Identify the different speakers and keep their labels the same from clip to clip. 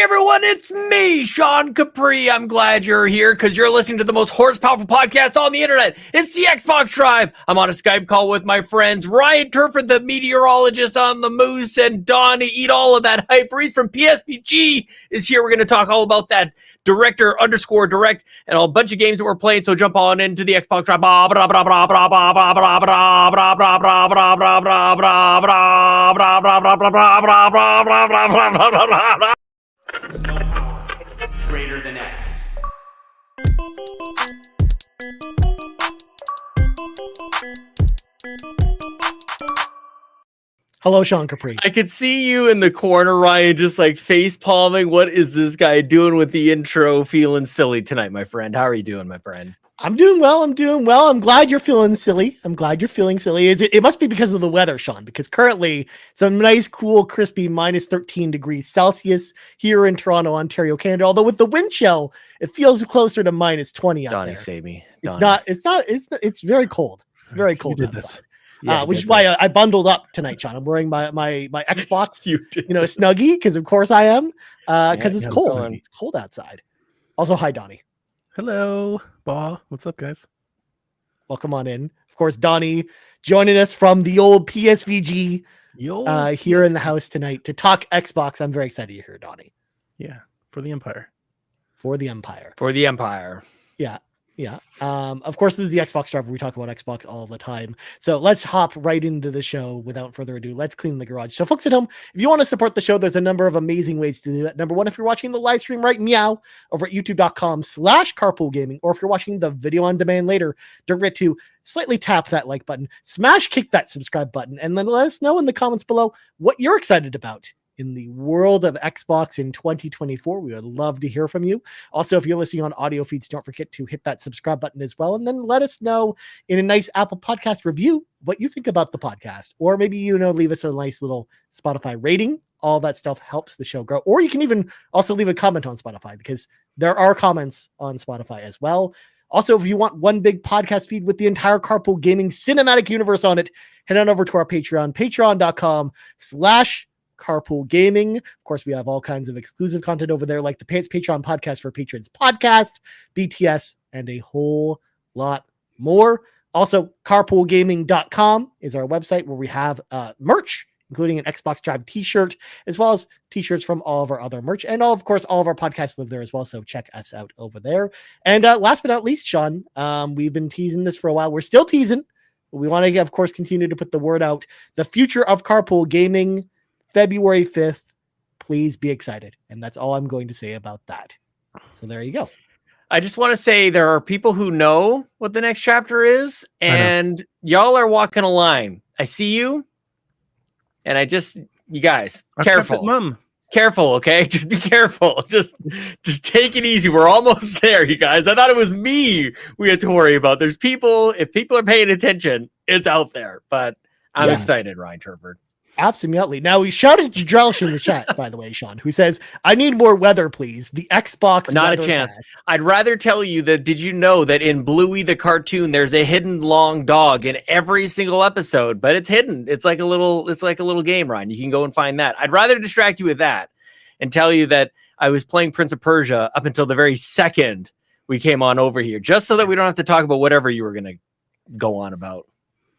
Speaker 1: everyone, it's me, Sean Capri. I'm glad you're here because you're listening to the most horsepowerful podcast on the internet. It's the Xbox Drive. I'm on a Skype call with my friends Ryan Turford, the meteorologist on the Moose, and Donnie, eat all of that hype. Reese from PSVG is here. We're going to talk all about that director_direct and a bunch of games that we're playing. So jump on into the Xbox Drive.
Speaker 2: No power greater than X.
Speaker 3: Hello, Sean Capri.
Speaker 1: I could see you in the corner, Ryan, just like face palming. What is this guy doing with the intro? Feeling silly tonight, my friend. How are you doing, my friend?
Speaker 3: I'm doing well. I'm glad you're feeling silly. It must be because of the weather, Sean, because currently it's a nice, cool, crispy minus 13 degrees Celsius here in Toronto, Ontario, Canada. Although with the wind chill, it feels closer to minus 20 out
Speaker 1: Donnie,
Speaker 3: there.
Speaker 1: save me.
Speaker 3: It's
Speaker 1: Donnie.
Speaker 3: it's very cold. It's very cold
Speaker 4: did
Speaker 3: outside.
Speaker 4: this.
Speaker 1: Yeah,
Speaker 3: Which is why I bundled up tonight, Sean. I'm wearing my Xbox, Snuggie, because of course I am, because it's cold.
Speaker 1: going.
Speaker 3: It's cold outside. Also, hi, Donnie.
Speaker 4: Hello, Baw. What's up, guys?
Speaker 3: Welcome on in. Of course, Donnie joining us from the old PSVG here in the house tonight to talk Xbox. I'm very excited you're here, Donnie.
Speaker 4: Yeah, for the Empire.
Speaker 3: For the Empire.
Speaker 1: For the Empire.
Speaker 3: Yeah. Of course, this is the Xbox Drive where we talk about Xbox all the time. So let's hop right into the show without further ado. Let's clean the garage. So folks at home, if you want to support the show, there's a number of amazing ways to do that. Number one, if you're watching the live stream right meow over at youtube.com/carpoolgaming, or if you're watching the video on demand later, don't forget to slightly tap that like button, kick that subscribe button, and then let us know in the comments below what you're excited about in the world of Xbox in 2024. We would love to hear from you. Also, if you're listening on audio feeds, don't forget to hit that subscribe button as well. And then let us know in a nice Apple Podcast review what you think about the podcast. Or maybe, leave us a nice little Spotify rating. All that stuff helps the show grow. Or you can even also leave a comment on Spotify, because there are comments on Spotify as well. Also, if you want one big podcast feed with the entire Carpool Gaming cinematic universe on it, head on over to our Patreon, patreon.com/Carpool Gaming. Of course, we have all kinds of exclusive content over there, like the Patreon podcast for patrons podcast, BTS, and a whole lot more. Also, carpoolgaming.com is our website where we have merch, including an Xbox Drive t-shirt, as well as t-shirts from all of our other merch. And of course, all of our podcasts live there as well. So check us out over there. And last but not least, Sean, we've been teasing this for a while. We're still teasing. But we want to, of course, continue to put the word out. The future of Carpool Gaming, February 5th, please be excited. And that's all I'm going to say about that. So there you go.
Speaker 1: I just want to say there are people who know what the next chapter is, and y'all are walking a line. I see you, and you guys, careful.
Speaker 4: Mom.
Speaker 1: Careful, okay? Just be careful. Just take it easy. We're almost there, you guys. I thought it was me we had to worry about. There's people, if people are paying attention, it's out there. But I'm excited, Ryan Turford.
Speaker 3: Absolutely. Now, we shouted to Drellesh in the chat, by the way, Sean, who says, I need more weather, please. The Xbox.
Speaker 1: Not a chance. I'd rather tell you that, did you know that in Bluey the cartoon, there's a hidden long dog in every single episode, but it's hidden. It's like a little game, Ryan. You can go and find that. I'd rather distract you with that and tell you that I was playing Prince of Persia up until the very second we came on over here, just so that we don't have to talk about whatever you were going to go on about.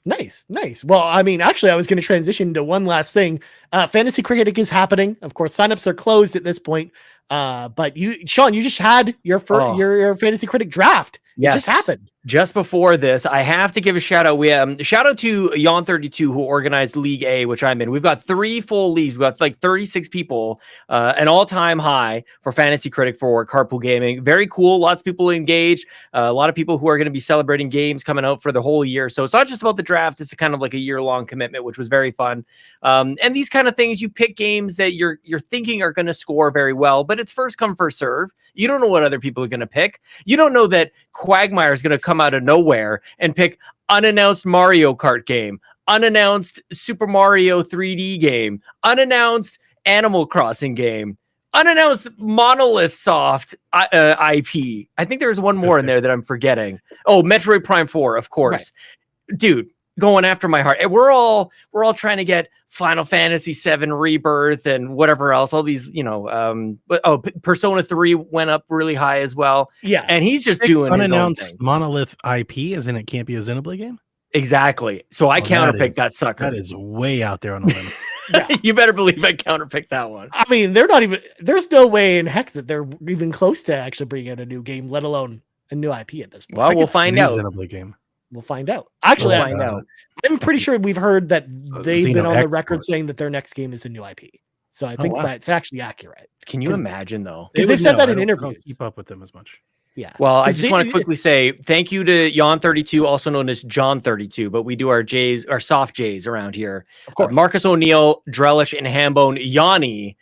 Speaker 3: Nice. Well, I mean, actually, I was going to transition to one last thing. Fantasy Critic is happening. Of course, signups are closed at this point. But Sean, you just had your first your Fantasy Critic draft. Yes. It just happened.
Speaker 1: Just before this, I have to give a shout out. We shout out to Yon32 who organized League A, which I'm in. We've got 3 full leagues. We've got like 36 people, an all-time high for Fantasy Critic for Carpool Gaming. Very cool. Lots of people engaged. A lot of people who are going to be celebrating games coming out for the whole year. So it's not just about the draft. It's kind of like a year-long commitment, which was very fun. And these kind of things, you pick games that you're thinking are going to score very well, but it's first come, first serve. You don't know what other people are going to pick. You don't know that Cwagmire is going to come out of nowhere and pick unannounced Mario Kart game, unannounced Super Mario 3D game, unannounced Animal Crossing game, unannounced Monolith Soft IP. I think there's one more in there that I'm forgetting. Oh, Metroid Prime 4, of course. Right. Dude, going after my heart. And we're all trying to get Final Fantasy VII Rebirth and whatever else. All these, Persona 3 went up really high as well.
Speaker 3: Yeah.
Speaker 1: And he's just doing his own
Speaker 4: Unannounced
Speaker 1: thing.
Speaker 4: Monolith IP, as in it can't be a Xenoblade game.
Speaker 1: Exactly. So I counterpicked that sucker.
Speaker 4: That is way out there on a limb.
Speaker 3: Yeah.
Speaker 1: You better believe I counterpicked that one.
Speaker 3: I mean, there's no way in heck that they're even close to actually bringing out a new game, let alone a new IP at this point.
Speaker 1: Well, we'll find out.
Speaker 4: Xenoblade game.
Speaker 3: We'll find out. Actually,
Speaker 1: We'll find out.
Speaker 3: I'm pretty sure we've heard that they've been on the
Speaker 4: Export.
Speaker 3: record saying that their next game is a new IP. So I think
Speaker 4: wow.
Speaker 3: that's actually accurate.
Speaker 1: Can you imagine though?
Speaker 3: Because
Speaker 4: They
Speaker 3: they've
Speaker 4: would
Speaker 3: said
Speaker 4: know.
Speaker 3: that
Speaker 4: I
Speaker 3: in
Speaker 4: don't
Speaker 3: interviews.
Speaker 4: keep up with them as much.
Speaker 3: Yeah.
Speaker 1: Well, I
Speaker 3: 'Cause
Speaker 1: just want to quickly say thank you to Yon32, also known as John32, but we do our J's, our soft J's around here.
Speaker 3: Of course.
Speaker 1: Marcus O'Neill, Drellesh, and Hambone Yanni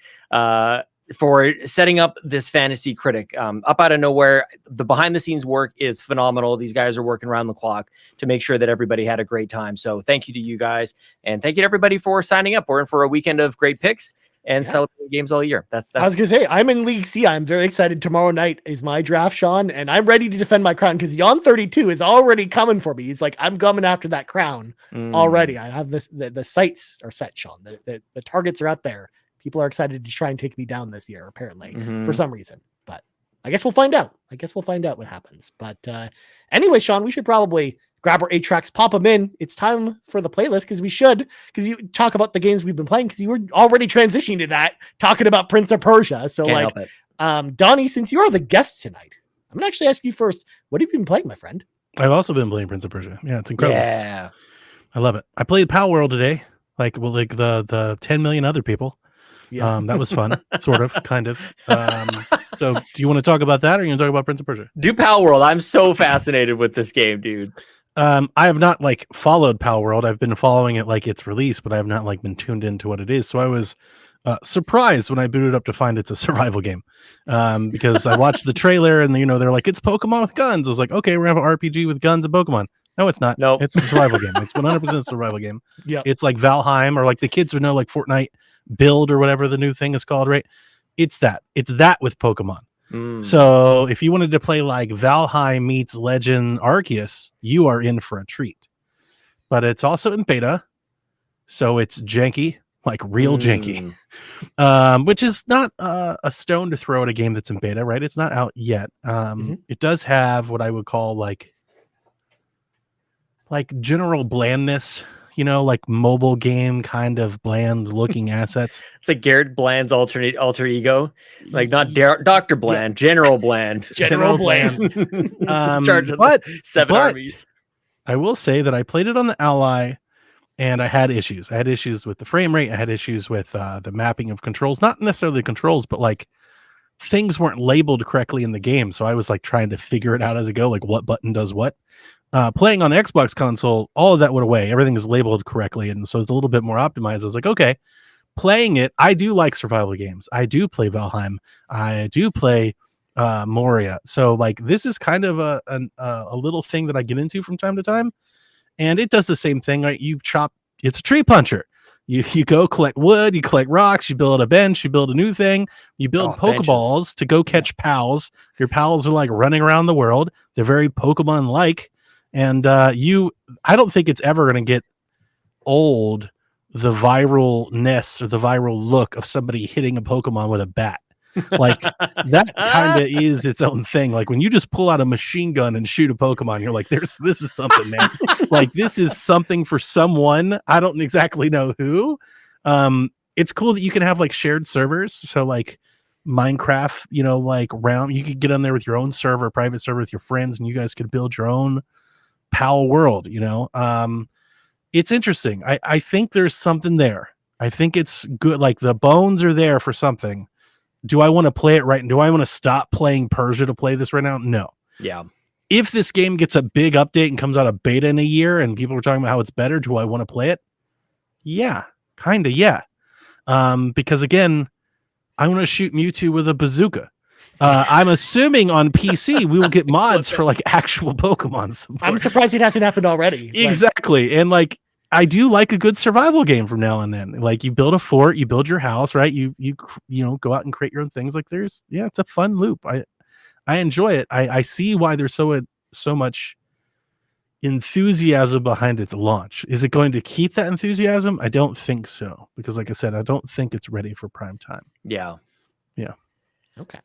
Speaker 1: for setting up this fantasy critic. Up out of nowhere, the behind the scenes work is phenomenal. These guys are working around the clock to make sure that everybody had a great time. So thank you to you guys, and thank you to everybody for signing up. We're in for a weekend of great picks and celebrating games all year. That's
Speaker 3: I was gonna say I'm in League C. I'm very excited. Tomorrow night is my draft, Sean, and I'm ready to defend my crown because Yon32 is already coming for me. He's like, I'm coming after that crown already. I have this. The sights are set, Sean. The targets are out there. People are excited to try and take me down this year, apparently, for some reason. But I guess we'll find out. What happens. But anyway, Sean, we should probably grab our 8 tracks, pop them in. It's time for the playlist because you talk about the games we've been playing because you were already transitioning to that, talking about Prince of Persia. So
Speaker 1: Can't help it.
Speaker 3: Donnie, since you are the guest tonight, I'm gonna actually ask you first. What have you been playing, my friend?
Speaker 4: I've also been playing Prince of Persia. Yeah, it's incredible.
Speaker 1: Yeah.
Speaker 4: I love it. I played Pal World today, like the 10 million other people.
Speaker 3: Yeah.
Speaker 4: That was fun, sort of, kind of. So do you want to talk about that, or are you going to talk about Prince of Persia?
Speaker 1: Do Pal World. I'm so fascinated with this game, dude.
Speaker 4: I have not followed Pal World. I've been following it like its release, but I have not been tuned into what it is. So I was surprised when I booted up to find it's a survival game, because I watched the trailer and they're like, it's Pokemon with guns. I was like, okay, we're gonna have an RPG with guns and Pokemon. No, it's not.
Speaker 1: Nope.
Speaker 4: It's a survival game. It's 100% a survival game.
Speaker 3: Yeah.
Speaker 4: It's like Valheim, or like the kids would know, like Fortnite Build or whatever the new thing is called, right? It's that with Pokemon. So if you wanted to play like Valheim meets Legend Arceus, you are in for a treat. But it's also in beta, so it's janky, like real janky, which is not a stone to throw at a game that's in beta, right? It's not out yet. It does have what I would call like general blandness, like mobile game kind of bland looking assets.
Speaker 1: It's like Garrett Bland's alter ego, like not Dr. Bland, General Bland.
Speaker 3: General Bland.
Speaker 1: Charge of
Speaker 4: but
Speaker 1: 7 armies.
Speaker 4: I will say that I played it on the Ally, and I had issues. I had issues with the frame rate. I had issues with the mapping of controls. Not necessarily the controls, but like things weren't labeled correctly in the game. So I was like trying to figure it out as I go, like what button does what. Playing on the Xbox console, all of that went away. Everything is labeled correctly, and so it's a little bit more optimized. I was like, okay, playing it, I do like survival games. I do play Valheim. I do play Moria. So like this is kind of a little thing that I get into from time to time, and it does the same thing. Right? It's a tree puncher. You go collect wood, you collect rocks, you build a bench, you build a new thing, you build Pokeballs to go catch pals. Your pals are like running around the world. They're very Pokemon-like. And I don't think it's ever going to get old, the viralness or the viral look of somebody hitting a Pokemon with a bat. Like that kind of is its own thing. Like when you just pull out a machine gun and shoot a Pokemon, you're like, this is something, man. Like this is something for someone. I don't exactly know who. It's cool that you can have like shared servers. So like Minecraft, you could get on there with your own server, private server with your friends, and you guys could build your own Pal World. It's interesting. I think there's something there. I think it's good. Like the bones are there for something. Do I want to play it right? Do I want to stop playing Persia to play this right now? No.
Speaker 1: Yeah.
Speaker 4: If this game gets a big update and comes out of beta in a year and people are talking about how it's better, do I want to play it? Yeah, kind of. Yeah. Because again, I want to shoot Mewtwo with a bazooka. I'm assuming on PC we will get mods for like actual Pokemon support.
Speaker 3: I'm surprised it hasn't happened already.
Speaker 4: Exactly. And like I do like a good survival game from now and then. Like you build a fort, you build your house, right? You go out and create your own things. Like it's a fun loop. I enjoy it. I see why there's so much enthusiasm behind its launch. Is it going to keep that enthusiasm? I don't think so, because like I said, I don't think it's ready for prime time.
Speaker 1: Yeah.
Speaker 3: Okay.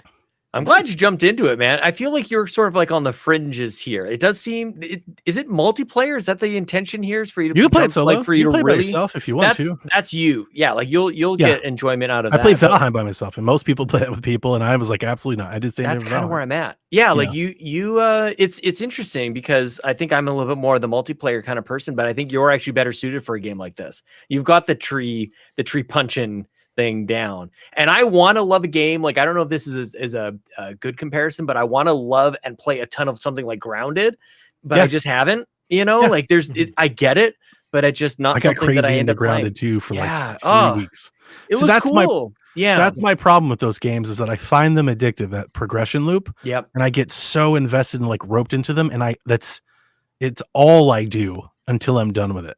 Speaker 1: I'm glad you jumped into it, man. I feel like you're sort of like on the fringes here. It does seem. Is it multiplayer? Is that the intention here? Is for you to
Speaker 4: You can play it
Speaker 1: jump,
Speaker 4: solo.
Speaker 1: like for
Speaker 4: You
Speaker 1: you
Speaker 4: can
Speaker 1: to
Speaker 4: play by
Speaker 1: really
Speaker 4: yourself if you want to.
Speaker 1: That's you. Yeah, like you'll
Speaker 4: Yeah.
Speaker 1: get enjoyment out of
Speaker 4: I
Speaker 1: that.
Speaker 4: played Valheim by myself, and most people play it with people, and I was like, absolutely not. I did say
Speaker 1: That's kind of where I'm at. Yeah, like you it's interesting because I think I'm a little bit more of the multiplayer kind of person, but I think you're actually better suited for a game like this. You've got the tree punching thing down, and I want to love a game. Like, I don't know if this is a good comparison, but I want to love and play a ton of something like Grounded, but I just haven't, like there's I get it, but it's just not
Speaker 4: I got
Speaker 1: something
Speaker 4: crazy
Speaker 1: that I end
Speaker 4: into
Speaker 1: up playing.
Speaker 4: Grounded too for like 3 weeks.
Speaker 1: It
Speaker 4: So
Speaker 1: was
Speaker 4: that's
Speaker 1: cool.
Speaker 4: That's my problem with those games, is that I find them addictive, that progression loop.
Speaker 1: Yep.
Speaker 4: And I get so invested and like roped into them, and it's all I do until I'm done with it.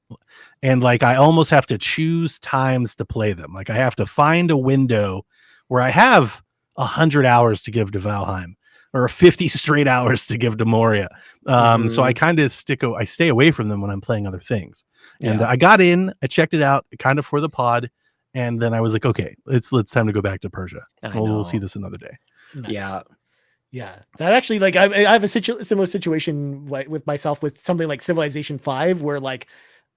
Speaker 4: And like I almost have to choose times to play them. Like I have to find a window where I have 100 hours to give to Valheim, or 50 straight hours to give to Moria. So I kind of I stay away from them when I'm playing other things. And I got in, I checked it out kind of for the pod, and then I was like, okay, it's time to go back to Persia. We'll see this another day.
Speaker 3: Nice. Yeah, that actually, like, I have a similar situation with myself with something like Civilization 5, where like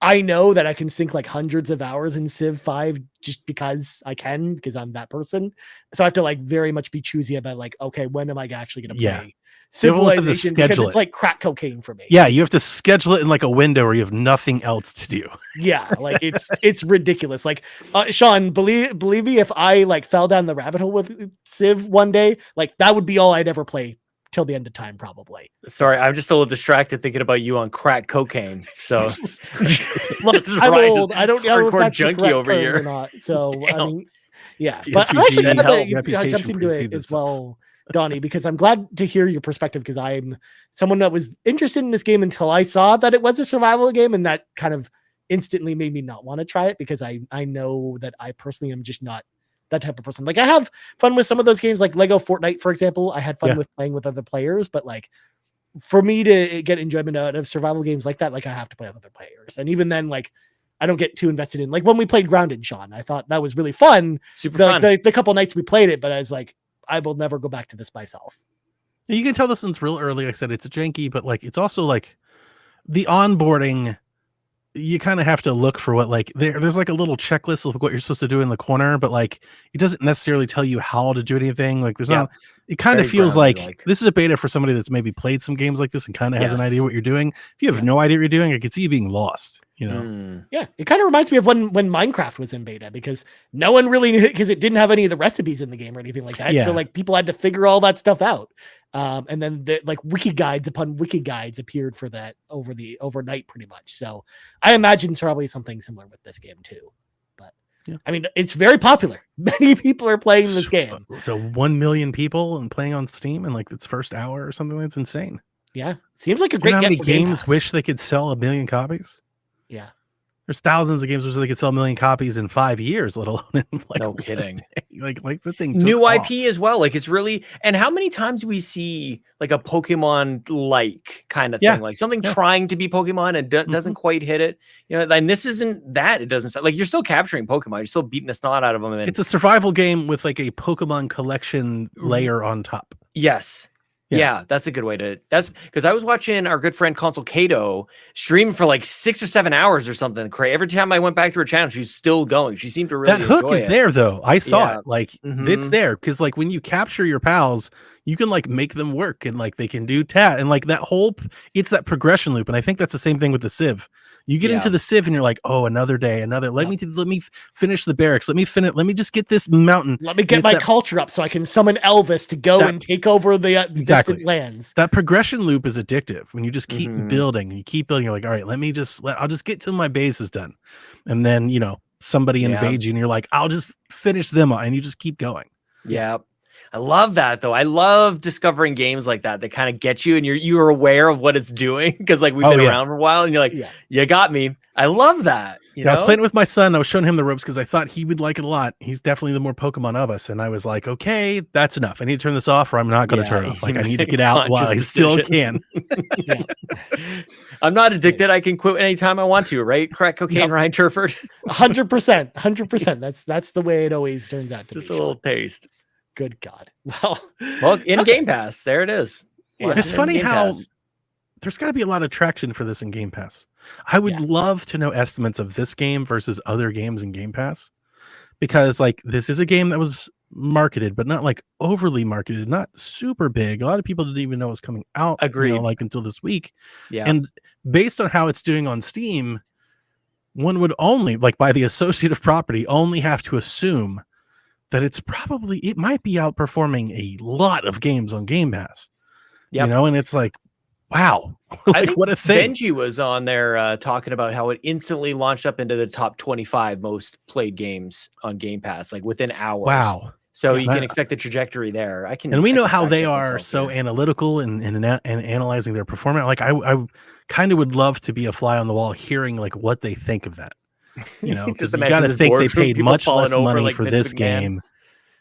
Speaker 3: I know that I can sink like hundreds of hours in Civ 5 just because I can, because I'm that person. So I have to like very much be choosy about like, okay, when am I actually going to play Civilization? Because it's like crack cocaine for me.
Speaker 4: Yeah, you have to schedule it in like a window where you have nothing else to do.
Speaker 3: Yeah, like it's ridiculous. Like Sean, believe me, if I like fell down the rabbit hole with Civ one day, like that would be all I'd ever play till the end of time, probably.
Speaker 1: Sorry, I'm just a little distracted thinking about you on crack cocaine. So
Speaker 3: look, I'm old. I don't know if
Speaker 1: hardcore
Speaker 3: that's
Speaker 1: junkie
Speaker 3: the correct
Speaker 1: over
Speaker 3: terms
Speaker 1: here
Speaker 3: or not. So
Speaker 1: Damn.
Speaker 3: I mean, yeah,
Speaker 4: PSVG
Speaker 3: but I'm actually glad that you
Speaker 4: reputation
Speaker 3: jumped into it
Speaker 4: precedes
Speaker 3: as
Speaker 4: itself.
Speaker 3: well, Donnie, because I'm glad to hear your perspective, because I'm someone that was interested in this game until I saw that it was a survival game, and that kind of instantly made me not want to try it, because I know that I personally am just not that type of person. Like I have fun with some of those games, like Lego Fortnite, for example. I had fun with playing with other players, but like for me to get enjoyment out of survival games like that, like I have to play with other players. And even then, like I don't get too invested in, like when we played Grounded, Sean, I thought that was really fun.
Speaker 1: Super fun.
Speaker 3: The couple nights we played it, but I was like, I will never go back to this myself.
Speaker 4: You can tell this one's real early. Like I said, it's a janky, but like it's also like the onboarding. You kind of have to look for what, like there's like a little checklist of what you're supposed to do in the corner, but like it doesn't necessarily tell you how to do anything. Like there's not. It kind of feels like this is a beta for somebody that's maybe played some games like this and kind of has an idea what you're doing. If you have no idea what you're doing, I could see you being lost. You know?
Speaker 3: Yeah, it kind of reminds me of when Minecraft was in beta, because no one really knew, because it didn't have any of the recipes in the game or anything like that.
Speaker 4: Yeah.
Speaker 3: So like people had to figure all that stuff out. And then the like wiki guides upon wiki guides appeared for that overnight pretty much. So I imagine it's probably something similar with this game too. But I mean, it's very popular. Many people are playing this game.
Speaker 4: So 1 million people and playing on Steam in like its first hour or something. That's insane.
Speaker 3: Yeah, seems like a
Speaker 4: You
Speaker 3: great
Speaker 4: know how
Speaker 3: get
Speaker 4: many
Speaker 3: for Game
Speaker 4: games
Speaker 3: Pass.
Speaker 4: wish they could sell 1 million copies?
Speaker 3: Yeah.
Speaker 4: There's thousands of games which they could sell 1 million copies in 5 years, let alone in like
Speaker 1: no kidding.
Speaker 4: Like the thing.
Speaker 1: New
Speaker 4: took off.
Speaker 1: IP as well. Like it's really, and how many times do we see like a Pokemon like kind of thing, like something trying to be Pokemon and doesn't quite hit it. You know, and this isn't that. It doesn't like you're still capturing Pokemon. You're still beating the snot out of them. And
Speaker 4: It's a survival game with like a Pokemon collection layer on top.
Speaker 1: Yes. Yeah, that's a good way to. That's because I was watching our good friend Console Kato stream for like 6 or 7 hours or something. Every time I went back to her channel, she's still going. She seemed to really.
Speaker 4: That hook
Speaker 1: enjoy
Speaker 4: is
Speaker 1: it.
Speaker 4: there though. I saw it. Like it's
Speaker 1: Mhm.
Speaker 4: there because like when you capture your pals, you can like make them work and like they can do and like that whole. It's that progression loop, and I think that's the same thing with the Civ. You get into the Civ and you're like, oh, another day, another. Let me finish the barracks. Let me just get this mountain.
Speaker 3: Let me get my culture up so I can summon Elvis to go and take over the distant lands.
Speaker 4: That progression loop is addictive when you just keep building and you keep building. You're like, all right, I'll just get till my base is done, and then somebody invades you and you're like, I'll just finish them, and you just keep going.
Speaker 1: Yeah. I love that though. I love discovering games like that kind of get you and you're aware of what it's doing because like we've been around for a while and you're like, you got me. I love that. You know?
Speaker 4: I was playing with my son. I was showing him the ropes because I thought he would like it a lot. He's definitely the more Pokemon of us. And I was like, okay, that's enough. I need to turn this off or I'm not going to turn it off. Like I need to get out while I still can.
Speaker 1: I'm not addicted. I can quit anytime I want to, right? Crack cocaine, Ryan Turford.
Speaker 3: 100%. That's the way it always turns out to be.
Speaker 1: Just a little taste.
Speaker 3: Good God. Well,
Speaker 1: in Game Pass, there it is.
Speaker 4: It's funny how there's got to be a lot of traction for this in Game Pass. I would love to know estimates of this game versus other games in Game Pass, because like this is a game that was marketed, but not like overly marketed, not super big. A lot of people didn't even know it was coming out.
Speaker 1: Agreed.
Speaker 4: Like until this week.
Speaker 1: Yeah.
Speaker 4: And based on how it's doing on Steam, one would only like by the associative property only have to assume that it might be outperforming a lot of games on Game Pass. You know, and it's like, wow, like,
Speaker 1: I think
Speaker 4: what a thing.
Speaker 1: Benji was on there talking about how it instantly launched up into the top 25 most played games on Game Pass, like within hours.
Speaker 4: Wow.
Speaker 1: So you can expect the trajectory there.
Speaker 4: And we know how they are so analytical and analyzing their performance. Like I kind of would love to be a fly on the wall hearing like what they think of that. You know, because you got to think they paid much less money like for this game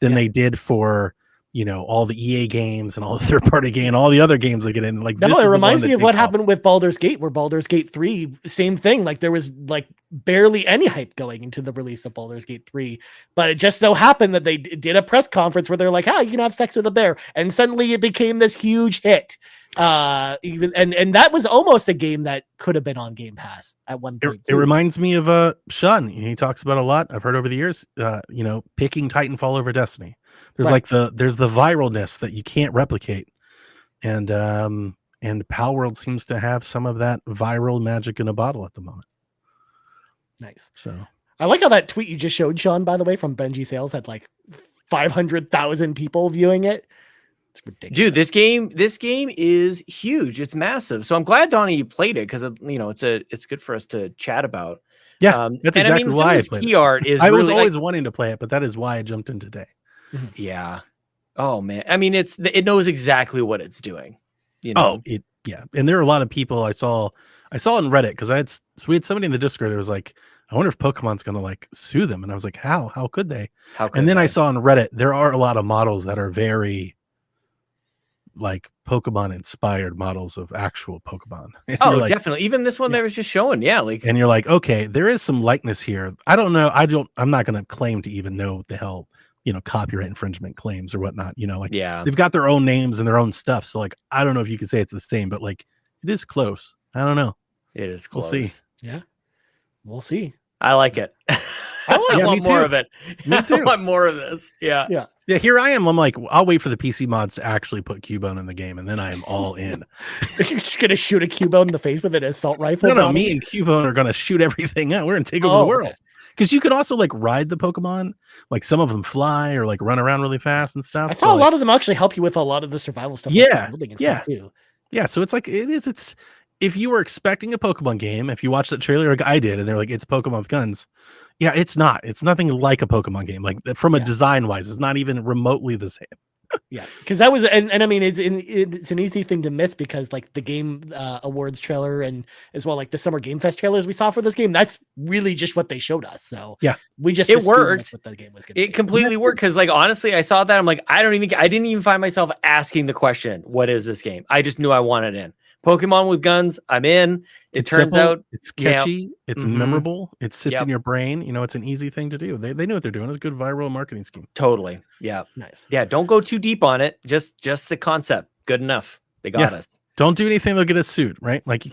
Speaker 4: than they did for, you know, all the EA games and all the third-party game, all the other games that get in. Like,
Speaker 3: no, it reminds me of what happened with Baldur's Gate, where Baldur's Gate 3, same thing. Like there was like barely any hype going into the release of Baldur's Gate 3, but it just so happened that they did a press conference where they're like, "Ah, you can have sex with a bear," and suddenly it became this huge hit. And that was almost a game that could have been on Game Pass at one point.
Speaker 4: It reminds me of Sean. He talks about a lot. I've heard over the years. You know, picking Titanfall over Destiny. There's like there's the viralness that you can't replicate, and Palworld seems to have some of that viral magic in a bottle at the moment.
Speaker 3: Nice.
Speaker 4: So
Speaker 3: I like how that tweet you just showed, Sean, by the way, from Benji Sales had like 500,000 people viewing it. It's ridiculous.
Speaker 1: Dude, this game is huge. It's massive. So I'm glad, Donnie, you played it because you know it's good for us to chat about.
Speaker 4: Yeah, that's exactly why I played it.
Speaker 1: Art is
Speaker 4: I was
Speaker 1: really,
Speaker 4: always wanting to play it, but that is why I jumped in today.
Speaker 1: Yeah. Oh man. I mean, it knows exactly what it's doing. You know?
Speaker 4: And there are a lot of people I saw on Reddit because we had somebody in the Discord that was like, I wonder if Pokemon's gonna like sue them, and I was like, how could they? I saw on Reddit there are a lot of models that are very like Pokemon inspired models of actual Pokemon.
Speaker 1: Oh, like, definitely. Even this one that was just showing, and
Speaker 4: you're like, okay, there is some likeness here. I don't know. I'm not gonna claim to even know what the hell, you know, copyright infringement claims or whatnot, you know, like they've got their own names and their own stuff. So like, I don't know if you could say it's the same, but like it is close. I don't know.
Speaker 1: It is close.
Speaker 4: We'll see.
Speaker 3: Yeah. We'll see.
Speaker 1: I like it. I want more of it.
Speaker 4: Me too.
Speaker 1: I want more of this. Yeah.
Speaker 4: Yeah. Here I am. I'm like, I'll wait for the PC mods to actually put Cubone in the game, and then I am all in.
Speaker 3: You're just gonna shoot a Cubone in the face with an assault rifle?
Speaker 4: No, me and Cubone are gonna shoot everything out. We're gonna take over the world. Because you can also like ride the Pokemon, like some of them fly or like run around really fast and stuff.
Speaker 3: I saw a lot of them actually help you with a lot of the survival stuff.
Speaker 4: Yeah,
Speaker 3: and stuff too.
Speaker 4: Yeah, so it's like it's if you were expecting a Pokemon game, if you watched that trailer like I did, and they're like it's Pokemon with guns. Yeah, it's not. It's nothing like a Pokemon game. Like from a design wise, it's not even remotely the same.
Speaker 3: Yeah, because that was and I mean it's an easy thing to miss because like the game awards trailer and as well like the Summer Game Fest trailers we saw for this game, that's really just what they showed us. So
Speaker 4: yeah,
Speaker 3: we just
Speaker 1: it worked.
Speaker 3: That's what the game was going to be.
Speaker 1: It completely worked because like honestly, I saw that I'm like I didn't even find myself asking the question, what is this game? I just knew I wanted in. Pokemon with guns, I'm in. It turns out
Speaker 4: it's catchy, it's memorable, it sits in your brain. You know, it's an easy thing to do. They know what they're doing. It's a good viral marketing scheme.
Speaker 1: Totally. Yeah.
Speaker 3: Nice.
Speaker 1: Yeah. Don't go too deep on it. Just the concept. Good enough. They got us.
Speaker 4: Don't do anything they'll get us sued, right? Like you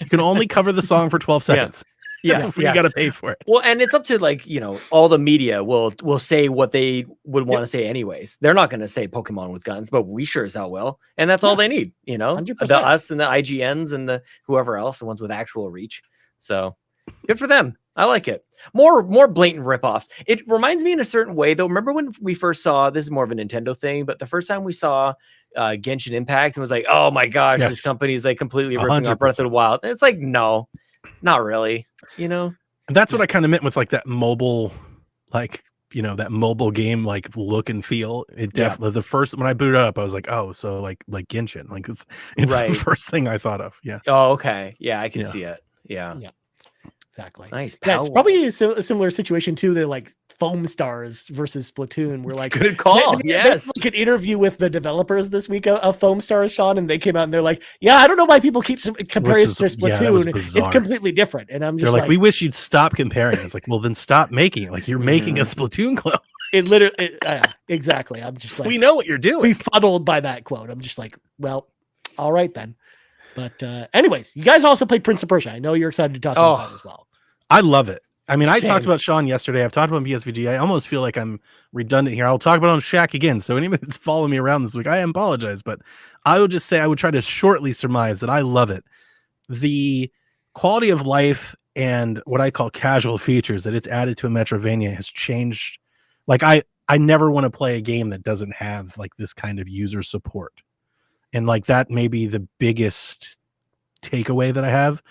Speaker 4: can only cover the song for 12 seconds.
Speaker 1: Yes.
Speaker 4: You got to pay for it.
Speaker 1: Well, and it's up to like, you know, all the media will say what they would want to say anyways. They're not going to say Pokemon with guns, but we sure as hell will. And that's all they need, you know,
Speaker 3: 100%.
Speaker 1: Us and the IGNs and the whoever else, the ones with actual reach. So good for them. I like it. More blatant ripoffs. It reminds me in a certain way, though. Remember when we first saw, this is more of a Nintendo thing, but the first time we saw Genshin Impact and was like, oh my gosh, this company is like completely ripping off Breath of the Wild. And it's like, no, not really, you know?
Speaker 4: And that's what I kind of meant with like that mobile, like, that mobile game like look and feel. It definitely the first when I booted up, I was like, oh, so like Genshin, like it's
Speaker 1: Right.
Speaker 4: the first thing I thought of. Yeah.
Speaker 1: Oh, okay. Yeah, I can
Speaker 4: Yeah.
Speaker 1: see it. Yeah.
Speaker 3: Yeah. Exactly.
Speaker 1: Nice.
Speaker 3: Yeah, it's
Speaker 1: Powell.
Speaker 3: probably a similar situation too. They're like Foam Stars versus Splatoon. We're like,
Speaker 1: Good call.
Speaker 3: they
Speaker 1: Yes.
Speaker 3: had, like an interview with the developers this week of Foam Stars, Sean, and they came out and they're like, yeah, I don't know why people keep comparing it to Splatoon. It's completely different. And I'm just
Speaker 4: like, we wish you'd stop comparing. It's like, well, then stop making it. Like you're making a Splatoon clone.
Speaker 3: It literally, exactly. I'm just like,
Speaker 4: we know what you're doing.
Speaker 3: Befuddled by that quote. I'm just like, well, all right then. But anyways, you guys also played Prince of Persia. I know you're excited to talk about that as well.
Speaker 4: I love it. I mean, I
Speaker 3: Same.
Speaker 4: talked about Sean yesterday. I've talked about PSVG. I almost feel like I'm redundant here. I'll talk about it on Shack again. So anybody that's following me around this week, I apologize. But I would just say I would try to shortly surmise that I love it. The quality of life and what I call casual features that it's added to a Metroidvania has changed. Like I never want to play a game that doesn't have like this kind of user support. And like that may be the biggest takeaway that I have.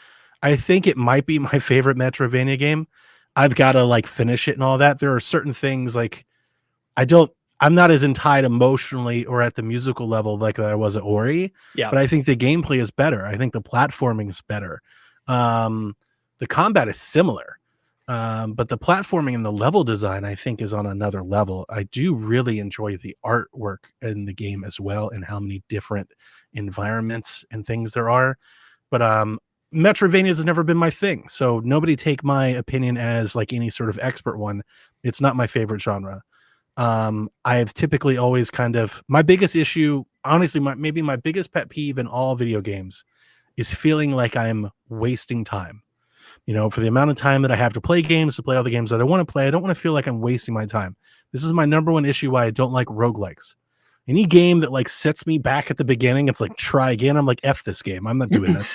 Speaker 4: I think it might be my favorite Metroidvania game. I've got to like finish it and all that. There are certain things like I'm not as tied emotionally or at the musical level like I was at Ori.
Speaker 1: Yeah.
Speaker 4: But I think the gameplay is better. I think the platforming is better. The combat is similar. But the platforming and the level design, I think, is on another level. I do really enjoy the artwork in the game as well and how many different environments and things there are. But Metroidvania has never been my thing. So nobody take my opinion as like any sort of expert one. It's not my favorite genre. I've typically always kind of, my biggest issue, honestly, maybe my biggest pet peeve in all video games is feeling like I'm wasting time. For the amount of time that I have to play games, to play all the games that I want to play, I don't want to feel like I'm wasting my time. This is my number one issue why I don't like roguelikes. Any game that like sets me back at the beginning, it's like, try again. I'm like, F this game. I'm not doing this.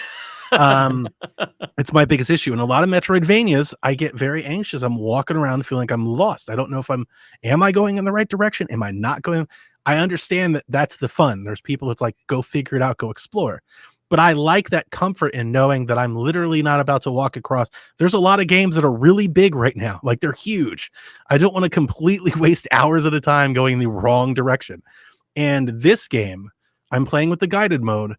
Speaker 4: It's my biggest issue. And a lot of Metroidvanias, I get very anxious. I'm walking around feeling like I'm lost. I don't know if am I going in the right direction? Am I not going? I understand that that's the fun. There's people that's like, go figure it out, go explore. But I like that comfort in knowing that I'm literally not about to walk across. There's a lot of games that are really big right now. Like they're huge. I don't want to completely waste hours at a time going in the wrong direction. And this game, I'm playing with the guided mode.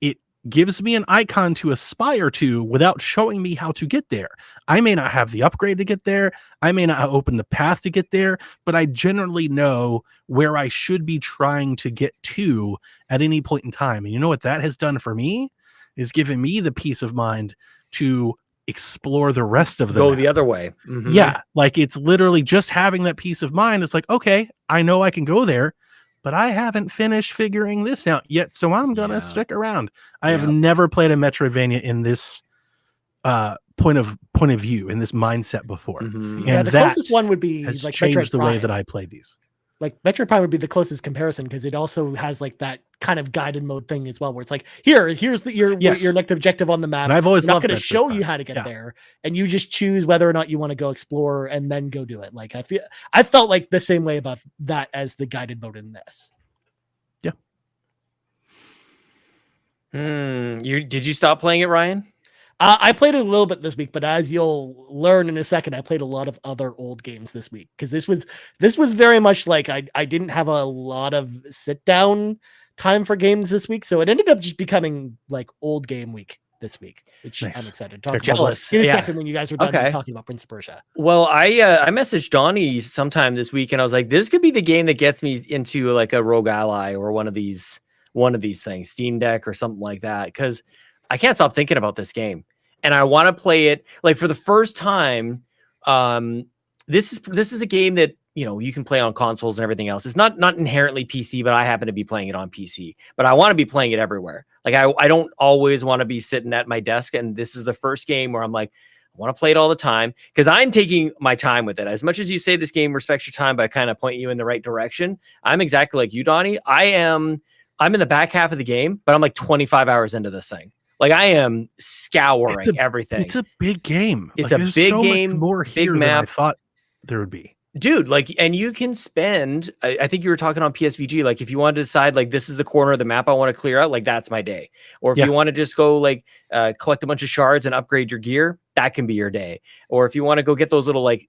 Speaker 4: It gives me an icon to aspire to without showing me how to get there. I may not have the upgrade to get there. I may not open the path to get there, but I generally know where I should be trying to get to at any point in time. And you know what that has done for me is given me the peace of mind to explore the rest of the
Speaker 1: Go
Speaker 4: map.
Speaker 1: the other way. Mm-hmm.
Speaker 4: Yeah. Like it's literally just having that peace of mind. It's like, okay, I know I can go there, but I haven't finished figuring this out yet, so I'm going to stick around. I have never played a Metroidvania in this point of view, in this mindset before.
Speaker 1: Mm-hmm.
Speaker 3: Yeah,
Speaker 4: And
Speaker 3: the
Speaker 4: that
Speaker 3: closest one would be
Speaker 4: has
Speaker 3: like
Speaker 4: changed
Speaker 3: Metroid
Speaker 4: the way
Speaker 3: Prime.
Speaker 4: that I play these.
Speaker 3: Like Metroid Prime would be the closest comparison because it also has like that kind of guided mode thing as well, where it's like, here's your next objective on the map.
Speaker 4: And I've always
Speaker 3: not
Speaker 4: loved
Speaker 3: going to
Speaker 4: Metroid
Speaker 3: show
Speaker 4: Prime.
Speaker 3: you how to get there, and you just choose whether or not you want to go explore and then go do it. Like I felt like the same way about that as the guided mode in this.
Speaker 1: Did you stop playing it, Ryan?
Speaker 3: I played it a little bit this week, but as you'll learn in a second, I played a lot of other old games this week because this was very much like I didn't have a lot of sit down time for games this week, so it ended up just becoming like old game week this week, which I'm excited to talk about. In a second when you guys are done talking about Prince of Persia.
Speaker 1: Well, I messaged Donnie sometime this week, and I was like, this could be the game that gets me into like a Rogue Ally or one of these things, Steam Deck or something like that, because I can't stop thinking about this game and I want to play it like for the first time. This is a game that you can play on consoles and everything else. It's not inherently PC, but I happen to be playing it on PC, but I want to be playing it everywhere. Like I don't always want to be sitting at my desk, and this is the first game where I'm like, I want to play it all the time because I'm taking my time with it. As much as you say this game respects your time by kind of pointing you in the right direction, I'm exactly like you, Donnie. I'm in the back half of the game, but I'm like 25 hours into this thing. Like I am scouring everything.
Speaker 4: It's a big game.
Speaker 1: It's
Speaker 4: like,
Speaker 1: a big game,
Speaker 4: much more here
Speaker 1: big
Speaker 4: than
Speaker 1: map.
Speaker 4: I thought there would be.
Speaker 1: Dude, like, and you can spend, I think you were talking on PSVG, like if you want to decide like this is the corner of the map I want to clear out, like that's my day. Or if you want to just go like collect a bunch of shards and upgrade your gear, that can be your day. Or if you want to go get those little like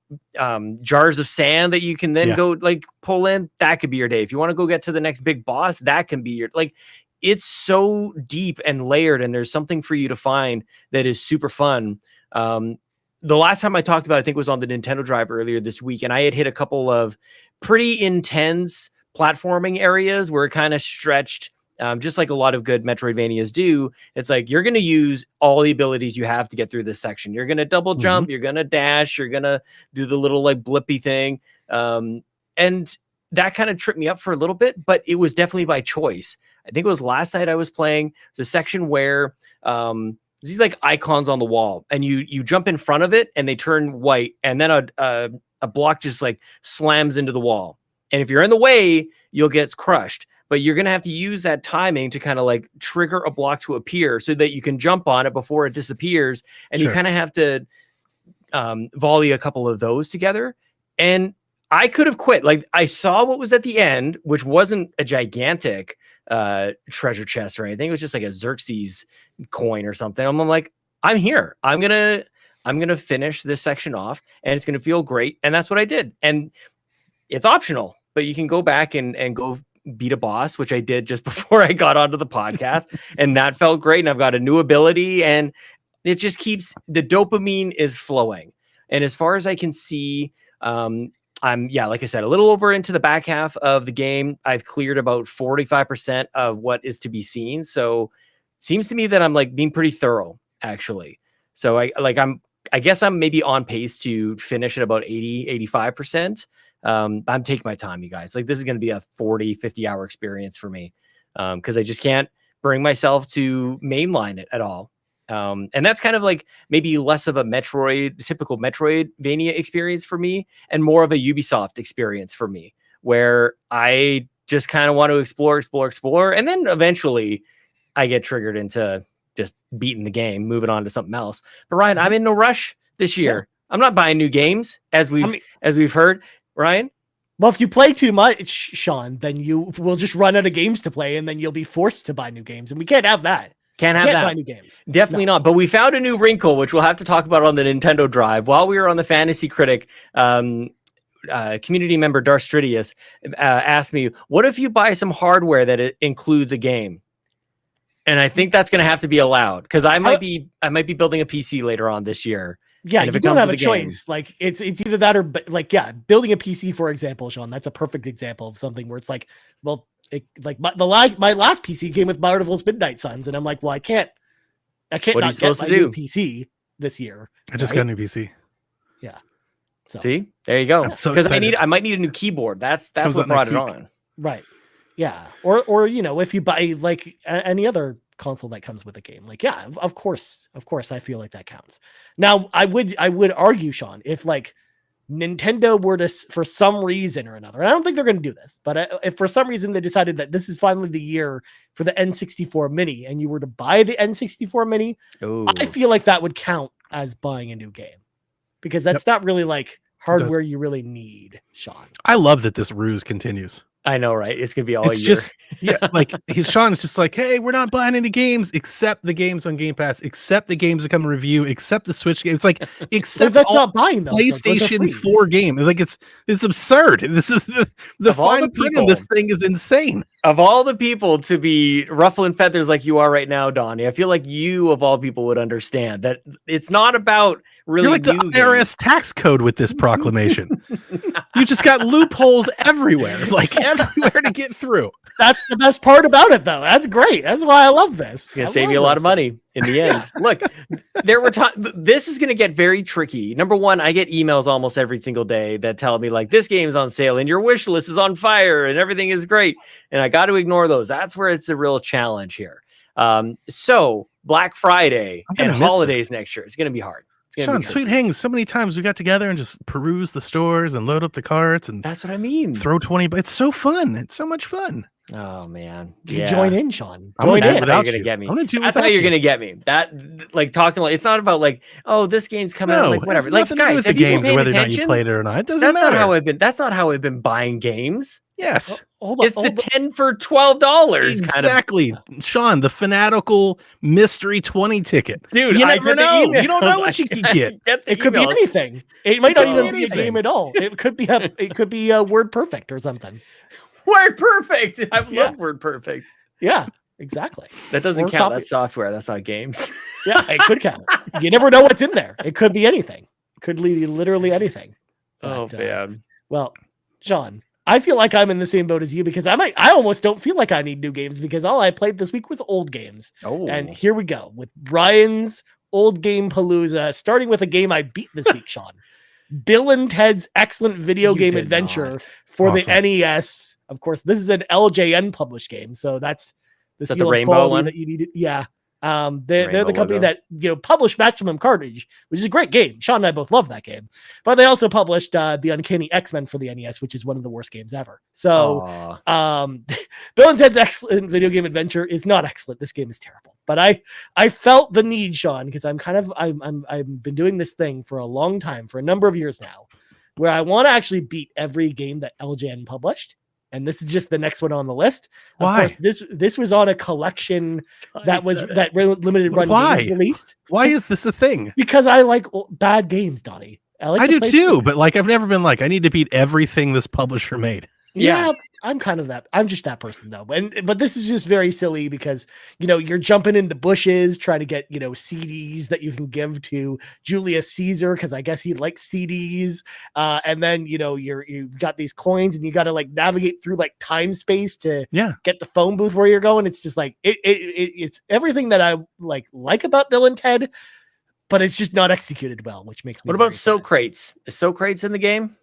Speaker 1: jars of sand that you can then go like pull in, that could be your day. If you want to go get to the next big boss, that can be your like. It's so deep and layered, and there's something for you to find that is super fun. The last time I talked about it, I think was on the Nintendo Drive earlier this week, and I had hit a couple of pretty intense platforming areas where it kind of stretched, just like a lot of good Metroidvanias do. It's like you're going to use all the abilities you have to get through this section. You're going to double jump, you're going to dash, you're going to do the little like blippy thing. And that kind of tripped me up for a little bit, but it was definitely by choice. I think it was last night I was playing the section where these like icons on the wall, and you jump in front of it and they turn white, and then a block just like slams into the wall. And if you're in the way, you'll get crushed. But you're going to have to use that timing to kind of like trigger a block to appear so that you can jump on it before it disappears. And you kind of have to volley a couple of those together. And I could have quit. Like I saw what was at the end, which wasn't a gigantic treasure chest or anything. It was just like a Xerxes coin or something. I'm like, I'm here. I'm gonna finish this section off, and it's gonna feel great. And that's what I did. And it's optional, but you can go back and go beat a boss, which I did just before I got onto the podcast, and that felt great. And I've got a new ability, and it just keeps the dopamine is flowing. And as far as I can see, I'm like I said, a little over into the back half of the game. I've cleared about 45% of what is to be seen. So it seems to me that I'm like being pretty thorough, actually. So I guess I'm maybe on pace to finish at about 85%. I'm taking my time, you guys. Like this is going to be a 40-50 hour experience for me, because I just can't bring myself to mainline it at all. And that's kind of like maybe less of a typical Metroidvania experience for me, and more of a Ubisoft experience for me, where I just kind of want to explore. And then eventually I get triggered into just beating the game, moving on to something else. But Ryan, I'm in no rush this year. Yeah. I'm not buying new games as we've heard. Ryan?
Speaker 3: Well, if you play too much, Sean, then you will just run out of games to play, and then you'll be forced to buy new games. And we can't have that. Can't buy new games.
Speaker 1: Definitely not. But we found a new wrinkle, which we'll have to talk about on the Nintendo Drive. While we were on the Fantasy Critic, community member Darstridius asked me, what if you buy some hardware that it includes a game? And I think that's going to have to be allowed, because I might be building a PC later on this year.
Speaker 3: Yeah, you don't have a choice. Like it's either that or like, building a PC, for example, Sean, that's a perfect example of something where it's like, well, my last PC came with Marvel's Midnight Suns, and I'm like, well, I can't not get my new PC this year.
Speaker 4: I just got a new PC.
Speaker 3: Yeah. So
Speaker 1: see, there you go.
Speaker 4: Because
Speaker 1: I might need a new keyboard. That's what brought it on.
Speaker 3: Right. Yeah. Or if you buy like any other console that comes with a game, like, yeah, of course, I feel like that counts. Now, I would argue, Sean, if like Nintendo were to, for some reason or another, and I don't think they're going to do this, but if for some reason they decided that this is finally the year for the N64 Mini, and you were to buy the N64 Mini, I feel like that would count as buying a new game, because that's not really like hardware you really need, Sean.
Speaker 4: I love that this ruse continues.
Speaker 1: I know, right? It's gonna be all
Speaker 4: it's
Speaker 1: year.
Speaker 4: Just like Sean's just like, hey, we're not buying any games except the games on Game Pass, except the games that come in review, except the Switch games. It's like, except
Speaker 3: that's not buying those
Speaker 4: PlayStation 4 game. Like it's absurd. This is the fine print of this thing is insane.
Speaker 1: Of all the people to be ruffling feathers like you are right now, Donnie, I feel like you of all people would understand that it's not about really.
Speaker 4: You're like the IRS tax code with this proclamation. You just got loopholes everywhere, like everywhere to get through.
Speaker 3: That's the best part about it, though. That's great. That's why I love this.
Speaker 1: It's gonna save you a lot of money in the end. Look, this is gonna get very tricky. Number one, I get emails almost every single day that tell me like, this game's on sale and your wish list is on fire and everything is great, and I got to ignore those. That's where it's the real challenge here. So Black Friday and holidays next year, it's gonna be hard.
Speaker 4: Sean, Sweet Hangs, so many times we got together and just peruse the stores and load up the carts, and
Speaker 1: that's what I mean.
Speaker 4: Throw 20, but it's so fun. It's so much fun.
Speaker 1: Oh man,
Speaker 3: you join in, Sean.
Speaker 1: Join in. That's how you're gonna get me. That's how you're gonna get me. That like talking like it's not about like, oh, this game's coming out, like whatever. Like guys,
Speaker 4: the games, whether or not you played it or not, it doesn't matter.
Speaker 1: That's not how I've been buying games.
Speaker 4: Yes.
Speaker 3: Hold on.
Speaker 1: It's the 10 for $12
Speaker 4: Exactly.
Speaker 1: kind of.
Speaker 4: Sean, the fanatical mystery 20 ticket.
Speaker 1: Dude,
Speaker 4: you
Speaker 1: I
Speaker 4: never
Speaker 1: get the
Speaker 4: know.
Speaker 1: emails.
Speaker 4: You don't know what you could get.
Speaker 3: It could be
Speaker 1: emails.
Speaker 3: anything. It might not
Speaker 1: could
Speaker 3: even
Speaker 1: be
Speaker 3: be a game
Speaker 4: anything.
Speaker 3: at all. It could be a word perfect or something.
Speaker 1: Word perfect. I
Speaker 3: Yeah.
Speaker 1: love word perfect.
Speaker 3: Yeah, exactly.
Speaker 1: That doesn't
Speaker 3: Or
Speaker 1: count.
Speaker 3: copy-
Speaker 1: That's software. That's not games.
Speaker 3: Yeah, it could count. You never know what's in there. It could be anything. It could be literally anything.
Speaker 1: Oh
Speaker 3: But,
Speaker 1: man.
Speaker 3: Well, John, I feel like I'm in the same boat as you because I almost don't feel like I need new games because all I played this week was old games.
Speaker 1: Oh.
Speaker 3: And here we go with Brian's old game palooza, starting with a game I beat this week, Sean. Bill and Ted's Excellent Video
Speaker 1: You
Speaker 3: Game
Speaker 1: did
Speaker 3: Adventure
Speaker 1: not.
Speaker 3: for
Speaker 4: Awesome.
Speaker 3: the NES. Of course, this is an LJN published game, so that's the
Speaker 1: that
Speaker 3: seal
Speaker 1: the
Speaker 3: of
Speaker 1: rainbow
Speaker 3: quality
Speaker 1: one?
Speaker 3: that you needed. Yeah. They're
Speaker 1: Rainbow
Speaker 3: the company
Speaker 1: logo.
Speaker 3: that published Maximum Carnage, which is a great game. Sean and I both love that game, but they also published the Uncanny X-Men for the NES, which is one of the worst games ever. So,
Speaker 1: Aw.
Speaker 3: Bill and Ted's Excellent Video Game Adventure is not excellent. This game is terrible, but I felt the need, Sean, because I've been doing this thing for a long time, for a number of years now, where I want to actually beat every game that LJN published. And this is just the next one on the list.
Speaker 4: Why?
Speaker 3: Of course, this was on a collection that was
Speaker 1: said it.
Speaker 3: that limited run
Speaker 4: Why?
Speaker 3: games released.
Speaker 4: Why is this a thing?
Speaker 3: Because I like bad games, Donnie.
Speaker 4: I
Speaker 3: to
Speaker 4: do
Speaker 3: play
Speaker 4: too,
Speaker 3: through.
Speaker 4: but like I've never been like I need to beat everything this publisher made.
Speaker 3: Yeah, I'm kind of that. I'm just that person though. But this is just very silly because you're jumping into bushes trying to get CDs that you can give to Julius Caesar because I guess he likes CDs. And then you've got these coins and you got to like navigate through like time space to get the phone booth where you're going. It's just like it's everything that I like about Bill and Ted, but it's just not executed well, which makes me.
Speaker 1: What about
Speaker 3: very sad.
Speaker 1: Socrates? Is Socrates in the game?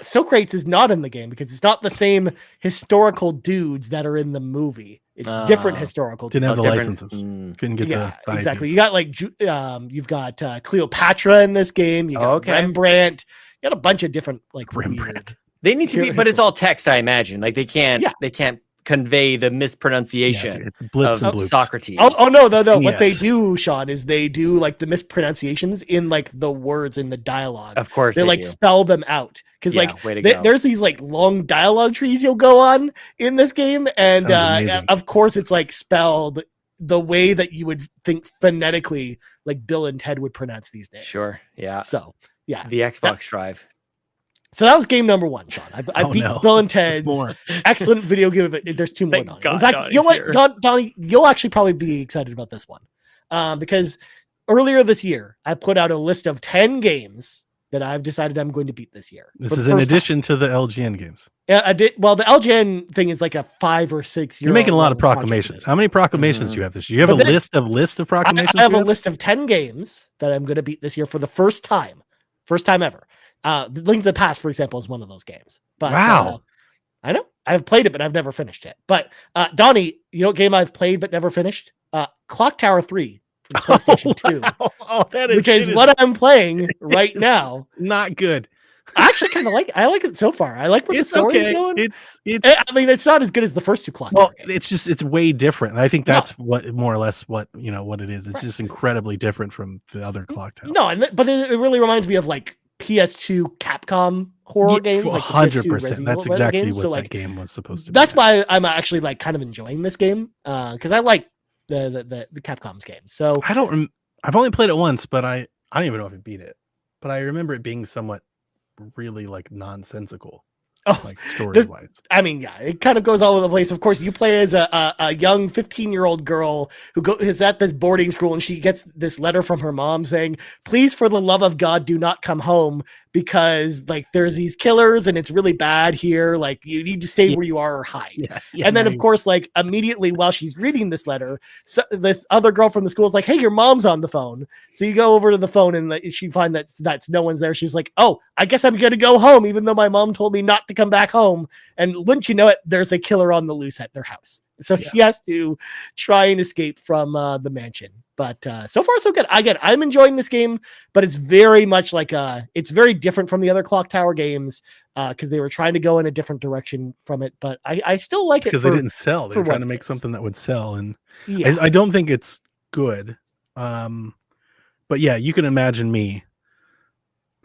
Speaker 3: Socrates is not in the game because it's not the same historical dudes that are in the movie. It's different historical.
Speaker 4: Didn't have
Speaker 3: dudes.
Speaker 4: the
Speaker 1: different.
Speaker 4: licenses. Couldn't get
Speaker 3: Yeah,
Speaker 4: the
Speaker 3: exactly.
Speaker 4: IPs.
Speaker 3: You got you've got Cleopatra in this game. You got Rembrandt. You got a bunch of different
Speaker 4: Rembrandt.
Speaker 1: They need to be, but it's all text, I imagine. Like they can't convey the mispronunciation
Speaker 4: It's blips
Speaker 1: of
Speaker 4: and bloops.
Speaker 1: Socrates.
Speaker 3: Oh no. What they
Speaker 4: Yes.
Speaker 3: do, Sean, is they do like the mispronunciations in like the words in the dialogue.
Speaker 1: Of course,
Speaker 3: they like
Speaker 1: do.
Speaker 3: spell them out because
Speaker 1: way to go.
Speaker 3: there's these like long dialogue trees you'll go on in this game, and
Speaker 4: Sounds amazing.
Speaker 3: of course it's like spelled the way that you would think phonetically like Bill and Ted would pronounce these names.
Speaker 1: Sure, yeah.
Speaker 3: So yeah,
Speaker 1: The Xbox Drive.
Speaker 3: so that was game number one, Sean. I beat Bill and
Speaker 4: There's
Speaker 3: Ted's
Speaker 4: more.
Speaker 3: Excellent Video Game. There's two more.
Speaker 1: Thank
Speaker 3: Donnie.
Speaker 1: God
Speaker 3: In fact,
Speaker 1: Donnie's
Speaker 3: you know what,
Speaker 1: here.
Speaker 3: Donnie, you'll actually probably be excited about this one because earlier this year I put out a list of 10 games that I've decided I'm going to beat this year.
Speaker 4: This
Speaker 3: for the
Speaker 4: is in
Speaker 3: first time.
Speaker 4: addition to the LGN games.
Speaker 3: Yeah, I did. Well, the LGN thing is like a 5 or 6 year.
Speaker 4: You're making a lot of proclamations. How many proclamations do you have this year? You have
Speaker 3: But
Speaker 4: a
Speaker 3: then-
Speaker 4: list of proclamations?
Speaker 3: I have
Speaker 4: you
Speaker 3: a list of 10 games that I'm going to beat this year for the first time ever. Link to the Past, for example, is one of those games. But
Speaker 4: Wow.
Speaker 3: I know I've played it, but I've never finished it. But Donnie, you know what game I've played but never finished? Clock Tower 3 for the PlayStation 2,
Speaker 4: Oh, that
Speaker 3: which is what I'm playing right now.
Speaker 4: Not good.
Speaker 3: I actually kind of like it. I like it so far. I like where the
Speaker 4: It's
Speaker 3: story is
Speaker 4: okay.
Speaker 3: going.
Speaker 4: It's
Speaker 3: I mean, it's not as good as the first two Clock
Speaker 4: well,
Speaker 3: Tower games.
Speaker 4: it's way different. And I think
Speaker 3: No.
Speaker 4: that's what more or less what it is. It's
Speaker 3: Right.
Speaker 4: just incredibly different from the other Clock Tower.
Speaker 3: No, but it really reminds me of like PS2 Capcom horror games, like the PS2
Speaker 4: 100%.
Speaker 3: Resident
Speaker 4: That's
Speaker 3: Evil
Speaker 4: exactly
Speaker 3: games.
Speaker 4: what
Speaker 3: So
Speaker 4: that
Speaker 3: like
Speaker 4: game was supposed to be.
Speaker 3: that's why I'm actually like kind of enjoying this game because I like the Capcom's games. So
Speaker 4: I've only played it once, but I don't even know if I beat it. But I remember it being somewhat really like nonsensical, like story wise.
Speaker 3: I mean, yeah, it kind of goes all over the place. Of course, you play as a young 15-year-old girl who is at this boarding school, and she gets this letter from her mom saying, "Please, for the love of God, do not come home because like there's these killers and it's really bad here. Like you need to stay where you are or hide."
Speaker 4: Yeah,
Speaker 3: And then, of course, like immediately while she's reading this letter, this other girl from the school is like, "Hey, your mom's on the phone." So you go over to the phone and she finds that's no one's there. She's like, "Oh, I guess I'm gonna go home, even though my mom told me not to come back home." And wouldn't you know it, there's a killer on the loose at their house. So he has to try and escape from the mansion. But so far, so good. I'm enjoying this game, but it's very much like it's very different from the other Clock Tower games because they were trying to go in a different direction from it. But I still like it
Speaker 4: because they didn't sell. They were trying to make
Speaker 3: it is.
Speaker 4: something that would sell, and
Speaker 3: Yeah.
Speaker 4: I don't think it's good. But yeah, you can imagine me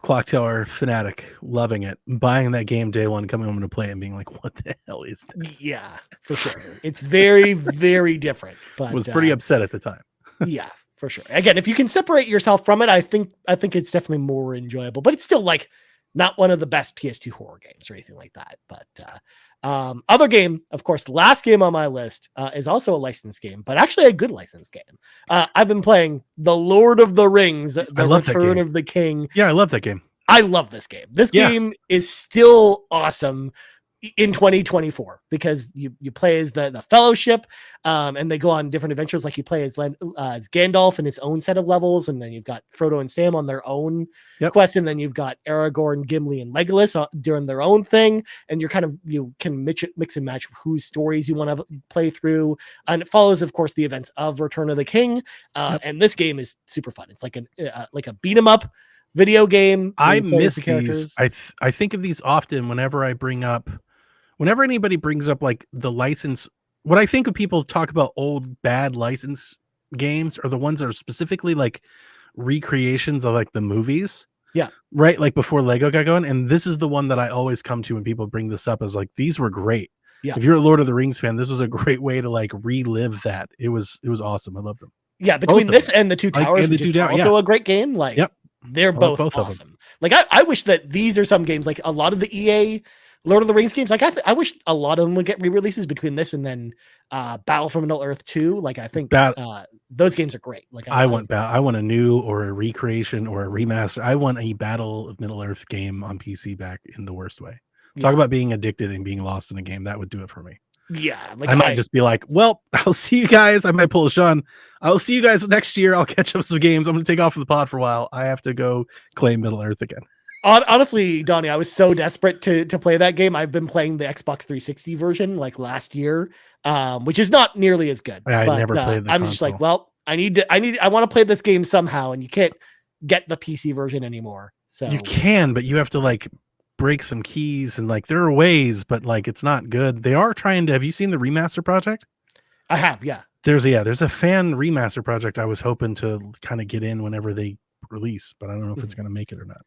Speaker 4: Clock Tower fanatic, loving it, buying that game day one, coming home to play it and being like, what the hell is this?
Speaker 3: Yeah, for sure. It's very, very different. But
Speaker 4: Was pretty upset at the time.
Speaker 3: Yeah, for sure. Again, if you can separate yourself from it, I think it's definitely more enjoyable, but it's still like not one of the best PS2 horror games or anything like that. But other game, of course, last game on my list is also a licensed game, but actually a good licensed game. I've been playing The Lord of the Rings, The Return of the King.
Speaker 4: Yeah, I love that game.
Speaker 3: I love this game. This game is still awesome in 2024 because you play as the Fellowship, and they go on different adventures. Like you play as Gandalf in his own set of levels, and then you've got Frodo and Sam on their own quest, and then you've got Aragorn, Gimli, and Legolas doing their own thing. And you're you can mix and match whose stories you want to play through, and it follows, of course, the events of Return of the King. And this game is super fun. It's like a beat 'em up video game.
Speaker 4: I miss these. I think of these often whenever anybody brings up like the license. What I think of people talk about old bad license games are the ones that are specifically like recreations of like the movies.
Speaker 3: Yeah.
Speaker 4: Right. Like before Lego got going. And this is the one that I always come to when people bring this up, as like, these were great.
Speaker 3: Yeah.
Speaker 4: If you're a Lord of the Rings fan, this was a great way to like relive that. It was awesome. I loved them.
Speaker 3: Yeah. Between this and the Two Towers, which is also a great game. Like, they're both awesome. Like I wish that these are some games, like a lot of the EA Lord of the Rings games. Like I wish a lot of them would get re-releases between this and then Battle for Middle Earth 2. Like I think those games are great. Like
Speaker 4: I want a new or a recreation or a remaster. I want a Battle of Middle Earth game on PC back in the worst way. Talk about being addicted and being lost in a game. That would do it for me.
Speaker 3: Yeah, like
Speaker 4: I might just be like, well, I'll see you guys. I might pull a Sean. I'll see you guys next year. I'll catch up some games. I'm going to take off from the pod for a while. I have to go claim Middle Earth again.
Speaker 3: Honestly, Donnie, I was so desperate to play that game. I've been playing the Xbox 360 version like last year, which is not nearly as good.
Speaker 4: I never played the
Speaker 3: I'm
Speaker 4: console.
Speaker 3: just like, well, I want to play this game somehow, and you can't get the PC version anymore. So
Speaker 4: you can, but you have to like break some keys, and like there are ways, but like it's not good. They are trying to. Have you seen the remaster project?
Speaker 3: I have, yeah.
Speaker 4: There's a fan remaster project I was hoping to kind of get in whenever they release, but I don't know if it's going to make it or not.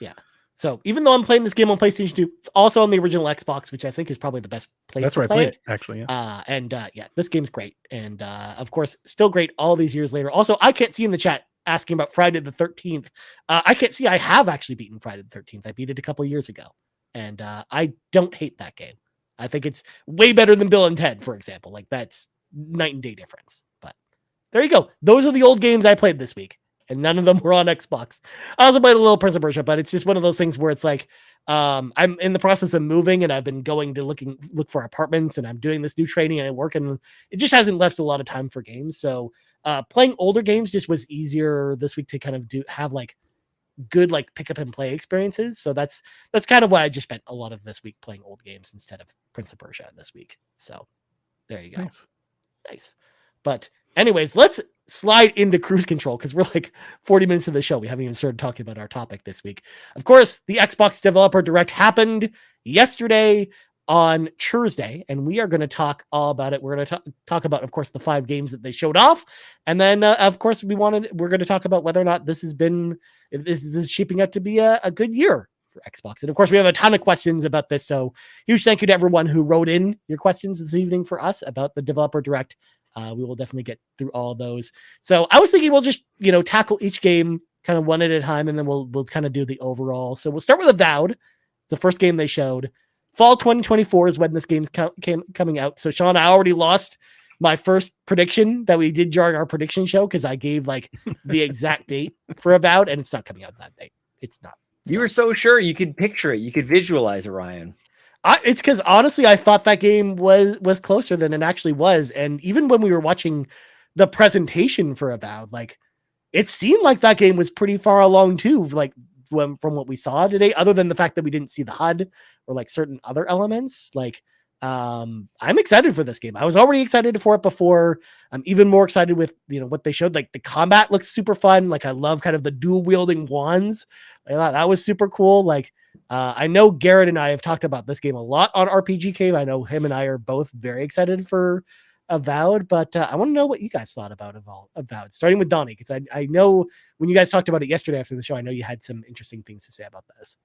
Speaker 3: Yeah. So even though I'm playing this game on PlayStation 2, it's also on the original Xbox, which I think is probably the best place
Speaker 4: That's
Speaker 3: to
Speaker 4: where
Speaker 3: play
Speaker 4: I played
Speaker 3: it.
Speaker 4: Actually, yeah.
Speaker 3: Yeah, this game's great. And of course, still great all these years later. Also, I can't see in the chat asking about Friday the 13th. I can't see I have actually beaten Friday the 13th. I beat it a couple of years ago. And I don't hate that game. I think it's way better than Bill and Ted, for example. Like that's night and day difference. But there you go. Those are the old games I played this week, and none of them were on Xbox. I also played a little Prince of Persia, but it's just one of those things where it's like I'm in the process of moving, and I've been going to look for apartments, and I'm doing this new training and I work, and it just hasn't left a lot of time for games. So playing older games just was easier this week to kind of have like good like pick up and play experiences. So that's kind of why I just spent a lot of this week playing old games instead of Prince of Persia this week. So there you go. Nice. But anyways, let's slide into cruise control because we're like 40 minutes into the show. We haven't even started talking about our topic this week. Of course, the Xbox Developer Direct happened yesterday on Thursday, and we are going to talk all about it. We're going to talk about, of course, the 5 games that they showed off, and then, of course, we're going to talk about whether or not if this is shaping up to be a good year for Xbox. And of course, we have a ton of questions about this. So, huge thank you to everyone who wrote in your questions this evening for us about the Developer Direct. We will definitely get through all those. So, I was thinking we'll just tackle each game kind of one at a time, and then we'll kind of do the overall. So, we'll start with Avowed, the first game they showed. Fall 2024 is when this game's coming out. So, Sean, I already lost my first prediction that we did during our prediction show because I gave like the exact date for Avowed, and it's not coming out that date. It's not. So.
Speaker 1: You were so sure you could picture it. You could visualize it, Ryan.
Speaker 3: It's because honestly, I thought that game was closer than it actually was. And even when we were watching the presentation for Avowed, like it seemed like that game was pretty far along too. Like from what we saw today, other than the fact that we didn't see the HUD or like certain other elements, like I'm excited for this game. I was already excited for it before. I'm even more excited with what they showed. Like the combat looks super fun. Like I love kind of the dual wielding wands. I thought that was super cool. Like I know Garrett and I have talked about this game a lot on RPG Cave. I know him and I are both very excited for Avowed, but I want to know what you guys thought about Avowed, starting with Donnie, because I know when you guys talked about it yesterday after the show, I know you had some interesting things to say about this.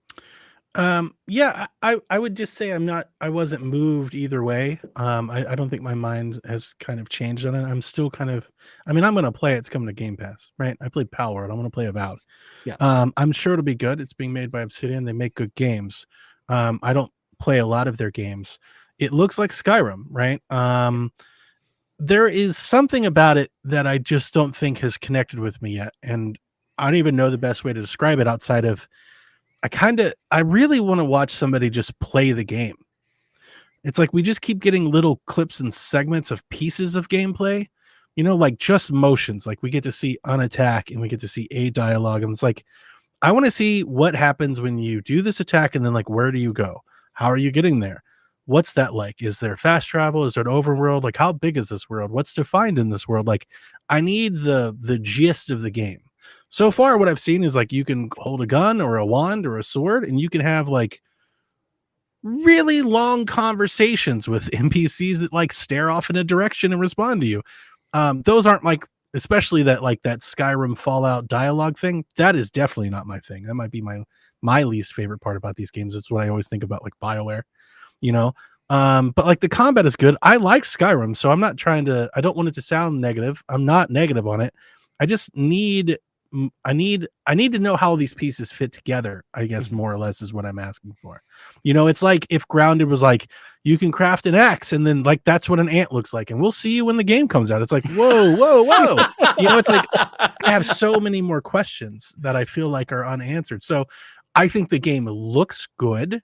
Speaker 4: Yeah, I would just say I wasn't moved either way. I don't think my mind has kind of changed on it. I'm still kind of, I mean, I'm going to play it. It's coming to Game Pass, right? I played Pal World. I'm going to play Avowed.
Speaker 3: Yeah.
Speaker 4: I'm sure it'll be good. It's being made by Obsidian. They make good games. I don't play a lot of their games. It looks like Skyrim, right? There is something about it that I just don't think has connected with me yet. And I don't even know the best way to describe it outside of, I really want to watch somebody just play the game. It's like we just keep getting little clips and segments of pieces of gameplay, like just motions. Like we get to see an attack and we get to see a dialogue. And it's like, I want to see what happens when you do this attack. And then like, where do you go? How are you getting there? What's that like? Is there fast travel? Is there an overworld? Like, how big is this world? What's defined in this world? Like, I need the gist of the game. So far, what I've seen is like you can hold a gun or a wand or a sword, and you can have like really long conversations with NPCs that like stare off in a direction and respond to you. Those aren't like, especially that Skyrim Fallout dialogue thing. That is definitely not my thing. That might be my least favorite part about these games. It's what I always think about like BioWare, but like the combat is good. I like Skyrim, so I don't want it to sound negative. I'm not negative on it. I just I need to know how these pieces fit together, I guess, more or less is what I'm asking for. It's like if Grounded was like, you can craft an axe and then like that's what an ant looks like, and we'll see you when the game comes out. It's like, whoa. It's like I have so many more questions that I feel like are unanswered. So I think the game looks good.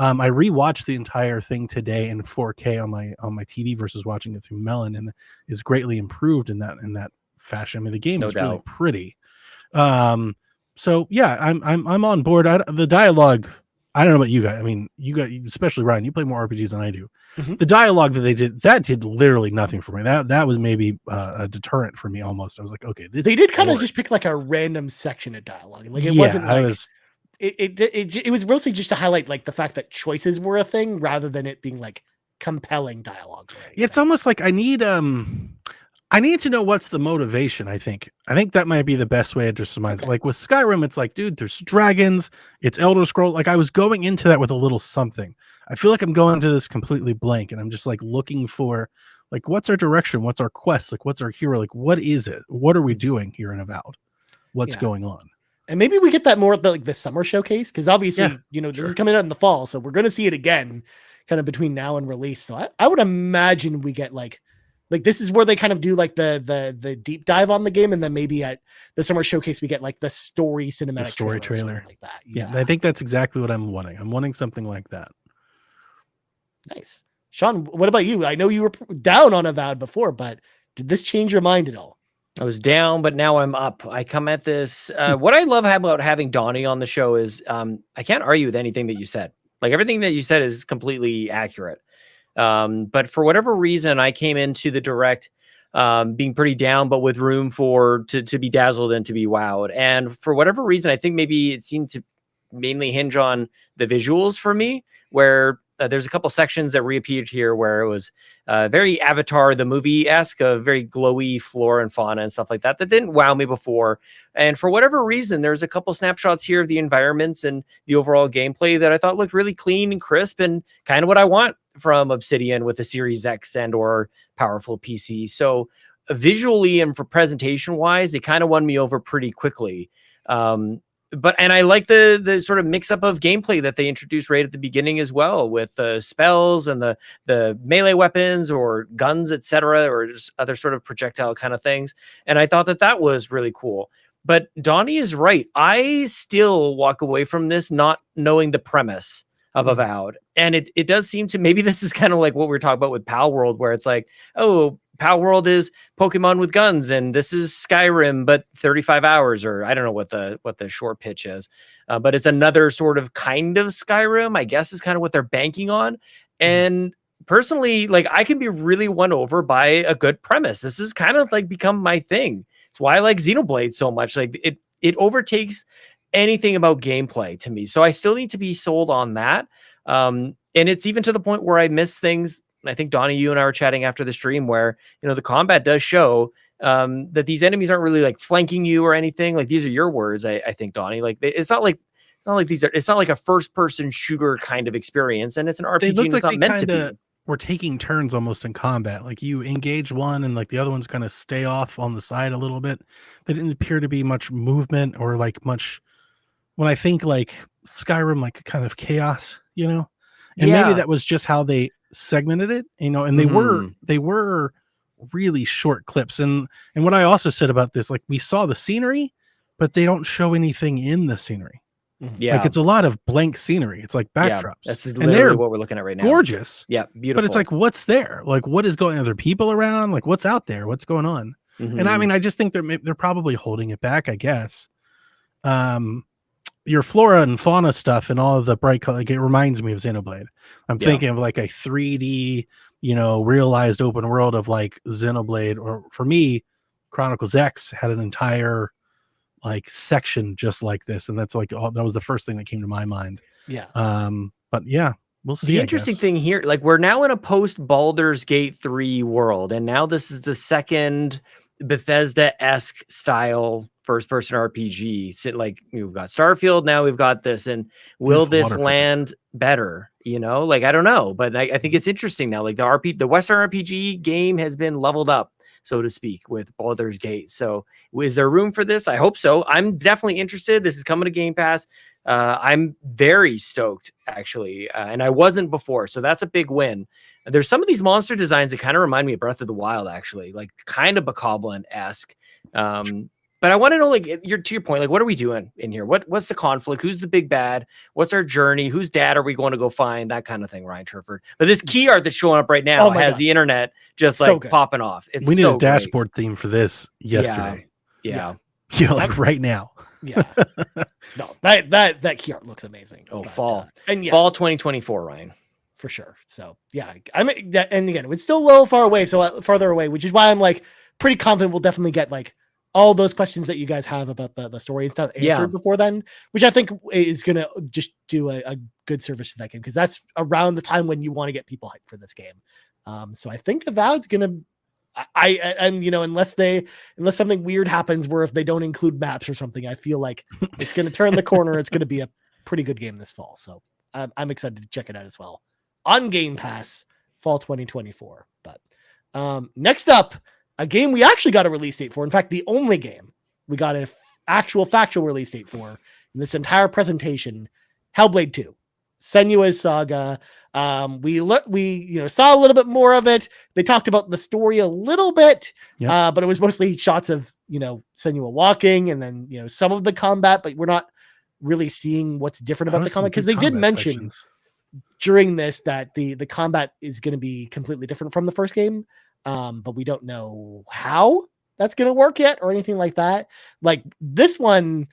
Speaker 4: I rewatched the entire thing today in 4K on my TV versus watching it through Melon, and is greatly improved in that fashion. I mean, the game is really pretty. So yeah, I'm on board. The dialogue, I don't know about you guys. I mean, you guys, especially Ryan, you play more RPGs than I do. Mm-hmm. The dialogue that they did literally nothing for me. That was maybe a deterrent for me almost. I was like, okay,
Speaker 3: they did kind of just pick like a random section of dialogue. Like it wasn't like it was mostly just to highlight like the fact that choices were a thing rather than it being like compelling dialogue.
Speaker 4: It's almost like I need to know what's the motivation. I think that might be the best way to surmise it. Like with Skyrim, it's like, dude, there's dragons, it's Elder Scroll. Like I was going into that with a little something. I feel like I'm going into this completely blank, and I'm just like looking for like, what's our direction? What's our quest? Like, what's our hero? Like, what is it? What are we doing here in Avowed? What's going on?
Speaker 3: And maybe we get that more at the summer showcase, because obviously, this is coming out in the fall, so we're going to see it again kind of between now and release. So I would imagine we get like this is where they kind of do like the deep dive on the game, and then maybe at the summer showcase we get like the story cinematic
Speaker 4: story trailer
Speaker 3: like that.
Speaker 4: Yeah, I think that's exactly what I'm wanting. I'm wanting something like that.
Speaker 3: Nice. Sean, what about you? I know you were down on Avowed before, but did this change your mind at all?
Speaker 1: I was down, but now I'm up. I come at this. What I love about having Donnie on the show is I can't argue with anything that you said. Like everything that you said is completely accurate. But for whatever reason, I came into the direct being pretty down, but with room to be dazzled and to be wowed. And for whatever reason, I think maybe it seemed to mainly hinge on the visuals for me, where there's a couple sections that reappeared here where it was very Avatar, the movie-esque, very glowy flora and fauna and stuff like that didn't wow me before. And for whatever reason, there's a couple snapshots here of the environments and the overall gameplay that I thought looked really clean and crisp and kind of what I want from Obsidian with the Series X and or powerful PC. So visually and for presentation-wise, it kind of won me over pretty quickly. And I like the sort of mix up of gameplay that they introduced right at the beginning as well, with the spells and the melee weapons or guns, etc., or just other sort of projectile kind of things. And I thought that was really cool. But Donnie is right. I still walk away from this not knowing the premise of Avowed. And it does seem to, maybe this is kind of like what we were talking about with Pal World, where it's like, oh, Pal World is Pokemon with guns, and this is Skyrim, but 35 hours, or I don't know what the short pitch is, but it's another sort of kind of Skyrim, I guess, is kind of what they're banking on. And personally, like I can be really won over by a good premise. This is kind of like become my thing. It's why I like Xenoblade so much. Like it overtakes anything about gameplay to me. So I still need to be sold on that. And it's even to the point where I miss things I think Donnie, you and I were chatting after the stream where, the combat does show that these enemies aren't really like flanking you or anything. Like these are your words, I think, Donnie. Like it's not like it's not like a first person shooter kind of experience, and it's an
Speaker 4: They
Speaker 1: RPG
Speaker 4: look
Speaker 1: and
Speaker 4: like
Speaker 1: it's not
Speaker 4: they
Speaker 1: meant to
Speaker 4: kinda
Speaker 1: be.
Speaker 4: were taking turns almost in combat. Like you engage one and like the other ones kind of stay off on the side a little bit. There didn't appear to be much movement or like much when I think like Skyrim, like kind of chaos, and maybe
Speaker 1: Yeah.
Speaker 4: that was just how they segmented it, and
Speaker 1: Mhm.
Speaker 4: they were really short clips. And what I also said about this, like we saw the scenery, but they don't show anything in the scenery. Like
Speaker 1: Yeah.
Speaker 4: it's a lot of blank scenery. It's like
Speaker 1: Yeah.
Speaker 4: backdrops,
Speaker 1: That's
Speaker 4: and
Speaker 1: literally
Speaker 4: they're
Speaker 1: what we're looking at right now.
Speaker 4: gorgeous.
Speaker 1: Yeah.
Speaker 4: But
Speaker 1: Beautiful.
Speaker 4: it's like, what's there? Like, what is going? Are there people around? Like, what's out there? What's going on? And I
Speaker 1: Mhm.
Speaker 4: mean, I just think they're probably holding it back. I guess. Your flora and fauna stuff and all of the bright color, like it reminds me of Xenoblade. I'm
Speaker 1: Yeah.
Speaker 4: thinking of like a 3D, realized open world of like Xenoblade, or for me, Chronicles X had an entire like section just like this, and that's like that was the first thing that came to my mind.
Speaker 3: Yeah.
Speaker 4: But yeah, we'll see.
Speaker 1: The
Speaker 4: I
Speaker 1: interesting
Speaker 4: guess.
Speaker 1: thing here, like we're now in a post Baldur's Gate 3 world, and now this is the second Bethesda-esque style first person RPG. Like we've got Starfield, now we've got this, and will
Speaker 4: Beautiful
Speaker 1: this
Speaker 4: water physics.
Speaker 1: land better? Like I don't know, but I think it's interesting now. Like the Western RPG game has been leveled up, so to speak, with Baldur's Gate. So is there room for this? I hope so. I'm definitely interested. This is coming to Game Pass. I'm very stoked, actually, and I wasn't before, so that's a big win. There's some of these monster designs that kind of remind me of Breath of the Wild, actually, like kind of Bokoblin-esque. But I want to know, like, to your point, like, what are we doing in here? What's the conflict? Who's the big bad? What's our journey? Whose dad are we going to go find? That kind of thing, Ryan Turford. But this key art that's showing up right now has the internet just
Speaker 3: So
Speaker 1: like
Speaker 3: good.
Speaker 1: popping off. It's
Speaker 4: we need
Speaker 1: so
Speaker 4: a dashboard theme for this yesterday.
Speaker 1: Yeah.
Speaker 4: Like right now.
Speaker 3: Yeah. No, that key art looks amazing.
Speaker 1: Oh,
Speaker 3: but,
Speaker 1: fall.
Speaker 3: And
Speaker 1: fall 2024, Ryan.
Speaker 3: For sure. So yeah, I mean, and again, it's still a little far away, so farther away, which is why I'm like pretty confident we'll definitely get like all those questions that you guys have about the story and stuff answered before then, which I think is gonna just do a good service to that game, because that's around the time when you want to get people hyped for this game. So I think Avowed's gonna. Unless something weird happens where if they don't include maps or something, I feel like it's going to turn the corner. It's going to be a pretty good game this fall. So I'm excited to check it out as well on Game Pass fall 2024. But next up, a game we actually got a release date for. In fact, the only game we got an actual factual release date for in this entire presentation, Hellblade 2, Senua's Saga. We saw a little bit more of it. They talked about the story a little bit, but it was mostly shots of Senua walking, and then some of the combat, but we're not really seeing what's different about the combat, because they did mention during this that the combat is going to be completely different from the first game, but we don't know how that's going to work yet or anything like that. Like this one,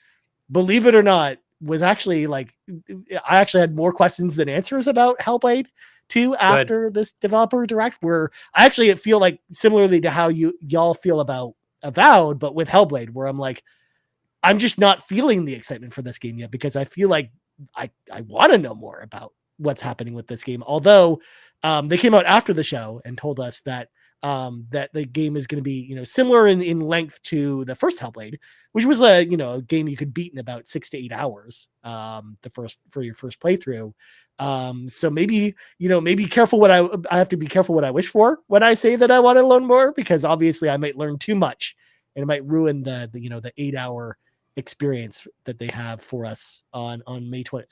Speaker 3: believe it or not, was actually like, I actually had more questions than answers about Hellblade 2 after this developer direct, where I actually feel like similarly to how y'all feel about Avowed, but with Hellblade, where I'm like, I'm just not feeling the excitement for this game yet, because I feel like I want to know more about what's happening with this game. Although they came out after the show and told us that that the game is going to be similar in length to the first Hellblade, which was a game you could beat in about 6 to 8 hours for your first playthrough. So maybe careful what I have to be careful what I wish for when I say that I want to learn more, because obviously I might learn too much and it might ruin the 8-hour experience that they have for us on May 20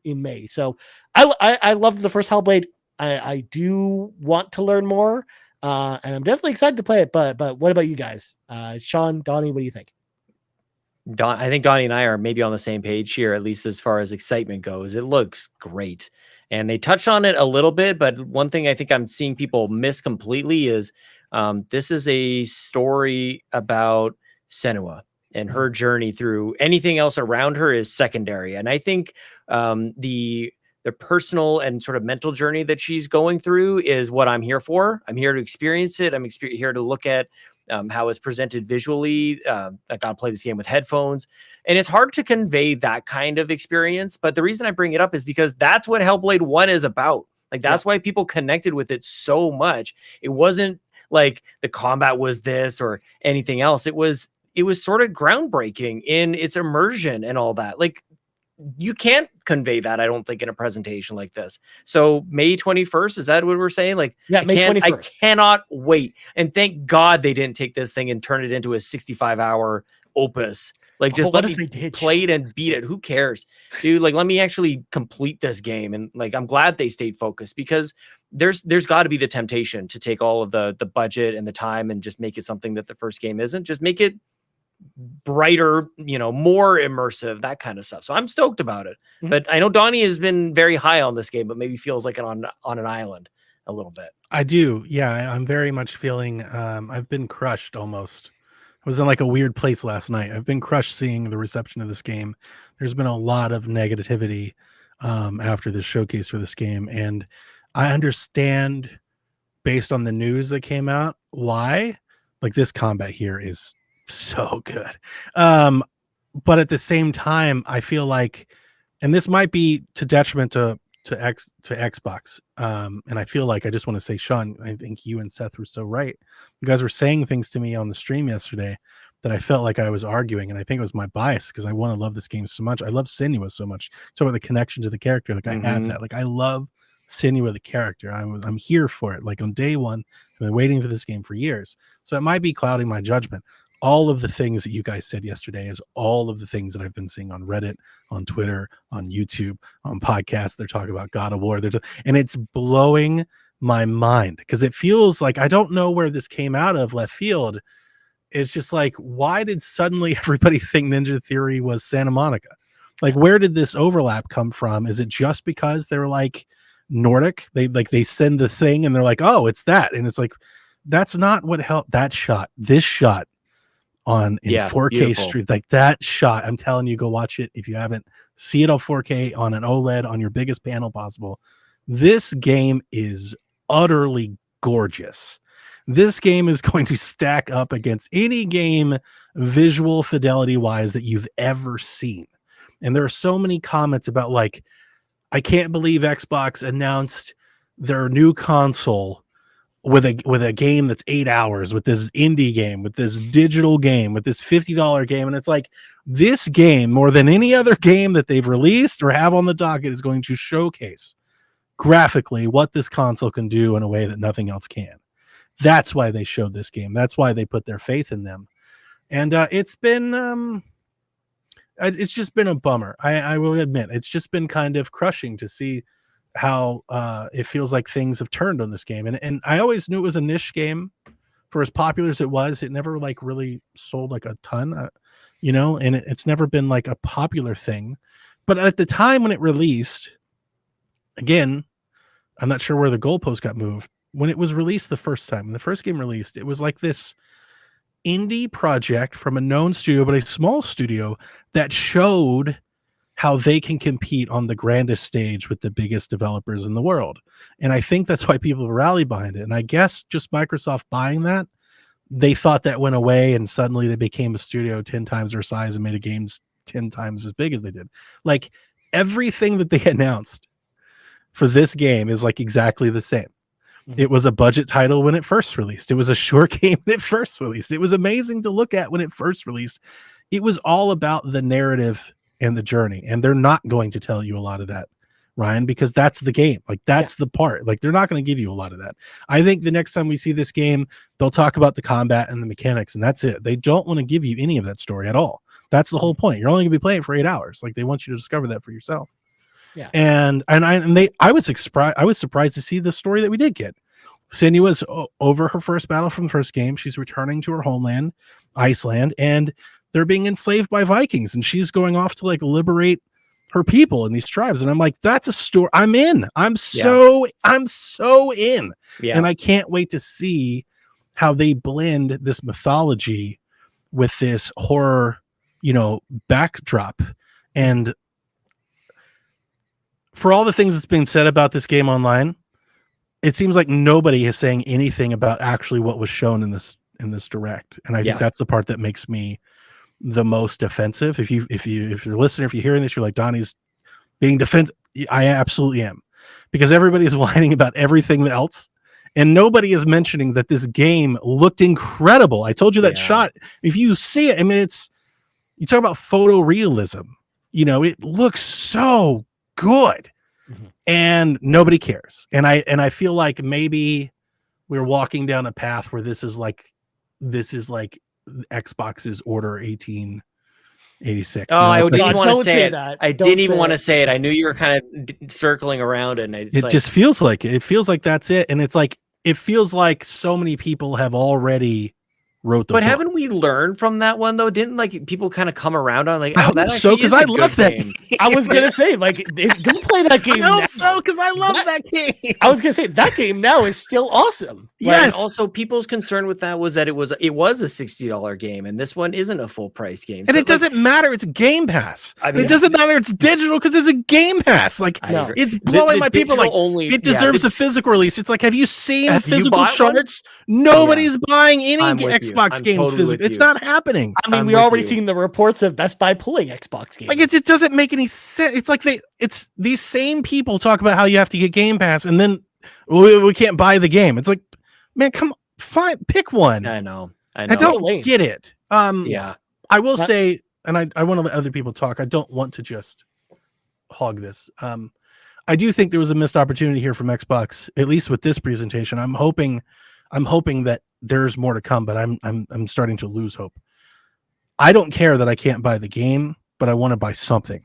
Speaker 3: in May. So I loved the first Hellblade. I do want to learn more. And I'm definitely excited to play it, but what about you guys? Sean, Donnie, what do you think?
Speaker 1: I think Donnie and I are maybe on the same page here, at least as far as excitement goes. It looks great. And they touched on it a little bit, but one thing I think I'm seeing people miss completely is this is a story about Senua and her journey through. Anything else around her is secondary. And I think the personal and sort of mental journey that she's going through is what I'm here for. I'm here to experience it. I'm here to look at how it's presented visually. I gotta play this game with headphones, and it's hard to convey that kind of experience. But the reason I bring it up is because that's what Hellblade 1 is about. Like that's why people connected with it so much. It wasn't like the combat was this or anything else. It was sort of groundbreaking in its immersion and all that. Like you can't convey that, I don't think, in a presentation like this. So May 21st, is that what we're saying? Like,
Speaker 3: May 21st.
Speaker 1: I cannot wait. And thank God they didn't take this thing and turn it into a 65-hour opus. Like, just let me play it and beat it. Who cares, dude? Like, let me actually complete this game. And like, I'm glad they stayed focused, because there's got to be the temptation to take all of the budget and the time and just make it something that the first game isn't. Just make it brighter, more immersive, that kind of stuff. So I'm stoked about it. But I know Donnie has been very high on this game, but maybe feels like it on an island a little bit.
Speaker 4: I do. Yeah, I'm very much feeling I've been crushed almost. I was in like a weird place last night. I've been crushed seeing the reception of this game. There's been a lot of negativity after this showcase for this game, and I understand based on the news that came out why. Like, this combat here is so good, but at the same time I feel like, and this might be to detriment to Xbox, and I feel like I just want to say, Sean, I think you and Seth were so right. You guys were saying things to me on the stream yesterday that I felt like I was arguing, and I think it was my bias, because I want to love this game so much. I love Senua so much. So about the connection to the character, like I have that. Like, I love Senua the character. I'm here for it. Like, on day one, I've been waiting for this game for years. So it might be clouding my judgment. All of the things that you guys said yesterday is all of the things that I've been seeing on Reddit, on Twitter, on YouTube, on podcasts. They're talking about God of War. And it's blowing my mind, because it feels like, I don't know where this came out of left field. It's just like, why did suddenly everybody think Ninja Theory was Santa Monica? Like, where did this overlap come from? Is it just because they're like Nordic? They send the thing and they're like, oh, it's that. And it's like, that's not what helped. This shot on in 4K street, like that shot, I'm telling you, go watch it if you haven't. See it on 4K on an OLED on your biggest panel possible. This game is utterly gorgeous. This game is going to stack up against any game visual fidelity wise that you've ever seen. And there are so many comments about, like, I can't believe Xbox announced their new console with a game that's 8 hours, with this indie game, with this digital game, with this $50 game. And it's like, this game, more than any other game that they've released or have on the docket, is going to showcase graphically what this console can do in a way that nothing else can. That's why they showed this game. That's why they put their faith in them. And it's just been a bummer. I will admit, it's just been kind of crushing to see how it feels like things have turned on this game. And I always knew it was a niche game. For as popular as it was, it never like really sold like a ton, and it's never been like a popular thing. But at the time when it released, again, I'm not sure where the goalpost got moved. When it was released the first time, when the first game released, it was like this indie project from a known studio, but a small studio that showed how they can compete on the grandest stage with the biggest developers in the world. And I think that's why people rally behind it. And I guess just Microsoft buying that, they thought that went away, and suddenly they became a studio 10 times their size and made a game 10 times as big as they did. Like, everything that they announced for this game is like exactly the same. It was a budget title when it first released. It was a short game when it first released. It was amazing to look at when it first released. It was all about the narrative and the journey. And they're not going to tell you a lot of that, Ryan, because that's the game. Like, that's the part. Like, they're not going to give you a lot of that. I think the next time we see this game, they'll talk about the combat and the mechanics, and that's it. They don't want to give you any of that story at all. That's the whole point. You're only going to be playing for 8 hours. Like, they want you to discover that for yourself. Yeah. I was surprised to see the story that we did get. Senua's over her first battle from the first game. She's returning to her homeland, Iceland, and they're being enslaved by Vikings, and she's going off to like liberate her people in these tribes. And I'm like, that's a story. I'm in. I'm so in. Yeah. And I can't wait to see how they blend this mythology with this horror, backdrop. And for all the things that's been said about this game online, it seems like nobody is saying anything about actually what was shown in this direct. And I think that's the part that makes me the most defensive. If you're listening, if you're hearing this, you're like, Donnie's being defensive. I absolutely am. because everybody's whining about everything else. And nobody is mentioning that this game looked incredible. I told you that shot. If you see it, I mean, you talk about photorealism. You know, it looks so good, and nobody cares. And I feel like maybe we're walking down a path where this is like Xbox's Order 1886.
Speaker 1: Oh, I didn't
Speaker 3: God,
Speaker 1: want to
Speaker 3: don't
Speaker 1: say
Speaker 3: say
Speaker 1: it.
Speaker 3: that.
Speaker 1: I
Speaker 3: Don't
Speaker 1: didn't even
Speaker 3: say
Speaker 1: want to
Speaker 3: it.
Speaker 1: say it. I knew you were kind of circling around, and it's
Speaker 4: It
Speaker 1: like,
Speaker 4: just feels like it. It feels like that's it. And it's like, it feels like so many people have already wrote the
Speaker 1: But
Speaker 4: book.
Speaker 1: haven't we learned from that one though? Didn't like people kind of come around on like,
Speaker 4: I
Speaker 1: oh, that
Speaker 4: hope so,
Speaker 1: actually
Speaker 4: because
Speaker 1: is a
Speaker 4: I
Speaker 1: good
Speaker 4: love that
Speaker 1: game.
Speaker 3: I was gonna say, like, go play that game.
Speaker 4: I hope
Speaker 3: now.
Speaker 4: so, because I love that game.
Speaker 3: I was gonna say that game now is still awesome.
Speaker 1: And also, people's concern with that was that it was a $60 game, and this one isn't a full price game.
Speaker 4: And
Speaker 1: So,
Speaker 4: it doesn't matter. It's Game Pass.
Speaker 1: I
Speaker 4: And
Speaker 1: mean,
Speaker 4: it doesn't matter. It's digital because it's a Game Pass. Like,
Speaker 1: I
Speaker 3: No.
Speaker 1: agree.
Speaker 4: it's blowing
Speaker 1: The
Speaker 4: my people.
Speaker 1: digital
Speaker 4: Like,
Speaker 1: only.
Speaker 4: it deserves a physical release. It's like, have you seen the
Speaker 1: Have you
Speaker 4: physical
Speaker 1: bought one?
Speaker 4: charts? Nobody's buying any
Speaker 1: I'm with you.
Speaker 4: Xbox
Speaker 1: I'm
Speaker 4: games
Speaker 1: totally
Speaker 4: physical.
Speaker 1: with
Speaker 4: It's
Speaker 1: you.
Speaker 4: not happening.
Speaker 3: I mean,
Speaker 1: I'm
Speaker 3: we
Speaker 1: with
Speaker 3: already
Speaker 1: you.
Speaker 3: seen the reports of Best Buy pulling Xbox games.
Speaker 4: Like, it doesn't make any sense. It's like it's these same people talk about how you have to get Game Pass, and then we can't buy the game. It's like, man, come on, fine, pick one.
Speaker 1: I know.
Speaker 4: I
Speaker 3: Lame.
Speaker 4: don't get it.
Speaker 1: Yeah.
Speaker 4: I will say, and I want to let other people talk. I don't want to just hog this. I do think there was a missed opportunity here from Xbox, at least with this presentation. I'm hoping that there's more to come, but I'm starting to lose hope. I don't care that I can't buy the game, but I want to buy something.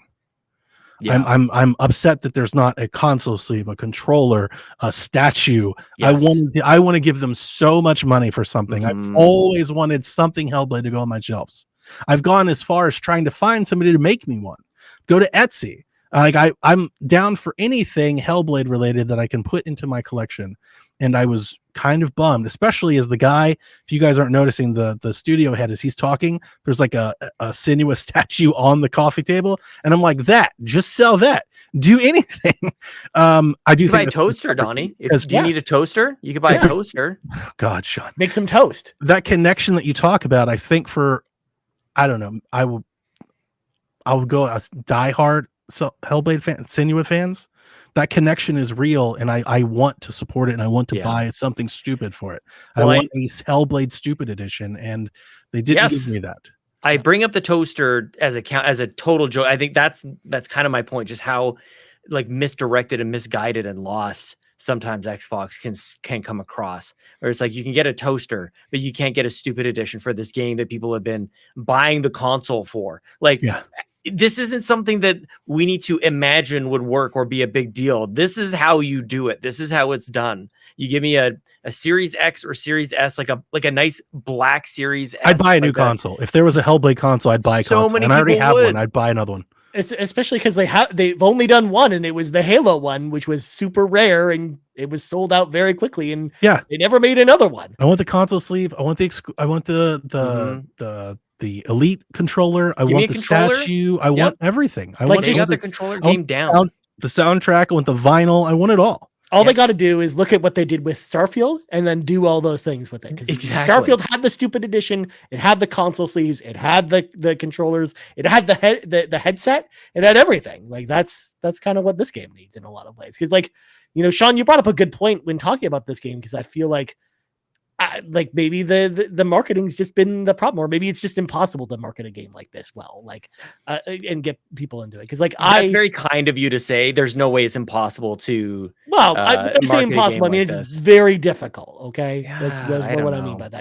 Speaker 1: Yeah.
Speaker 4: I'm upset that there's not a console sleeve, a controller, a statue.
Speaker 1: Yes.
Speaker 4: I want to give them so much money for something. I've
Speaker 1: Mhm.
Speaker 4: always wanted something Hellblade to go on my shelves. I've gone as far as trying to find somebody to make me one. Go to Etsy. Like I'm down for anything Hellblade related that I can put into my collection. And I was kind of bummed, especially as the guy, if you guys aren't noticing, the studio head, as he's talking, there's like a sinuous statue on the coffee table. And I'm like, just sell that. Do anything. I do
Speaker 1: You buy
Speaker 4: think
Speaker 1: a toaster, Donnie. Do you
Speaker 3: yeah.
Speaker 1: need a toaster? You could buy a toaster.
Speaker 4: God, Sean,
Speaker 3: Make some toast.
Speaker 4: that connection that you talk about, I think I don't know, I would go as diehard Hellblade fans, Senua fans. That connection is real, and I want to support it, and I want to buy something stupid for it.
Speaker 1: Well,
Speaker 4: I want a Hellblade Stupid Edition, and they didn't give me that.
Speaker 1: I bring up the toaster as a total joke. I think that's kind of my point, just how like misdirected and misguided and lost sometimes Xbox can come across. Where it's like you can get a toaster, but you can't get a stupid edition for this game that people have been buying the console for. Like, this isn't something that we need to imagine would work or be a big deal. This is how you do it. This is how it's done. You give me a Series X or Series S, like a nice black Series S.
Speaker 4: I'd buy a new console. If there was a Hellblade console, I'd buy a console.
Speaker 1: Many
Speaker 4: and I already
Speaker 1: people
Speaker 4: have
Speaker 1: would.
Speaker 4: one. I'd buy another one.
Speaker 3: It's especially because they've only done one, and it was the Halo one, which was super rare, and it was sold out very quickly, and they never made another one.
Speaker 4: I want the console sleeve. I want the Elite controller. I want the statue. I want everything. I want
Speaker 1: the controller game down.
Speaker 4: The soundtrack. I want the vinyl. I want it all.
Speaker 3: All they got to do is look at what they did with Starfield and then do all those things with it. Because Starfield had the stupid edition, it had the console sleeves, it had the controllers, it had the headset, it had everything. Like that's kind of what this game needs in a lot of ways. Because Sean, you brought up a good point when talking about this game, because I feel like maybe the marketing's just been the problem, or maybe it's just impossible to market a game like this well, and get people into it. Because
Speaker 1: that's very kind of you to say. There's no way it's impossible to.
Speaker 3: Well, I say impossible. I mean, it's very difficult. Okay, that's what I mean by that.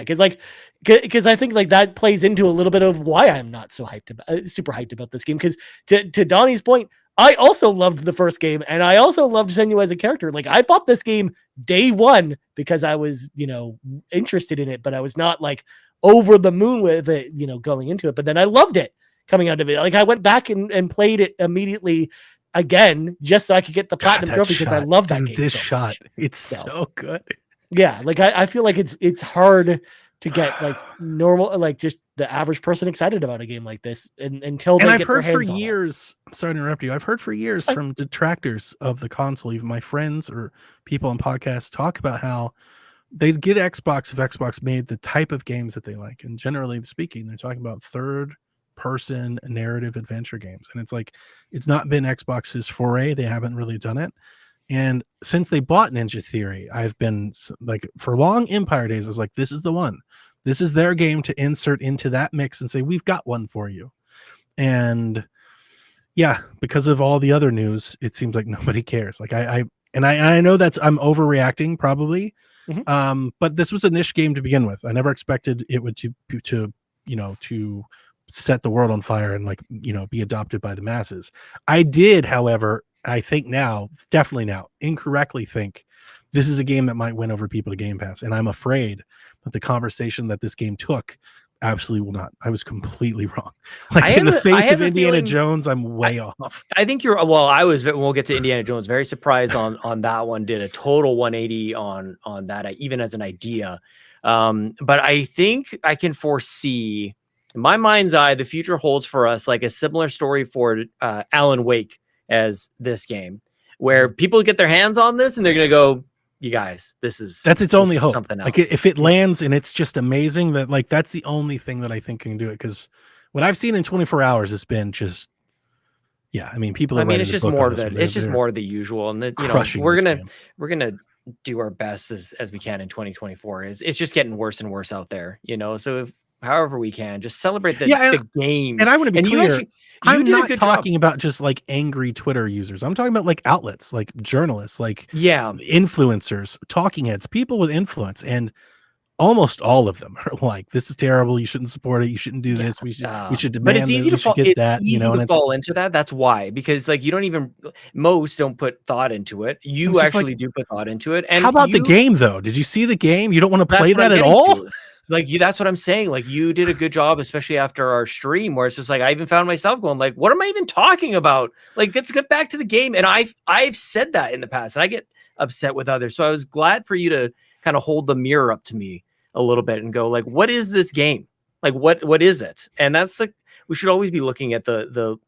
Speaker 3: Because I think that plays into a little bit of why I'm not so super hyped about this game. Because to Donnie's point, I also loved the first game, and I also loved Senua as a character. Like, I bought this game day one because I was, interested in it, but I was not over the moon with it, going into it. But then I loved it coming out of it. Like, I went back and played it immediately again just so I could get the platinum trophy, because I love that game.
Speaker 4: This shot, it's so good.
Speaker 3: Yeah, I feel like it's hard to get normal, just the average person excited about a game like this until they
Speaker 4: I've
Speaker 3: get
Speaker 4: heard
Speaker 3: their
Speaker 4: for
Speaker 3: hands on
Speaker 4: years. I'm sorry to interrupt you. I've heard for years from detractors of the console, even my friends or people on podcasts, talk about how they'd get Xbox if Xbox made the type of games that they like. And generally speaking, they're talking about third-person narrative adventure games. And it's not been Xbox's foray. They haven't really done it. And since they bought Ninja Theory, I've been like, for long Empire days, I was like, this is the one. This is their game to insert into that mix and say, we've got one for you. And yeah, because of all the other news, it seems like nobody cares. Like I know I'm overreacting probably. But this was a niche game to begin with. I never expected it would to set the world on fire and like, be adopted by the masses. I did, however, I think definitely now, incorrectly think this is a game that might win over people to Game Pass. And I'm afraid that the conversation that this game took absolutely will not. I was completely wrong. Like in the face of Indiana Jones, I'm way off.
Speaker 1: I think we'll get to Indiana Jones. Very surprised on that one. Did a total 180 on that, even as an idea. But I think I can foresee, in my mind's eye, the future holds for us like a similar story for Alan Wake as this game, where people get their hands on this and they're going to go, you guys, that's its only hope. Something else.
Speaker 4: Like if it lands and it's just amazing, that's the only thing that I think can do it. Because what I've seen in 24 hours has been just, I mean, people.
Speaker 1: It's just more of the usual, and we're gonna do our best as we can in 2024. It's just getting worse and worse out there, So however we can, just celebrate the game.
Speaker 4: And I want to be clear. I'm not talking about just like angry Twitter users. I'm talking about like outlets, like journalists, like influencers, talking heads, people with influence, and almost all of them are like, "This is terrible. You shouldn't support it. You shouldn't do this. We should demand."
Speaker 1: But it's easy to fall into that. That's why, because like most don't put thought into it. You actually do put thought into it. And
Speaker 4: how about the game though? Did you see the game? You don't want to play that at all?
Speaker 1: That's what I'm saying. Like you did a good job, especially after our stream, where it's just like I even found myself going, like, what am I even talking about? Like, let's get back to the game. And I've said that in the past, and I get upset with others. So I was glad for you to kind of hold the mirror up to me a little bit and go, like, what is this game? Like, what is it? And that's like, we should always be looking at the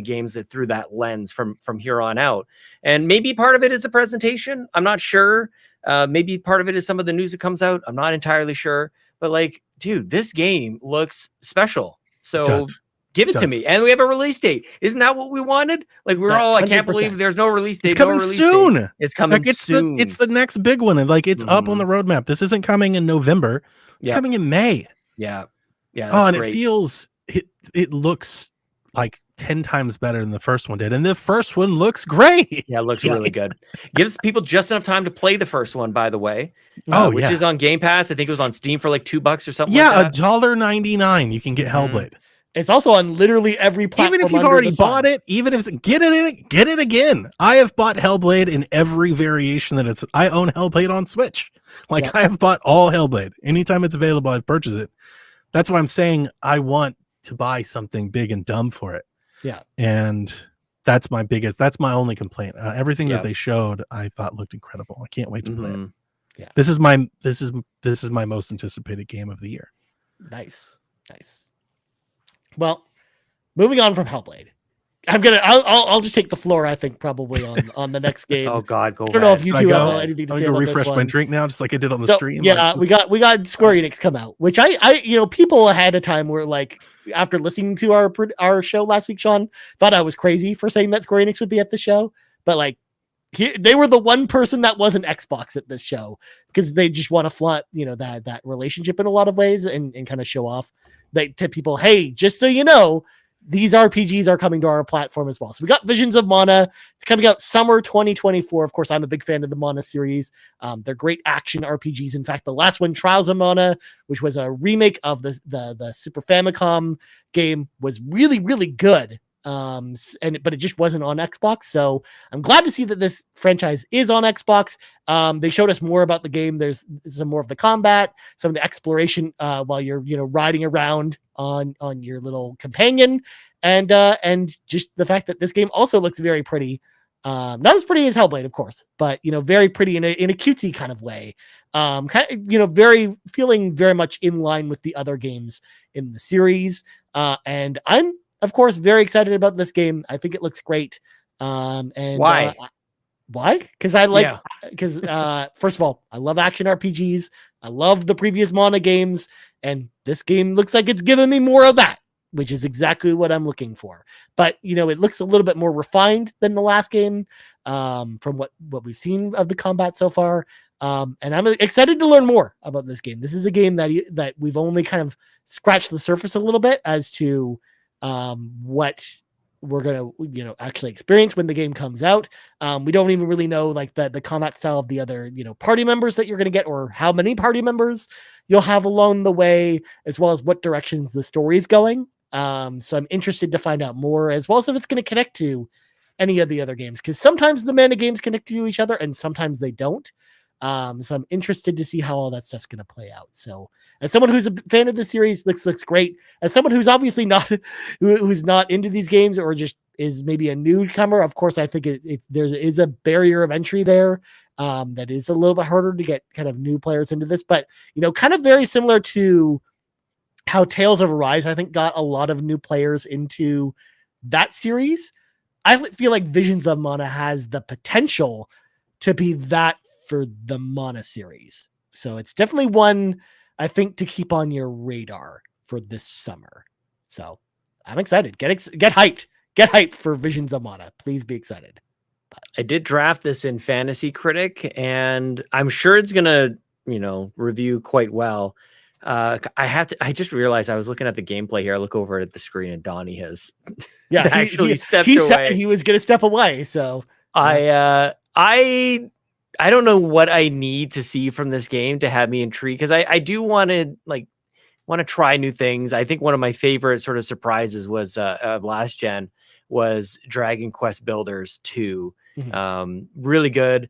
Speaker 1: games that through that lens from here on out. And maybe part of it is the presentation. I'm not sure. Maybe part of it is some of the news that comes out. I'm not entirely sure, but like, dude, this game looks special. So give it to me. And we have a release date. Isn't that what we wanted? Like we're all, I can't believe there's no release date.
Speaker 4: It's coming soon.
Speaker 1: It's coming soon.
Speaker 4: It's the next big one. And like, it's up on the roadmap. This isn't coming in November. It's coming in May.
Speaker 1: Yeah.
Speaker 4: And it feels, it looks like 10 times better than the first one did, and the first one looks great.
Speaker 1: Yeah, it looks really good. Gives people just enough time to play the first one, by the way. Which is on Game Pass. I think it was on Steam for like $2 or something.
Speaker 4: Yeah, like $1.99 you can get Hellblade.
Speaker 3: It's also on literally every platform.
Speaker 4: Even if you've already bought it, even if get it again. I have bought Hellblade in every variation that it's. I own Hellblade on Switch. Like I have bought all Hellblade. Anytime it's available, I've purchased it. That's why I'm saying I want to buy something big and dumb for it.
Speaker 3: Yeah.
Speaker 4: And that's my only complaint. Everything that they showed, I thought looked incredible. I can't wait to play it.
Speaker 3: Yeah.
Speaker 4: This is my most anticipated game of the year.
Speaker 3: Nice. Well, moving on from Hellblade. I'll just take the floor, I think, probably on the next game.
Speaker 1: Oh God, go.
Speaker 3: I don't know if you two have anything to say about
Speaker 4: refresh
Speaker 3: this one.
Speaker 4: my drink now, just like I did on the stream.
Speaker 3: Yeah, we got Square Enix come out, which I people ahead of time were like, after listening to our show last week, Sean thought I was crazy for saying that Square Enix would be at the show, but like they were the one person that wasn't Xbox at this show because they just want to flaunt that relationship in a lot of ways and kind of show off to people, hey, just so you know, these RPGs are coming to our platform as well. So we got Visions of Mana. It's coming out summer 2024. Of course, I'm a big fan of the Mana series. They're great action RPGs. In fact, the last one, Trials of Mana, which was a remake of the Super Famicom game, was really, really good. But it just wasn't on Xbox. So I'm glad to see that this franchise is on Xbox. They showed us more about the game. There's some more of the combat, some of the exploration while you're riding around on your little companion, and just the fact that this game also looks very pretty. Not as pretty as Hellblade, of course, but very pretty in a cutesy kind of way. Feeling very much in line with the other games in the series. And I'm, of course, very excited about this game. I think it looks great. And
Speaker 1: why?
Speaker 3: Why? Because first of all, I love action RPGs. I love the previous Mana games, and this game looks like it's giving me more of that. which is exactly what I'm looking for. But it looks a little bit more refined than the last game, from what we've seen of the combat so far. And I'm excited to learn more about this game. This is a game that we've only kind of scratched the surface a little bit as to what we're gonna actually experience when the game comes out. We don't even really know like the combat style of the other party members that you're gonna get, or how many party members you'll have along the way, as well as what directions the story is going. So I'm interested to find out more, as well as if it's going to connect to any of the other games, because sometimes the mana games connect to each other and sometimes they don't. So I'm interested to see how all that stuff's going to play out. So as someone who's a fan of the series, this looks great. As someone who's obviously not who's not into these games, or just is maybe a newcomer, of course I think there is a barrier of entry there. That is a little bit harder to get kind of new players into this, but kind of very similar to how Tales of Arise, I think, got a lot of new players into that series. I feel like Visions of Mana has the potential to be that for the Mana series. So it's definitely one, I think, to keep on your radar for this summer. So I'm excited. Get hyped. Get hyped for Visions of Mana. Please be excited.
Speaker 1: I did draft this in Fantasy Critic, and I'm sure it's going to, review quite well. I just realized I was looking at the gameplay here. I look over at the screen and Donnie has actually stepped away.
Speaker 3: He said he was going to step away. So
Speaker 1: I don't know what I need to see from this game to have me intrigued, because I do want to try new things. I think one of my favorite sort of surprises was last gen was Dragon Quest Builders 2. Really good.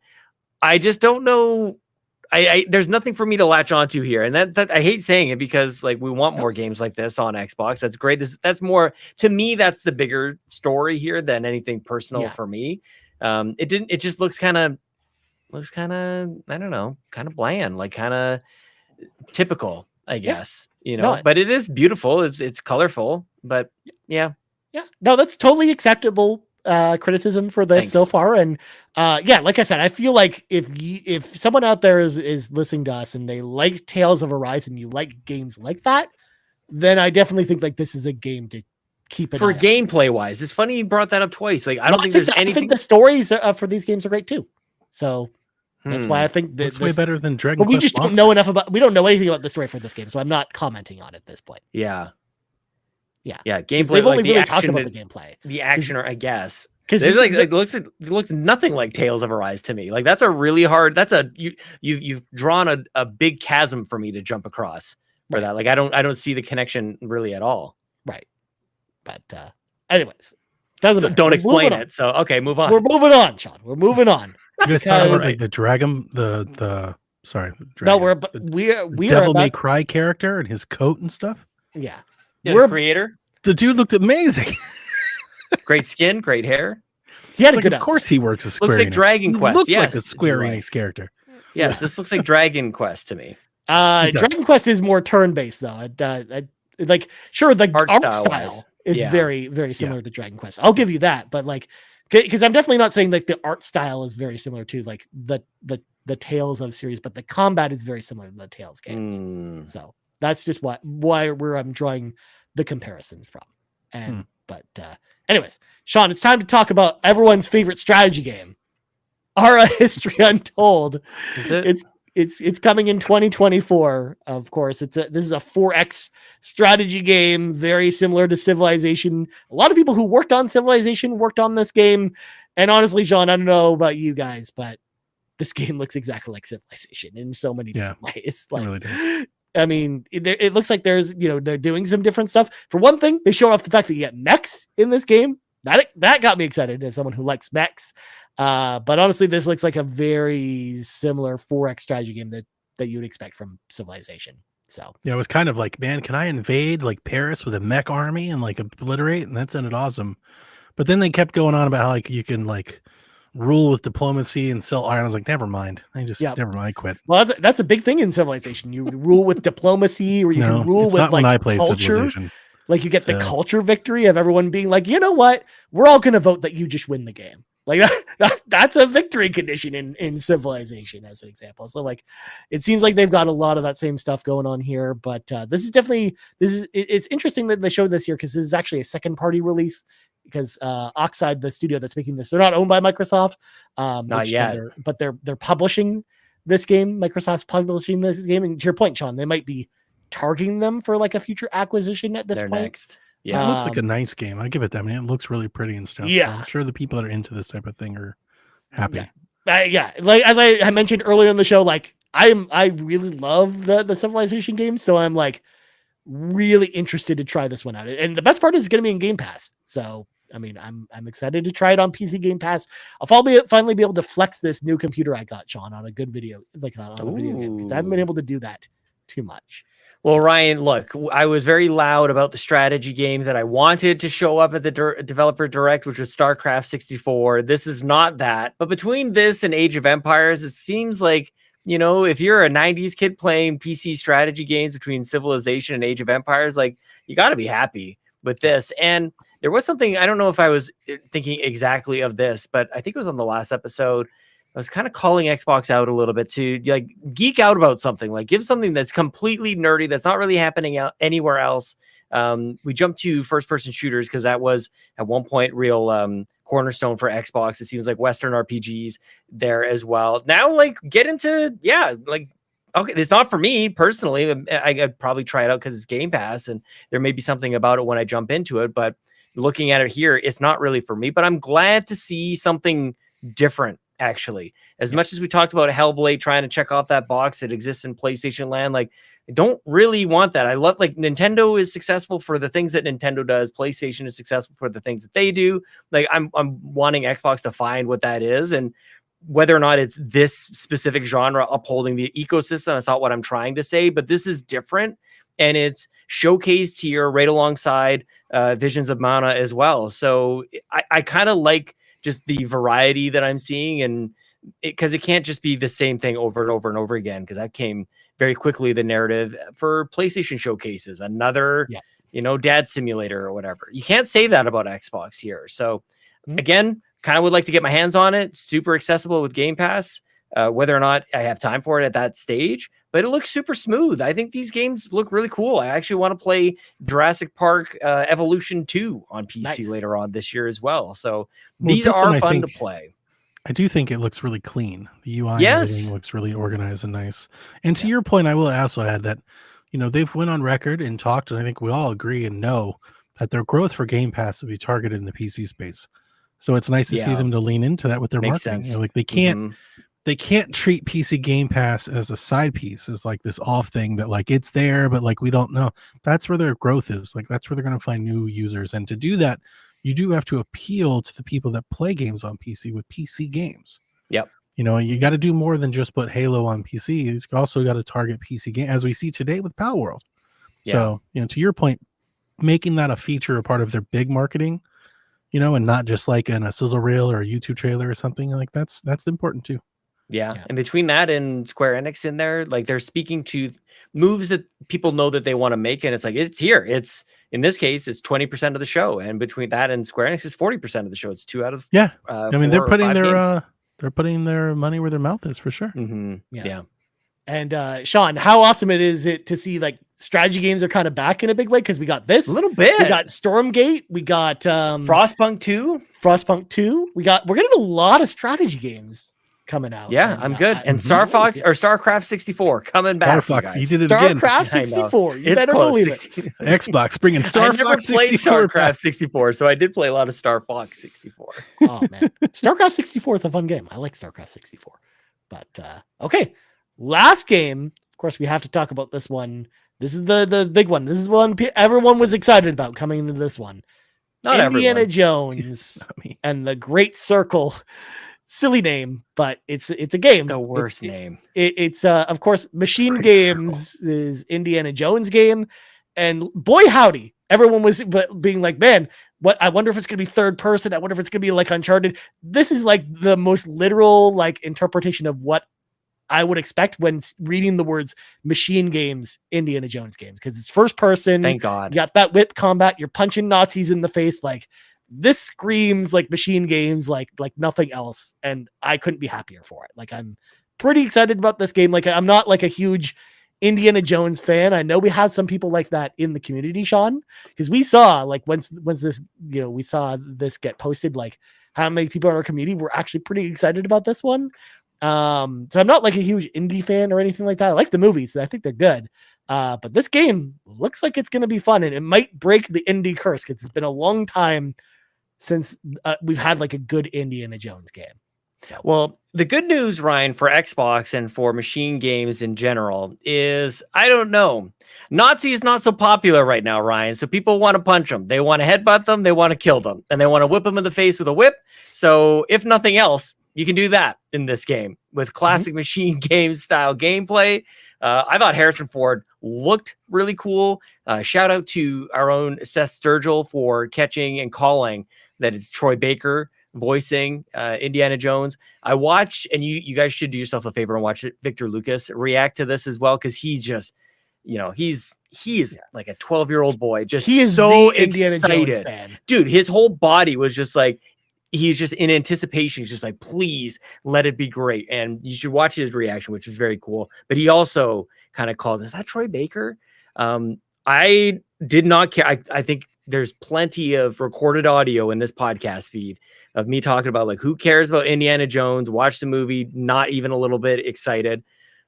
Speaker 1: I just don't know. There's nothing for me to latch onto here, and that I hate saying it, because like we want more games like this on Xbox. That's great. That's more, to me, that's the bigger story here than anything personal for me. It just looks kind of I don't know, kind of bland, like kind of typical, I guess. But it is beautiful. It's colorful, but yeah.
Speaker 3: No, that's totally acceptable criticism for this so far. And like I said, I feel like if someone out there is listening to us and they like Tales of Arise and you like games like that, then I definitely think like this is a game to keep it
Speaker 1: for gameplay wise. It's funny you brought that up twice. Like I think
Speaker 3: I think the stories for these games are great too. So that's why I think
Speaker 4: this way better than Dragon Quest.
Speaker 3: We just don't know enough about. We don't know anything about the story for this game, so I'm not commenting on it at this point.
Speaker 1: Yeah.
Speaker 3: Gameplay. They've only really talked about the gameplay,
Speaker 1: the action, or I guess, because it looks nothing like Tales of Arise to me. Like that's a really hard. That's you've drawn a big chasm for me to jump across for that. Like I don't see the connection really at all.
Speaker 3: Right. But anyways, don't
Speaker 1: explain it. So okay, move on.
Speaker 3: We're moving on, Sean. We're moving on.
Speaker 4: You guys talking about like the dragon, the Devil May Cry character and his coat and stuff.
Speaker 3: Yeah.
Speaker 1: The creator.
Speaker 4: The dude looked amazing.
Speaker 1: Great skin, great hair.
Speaker 3: He had a good.
Speaker 4: Of course, he works at Square Enix.
Speaker 1: Looks like Dragon Quest.
Speaker 4: Looks like a Square Enix character.
Speaker 1: Yes, this looks like Dragon Quest to me.
Speaker 3: Dragon Quest is more turn-based though. The art style is very, very similar to Dragon Quest. I'll give you that, but like, because I'm definitely not saying like the art style is very similar to like the Tales of series, but the combat is very similar to the Tales games. So that's just where I'm drawing the comparisons from. And but anyways, Sean, it's time to talk about everyone's favorite strategy game, Ara History Untold.
Speaker 1: Is it?
Speaker 3: It's coming in 2024. Of course, this is a 4X strategy game, very similar to Civilization. A lot of people who worked on Civilization worked on this game, and honestly, Sean, I don't know about you guys, but this game looks exactly like Civilization in so many different ways. Like, it really does. I mean, it looks like there's they're doing some different stuff. For one thing, they show off the fact that you get mechs in this game. That got me excited as someone who likes mechs. But honestly, this looks like a very similar 4X strategy game that you would expect from Civilization. So
Speaker 4: yeah, it was kind of like, man, can I invade like Paris with a mech army and like obliterate? And that sounded awesome. But then they kept going on about how like you can like rule with diplomacy and sell iron. I was like, never mind. Never mind. I quit.
Speaker 3: Well, that's a big thing in Civilization. You rule with diplomacy, or you can rule with like culture. Like you get the culture victory of everyone being like, you know what? We're all going to vote that you just win the game. Like that's a victory condition in Civilization, as an example. So like, it seems like they've got a lot of that same stuff going on here. But this is definitely it's interesting that they showed this here because this is actually a second party release. Because Oxide, the studio that's making this, they're not owned by Microsoft.
Speaker 1: Not yet,
Speaker 3: but they're publishing this game. Microsoft's publishing this game, and to your point, Sean, they might be targeting them for like a future acquisition at this
Speaker 1: they're
Speaker 3: point.
Speaker 1: next.
Speaker 4: Yeah, it looks like a nice game. I give it that. Man, it looks really pretty and stuff.
Speaker 3: Yeah,
Speaker 4: so I'm sure the people that are into this type of thing are happy.
Speaker 3: Yeah, like as I mentioned earlier in the show, like I really love the Civilization games, so I'm like really interested to try this one out. And the best part is going to be in Game Pass. So I mean, I'm excited to try it on PC Game Pass. I'll finally be able to flex this new computer I got, Sean, on a good video, like on a video game, because I haven't been able to do that too much.
Speaker 1: Well, Ryan, look, I was very loud about the strategy games that I wanted to show up at the developer direct, which was StarCraft 64. This is not that. But between this and Age of Empires, it seems like, you know, if you're a 90s kid playing PC strategy games between Civilization and Age of Empires, like, you got to be happy with this. And there was something, I don't know if I was thinking exactly of this, but I think it was on the last episode. I was kind of calling Xbox out a little bit to like geek out about something, like give something that's completely nerdy, that's not really happening anywhere else. We jumped to first-person shooters because that was at one point real cornerstone for Xbox. It seems like Western RPGs there as well. Now, like get into like okay, it's not for me personally. I'd probably try it out because it's Game Pass, and there may be something about it when I jump into it. But looking at it here, it's not really for me. But I'm glad to see something different. Actually, as much as we talked about Hellblade trying to check off that box that exists in PlayStation land, like I don't really want that. I love like Nintendo is successful for the things that Nintendo does. PlayStation is successful for the things that they do. Like I'm wanting Xbox to find what that is, and whether or not it's this specific genre upholding the ecosystem. That's not what I'm trying to say, but this is different, and it's showcased here right alongside Visions of Mana as well. So I kind of like just the variety that I'm seeing, and because it can't just be the same thing over and over and over again, because that came very quickly, the narrative for PlayStation showcases, another, you know, dad simulator or whatever. You can't say that about Xbox here. So again, kind of would like to get my hands on it. Super accessible with Game Pass, whether or not I have time for it at that stage, but it looks super smooth. I think these games look really cool. I actually want to play Jurassic Park Evolution 2 on PC later on this year as well. So these are fun to play.
Speaker 4: I do think it looks really clean. The UI and everything looks really organized and nice. And to your point, I will also add that, you know, they've went on record and talked, and I think we all agree and know that their growth for Game Pass will be targeted in the PC space. So it's nice to see them to lean into that with their marketing. You know, like they can't treat PC Game Pass as a side piece, as like this off thing that like it's there, but like we don't know. That's where their growth is. Like that's where they're going to find new users. And to do that, you do have to appeal to the people that play games on PC with PC games.
Speaker 1: Yep.
Speaker 4: You know, you got to do more than just put Halo on PC. You also got to target PC game, as we see today with Pal World. Yeah. So, you know, to your point, making that a feature, a part of their big marketing, you know, and not just like in a sizzle reel or a YouTube trailer or something like that's important too.
Speaker 1: Yeah. And between that and Square Enix in there, like they're speaking to moves that people know that they want to make. And it's like, it's here. It's, in this case, it's 20% of the show. And between that and Square Enix is 40% of the show. It's 2 out of
Speaker 4: I mean, they're putting their money where their mouth is for sure.
Speaker 3: Yeah. And Sean, how awesome it is to see like strategy games are kind of back in a big way, because we got this
Speaker 1: a little bit.
Speaker 3: We got Stormgate, we got
Speaker 1: Frostpunk 2.
Speaker 3: We're getting a lot of strategy games coming out.
Speaker 1: Yeah, I'm good. And Star Fox or StarCraft 64 coming back.
Speaker 4: Star Fox, you did it again.
Speaker 3: StarCraft 64. You
Speaker 1: it's
Speaker 3: better
Speaker 1: close.
Speaker 3: believe it.
Speaker 4: Xbox bringing Star Fox 64.
Speaker 1: StarCraft 64, so I did play a lot of Star Fox 64.
Speaker 3: Oh man, StarCraft 64 is a fun game. I like StarCraft 64. But okay, last game. Of course, we have to talk about this one. This is the big one. This is one everyone was excited about coming into this one.
Speaker 1: Not
Speaker 3: Indiana
Speaker 1: everyone.
Speaker 3: Jones and the Great Circle. Silly name, but it's a game.
Speaker 1: The worst name.
Speaker 3: It's of course Machine Games is Indiana Jones game, and boy howdy, everyone was being like, man, what? I wonder if it's gonna be third person. I wonder if it's gonna be like Uncharted. This is like the most literal like interpretation of what I would expect when reading the words Machine Games Indiana Jones games, because it's first person.
Speaker 1: Thank God.
Speaker 3: You got that whip combat. You're punching Nazis in the face. Like this screams like machine games, like nothing else, and I couldn't be happier for it. Like, I'm pretty excited about this game. Like, I'm not like a huge Indiana Jones fan. I know we have some people like that in the community, Sean, because we saw like once this, we saw this get posted, like how many people in our community were actually pretty excited about this one. So I'm not like a huge indie fan or anything like that. I like the movies. I think they're good. But this game looks like it's going to be fun, and it might break the indie curse because it's been a long time since we've had like a good Indiana Jones game. So.
Speaker 1: Well, the good news, Ryan, for Xbox and for machine games in general is, I don't know, Nazi is not so popular right now, Ryan. So people want to punch them. They want to headbutt them. They want to kill them. And they want to whip them in the face with a whip. So if nothing else, you can do that in this game with classic machine game style gameplay. I thought Harrison Ford looked really cool. Shout out to our own Seth Sturgill for catching and calling that it's Troy Baker voicing Indiana Jones. I watched, and you guys should do yourself a favor and watch Victor Lucas react to this as well, because he's just, he is like a 12-year-old boy, just
Speaker 3: he is
Speaker 1: so
Speaker 3: the Indiana
Speaker 1: excited.
Speaker 3: Jones fan.
Speaker 1: Dude, his whole body was just like, he's just in anticipation. He's just like, please let it be great. And you should watch his reaction, which is very cool. But he also kind of called, is that Troy Baker? I did not care. I think there's plenty of recorded audio in this podcast feed of me talking about like, who cares about Indiana Jones? Watch the movie, not even a little bit excited.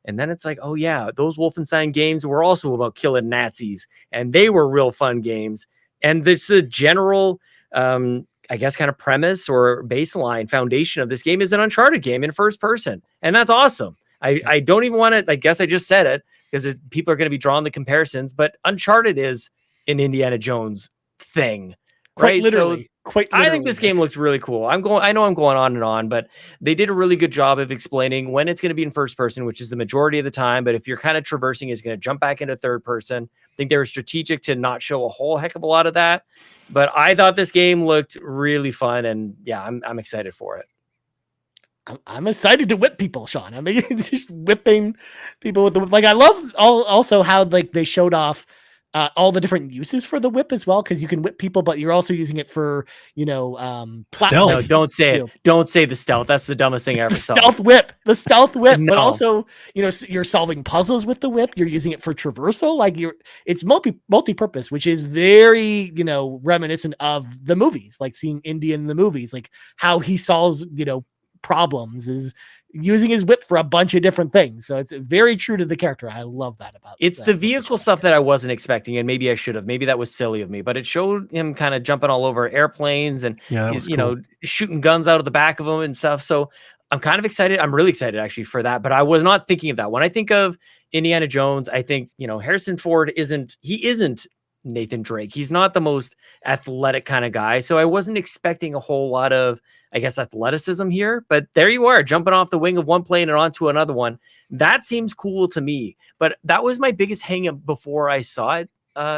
Speaker 1: And then it's like, oh yeah, those Wolfenstein games were also about killing Nazis, and they were real fun games. And it's the general, I guess, kind of premise or baseline foundation of this game is an Uncharted game in first person. And that's awesome. I don't even want to, I guess I just said it because people are going to be drawing the comparisons, but Uncharted is an Indiana Jones thing, right?
Speaker 3: Literally.
Speaker 1: I think this game looks really cool. I know I'm going on and on, but they did a really good job of explaining when it's going to be in first person, which is the majority of the time. But if you're kind of traversing, it's going to jump back into third person. I think they were strategic to not show a whole heck of a lot of that. But I thought this game looked really fun, and yeah, I'm excited for it.
Speaker 3: I'm excited to whip people, Sean. I mean, just whipping people with the whip. Like, I love also how like they showed off all the different uses for the whip as well, because you can whip people, but you're also using it for,
Speaker 4: stealth.
Speaker 1: No, don't say it. Don't say the stealth. That's the dumbest thing I ever saw.
Speaker 3: The stealth whip,
Speaker 1: No.
Speaker 3: But also, you're solving puzzles with the whip. You're using it for traversal. Like it's multi-purpose, which is very, reminiscent of the movies, like seeing Indy in the movies, like how he solves, problems is using his whip for a bunch of different things. So it's very true to the character. I love that about
Speaker 1: it's the vehicle stuff that I wasn't expecting, and maybe I should have. Maybe that was silly of me, but it showed him kind of jumping all over airplanes and he's, shooting guns out of the back of them and stuff. So I'm kind of excited. I'm really excited actually for that, but I was not thinking of that. When I think of Indiana Jones, I think, Harrison Ford isn't Nathan Drake. He's not the most athletic kind of guy. So I wasn't expecting a whole lot of, I guess, athleticism here, but there you are, jumping off the wing of one plane and onto another one. That seems cool to me. But that was my biggest hang up before I saw it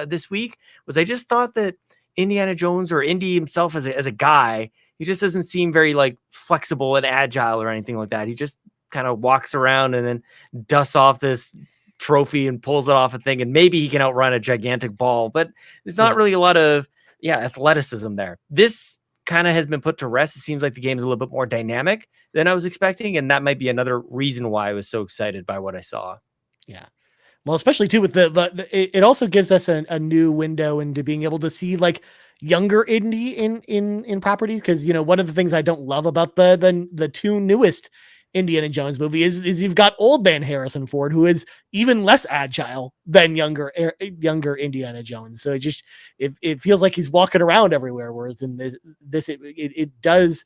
Speaker 1: this week, was I just thought that Indiana Jones, or Indy himself as a guy, he just doesn't seem very like flexible and agile or anything like that. He just kind of walks around and then dusts off this trophy and pulls it off a thing, and maybe he can outrun a gigantic ball, but there's not really a lot of athleticism there. This kind of has been put to rest. It seems like the game is a little bit more dynamic than I was expecting, and that might be another reason why I was so excited by what I saw.
Speaker 3: Yeah. Well, especially too with it also gives us a new window into being able to see like younger Indy in properties, because one of the things I don't love about the two newest Indiana Jones movie is you've got old man Harrison Ford, who is even less agile than younger Indiana Jones. So it feels like he's walking around everywhere. Whereas in this it does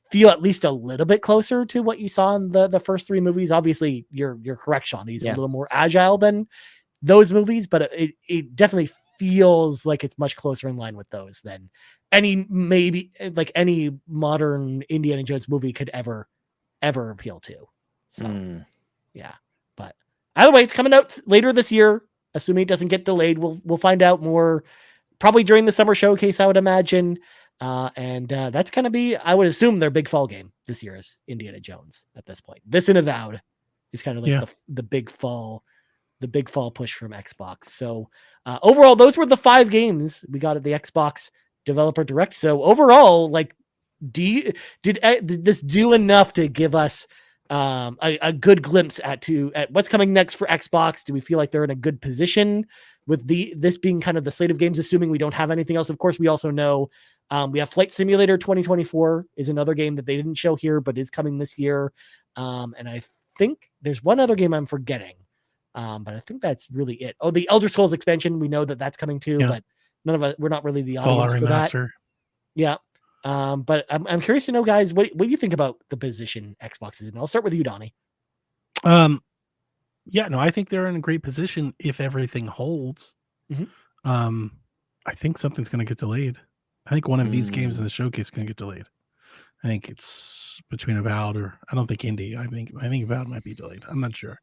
Speaker 3: feel at least a little bit closer to what you saw in the first three movies. Obviously you're correct, Sean. He's a little more agile than those movies, but it definitely feels like it's much closer in line with those than any modern Indiana Jones movie could ever appeal to. So yeah, but either way, it's coming out later this year, assuming it doesn't get delayed. We'll find out more probably during the summer showcase, I would imagine. And that's gonna be, I would assume, their big fall game this year is Indiana Jones at this point. This and Avowed is kind of like the big fall push from Xbox. So overall, those were the 5 games we got at the Xbox developer direct. So overall, like, did this do enough to give us a good glimpse at what's coming next for Xbox? Do we feel like they're in a good position with this being kind of the slate of games, assuming we don't have anything else? Of course, we also know we have Flight Simulator 2024 is another game that they didn't show here, but is coming this year. And I think there's one other game I'm forgetting. But I think that's really it. Oh, the Elder Scrolls expansion. We know that that's coming too, but none of us, we're not really the audience for that. Yeah. But I'm curious to know, guys, what do you think about the position Xbox is in? I'll start with you, Donnie.
Speaker 4: Yeah, no, I think they're in a great position if everything holds.
Speaker 3: Mm-hmm.
Speaker 4: I think something's going to get delayed. I think one of these games in the showcase is going to get delayed. I think it's between Avowed or I don't think Indie. I think Avowed might be delayed. I'm not sure,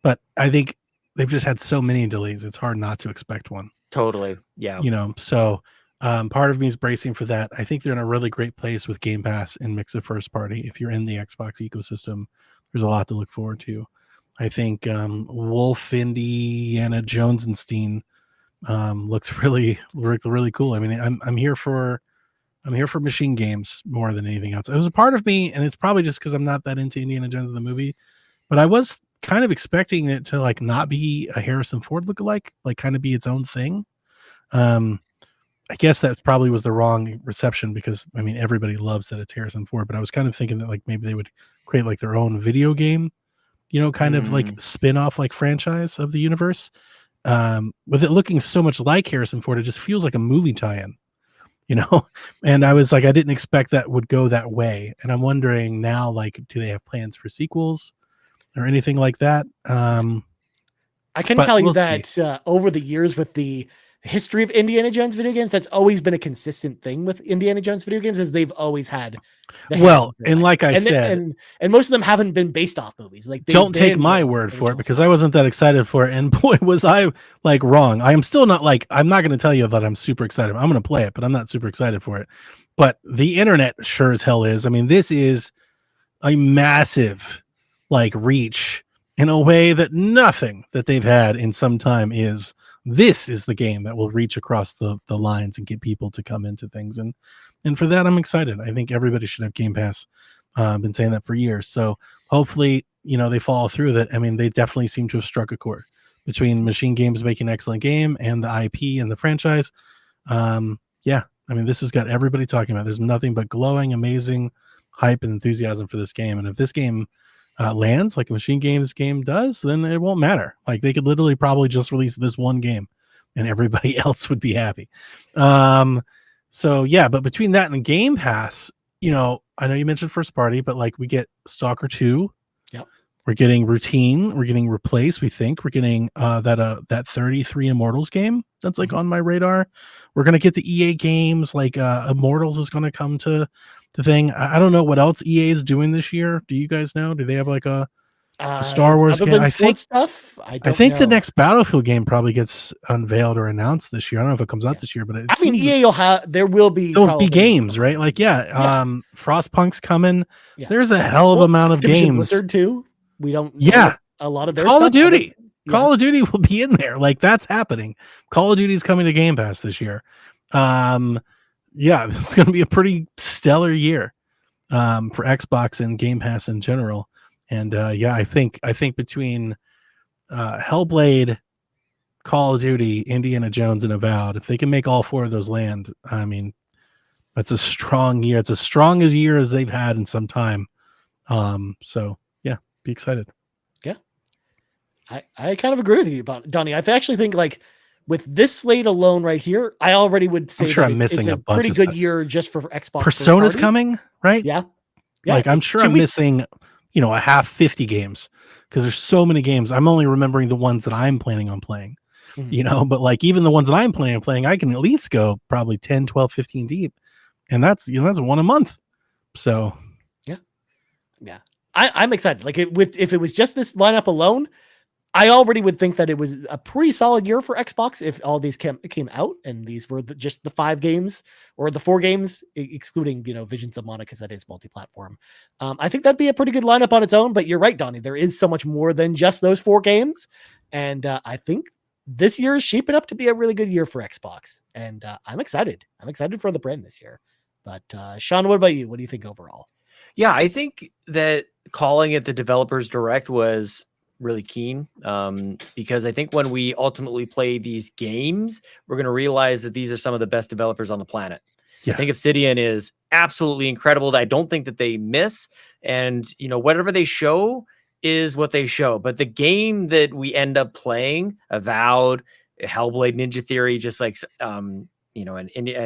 Speaker 4: but I think they've just had so many delays. It's hard not to expect one.
Speaker 1: Totally. Yeah.
Speaker 4: So part of me is bracing for that. I think they're in a really great place with Game Pass and mix of first party. If you're in the Xbox ecosystem, there's a lot to look forward to. I think Wolf Indiana Jonesenstein looks really cool. I mean, I'm here for machine games more than anything else. It was a part of me, and it's probably just because I'm not that into Indiana Jones in the movie, but I was kind of expecting it to like not be a Harrison Ford lookalike, like kind of be its own thing. I guess that probably was the wrong reception because I mean everybody loves that it's Harrison Ford, but I was kind of thinking that like maybe they would create like their own video game, kind of like spin-off like franchise of the universe. With it looking so much like Harrison Ford, it just feels like a movie tie-in, and I was like, I didn't expect that would go that way. And I'm wondering now, like, do they have plans for sequels or anything like that?
Speaker 3: I can tell you that over the years with the history of Indiana Jones video games, that's always been a consistent thing with Indiana Jones video games, is they've always had
Speaker 4: and like I said,
Speaker 3: and most of them haven't been based off movies. Like,
Speaker 4: don't take my word for it because I wasn't that excited for it, and boy was I like wrong. I am still not like, I'm not going to tell you that I'm super excited. I'm going to play it, but I'm not super excited for it. But the internet sure as hell is. I mean, this is a massive like reach in a way that nothing that they've had in some time is. This is the game that will reach across the lines and get people to come into things. And for that, I'm excited. I think everybody should have Game Pass. Been saying that for years. So hopefully, they follow through that. I mean, they definitely seem to have struck a chord between Machine Games making an excellent game and the IP and the franchise. Yeah, I mean, this has got everybody talking about. There's nothing but glowing, amazing hype and enthusiasm for this game. And if this game lands like a Machine Games game does, then it won't matter. Like they could literally probably just release this one game and everybody else would be happy. So yeah, but between that and Game Pass, I know you mentioned first party, but like we get Stalker 2.
Speaker 3: Yep.
Speaker 4: We're getting Routine. We're getting Replace. We think we're getting that 33 Immortals game that's like on my radar. We're gonna get the EA games like Immortals is gonna come to the thing. I don't know what else EA is doing this year. Do you guys know? Do they have like a Star Wars game? I think
Speaker 3: stuff.
Speaker 4: I think the next Battlefield game probably gets unveiled or announced this year. I don't know if it comes out this year, but
Speaker 3: EA will be
Speaker 4: games, right? Like Frostpunk's coming. Yeah. There's a hell of amount of games.
Speaker 3: Blizzard too. We don't. A lot of their
Speaker 4: Call of Duty. Call of Duty will be in there. Like that's happening. Call of Duty is coming to Game Pass this year. Yeah, this is going to be a pretty stellar year for Xbox and Game Pass in general. And I think between Hellblade, Call of Duty, Indiana Jones, and Avowed, if they can make all four of those land, I mean, that's a strong year. It's as strong a year as they've had in some time. So yeah, be excited.
Speaker 3: Yeah, I kind of agree with you about Donnie. I actually think like with this slate alone right here, I already would say
Speaker 4: I'm missing a bunch
Speaker 3: pretty good year just for Xbox.
Speaker 4: Persona's coming, right?
Speaker 3: Yeah.
Speaker 4: Like I'm sure I'm missing, a half 50 games because there's so many games. I'm only remembering the ones that I'm planning on playing, but like even the ones that I'm planning on playing, I can at least go probably 10, 12, 15 deep. And that's one a month. So
Speaker 3: yeah. I'm excited. Like if it was just this lineup alone, I already would think that it was a pretty solid year for Xbox if all these came out and these were just the 5 games or the 4 games, excluding, Visions of Mana because that is multi-platform. I think that'd be a pretty good lineup on its own, but you're right, Donnie. There is so much more than just those 4 games. And I think this year is shaping up to be a really good year for Xbox, and I'm excited. I'm excited for the brand this year. But Sean, what about you? What do you think overall?
Speaker 1: Yeah, I think that calling it the Developers Direct was really keen, because I think when we ultimately play these games, we're going to realize that these are some of the best developers on the planet.
Speaker 4: Yeah.
Speaker 1: I think Obsidian is absolutely incredible. I don't think that they miss, and whatever they show is what they show. But the game that we end up playing, Avowed, Hellblade, Ninja Theory, just like and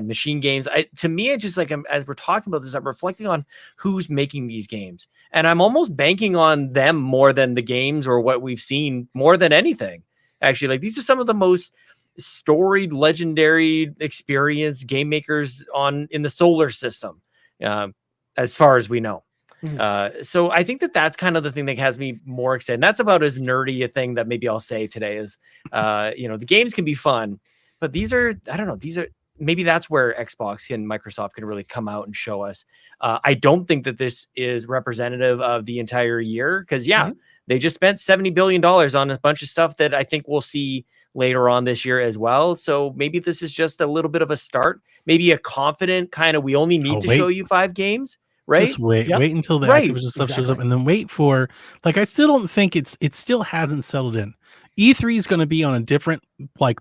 Speaker 1: machine games, to me, it's just like, as we're talking about this, I'm reflecting on who's making these games, and I'm almost banking on them more than the games or what we've seen more than anything. Actually, like, these are some of the most storied, legendary, experienced game makers in the solar system, as far as we know. So I think that that's kind of the thing that has me more excited. And that's about as nerdy a thing that maybe I'll say today is, the games can be fun, but maybe that's where Xbox and Microsoft can really come out and show us. I don't think that this is representative of the entire year, because they just spent $70 billion on a bunch of stuff that I think we'll see later on this year as well. So maybe this is just a little bit of a start, maybe a confident kind of, we only need to show you 5 games. Right.
Speaker 4: Just wait until the Activision stuff shows up, and then wait for, like, I still don't think it still hasn't settled in. E3 is going to be on a different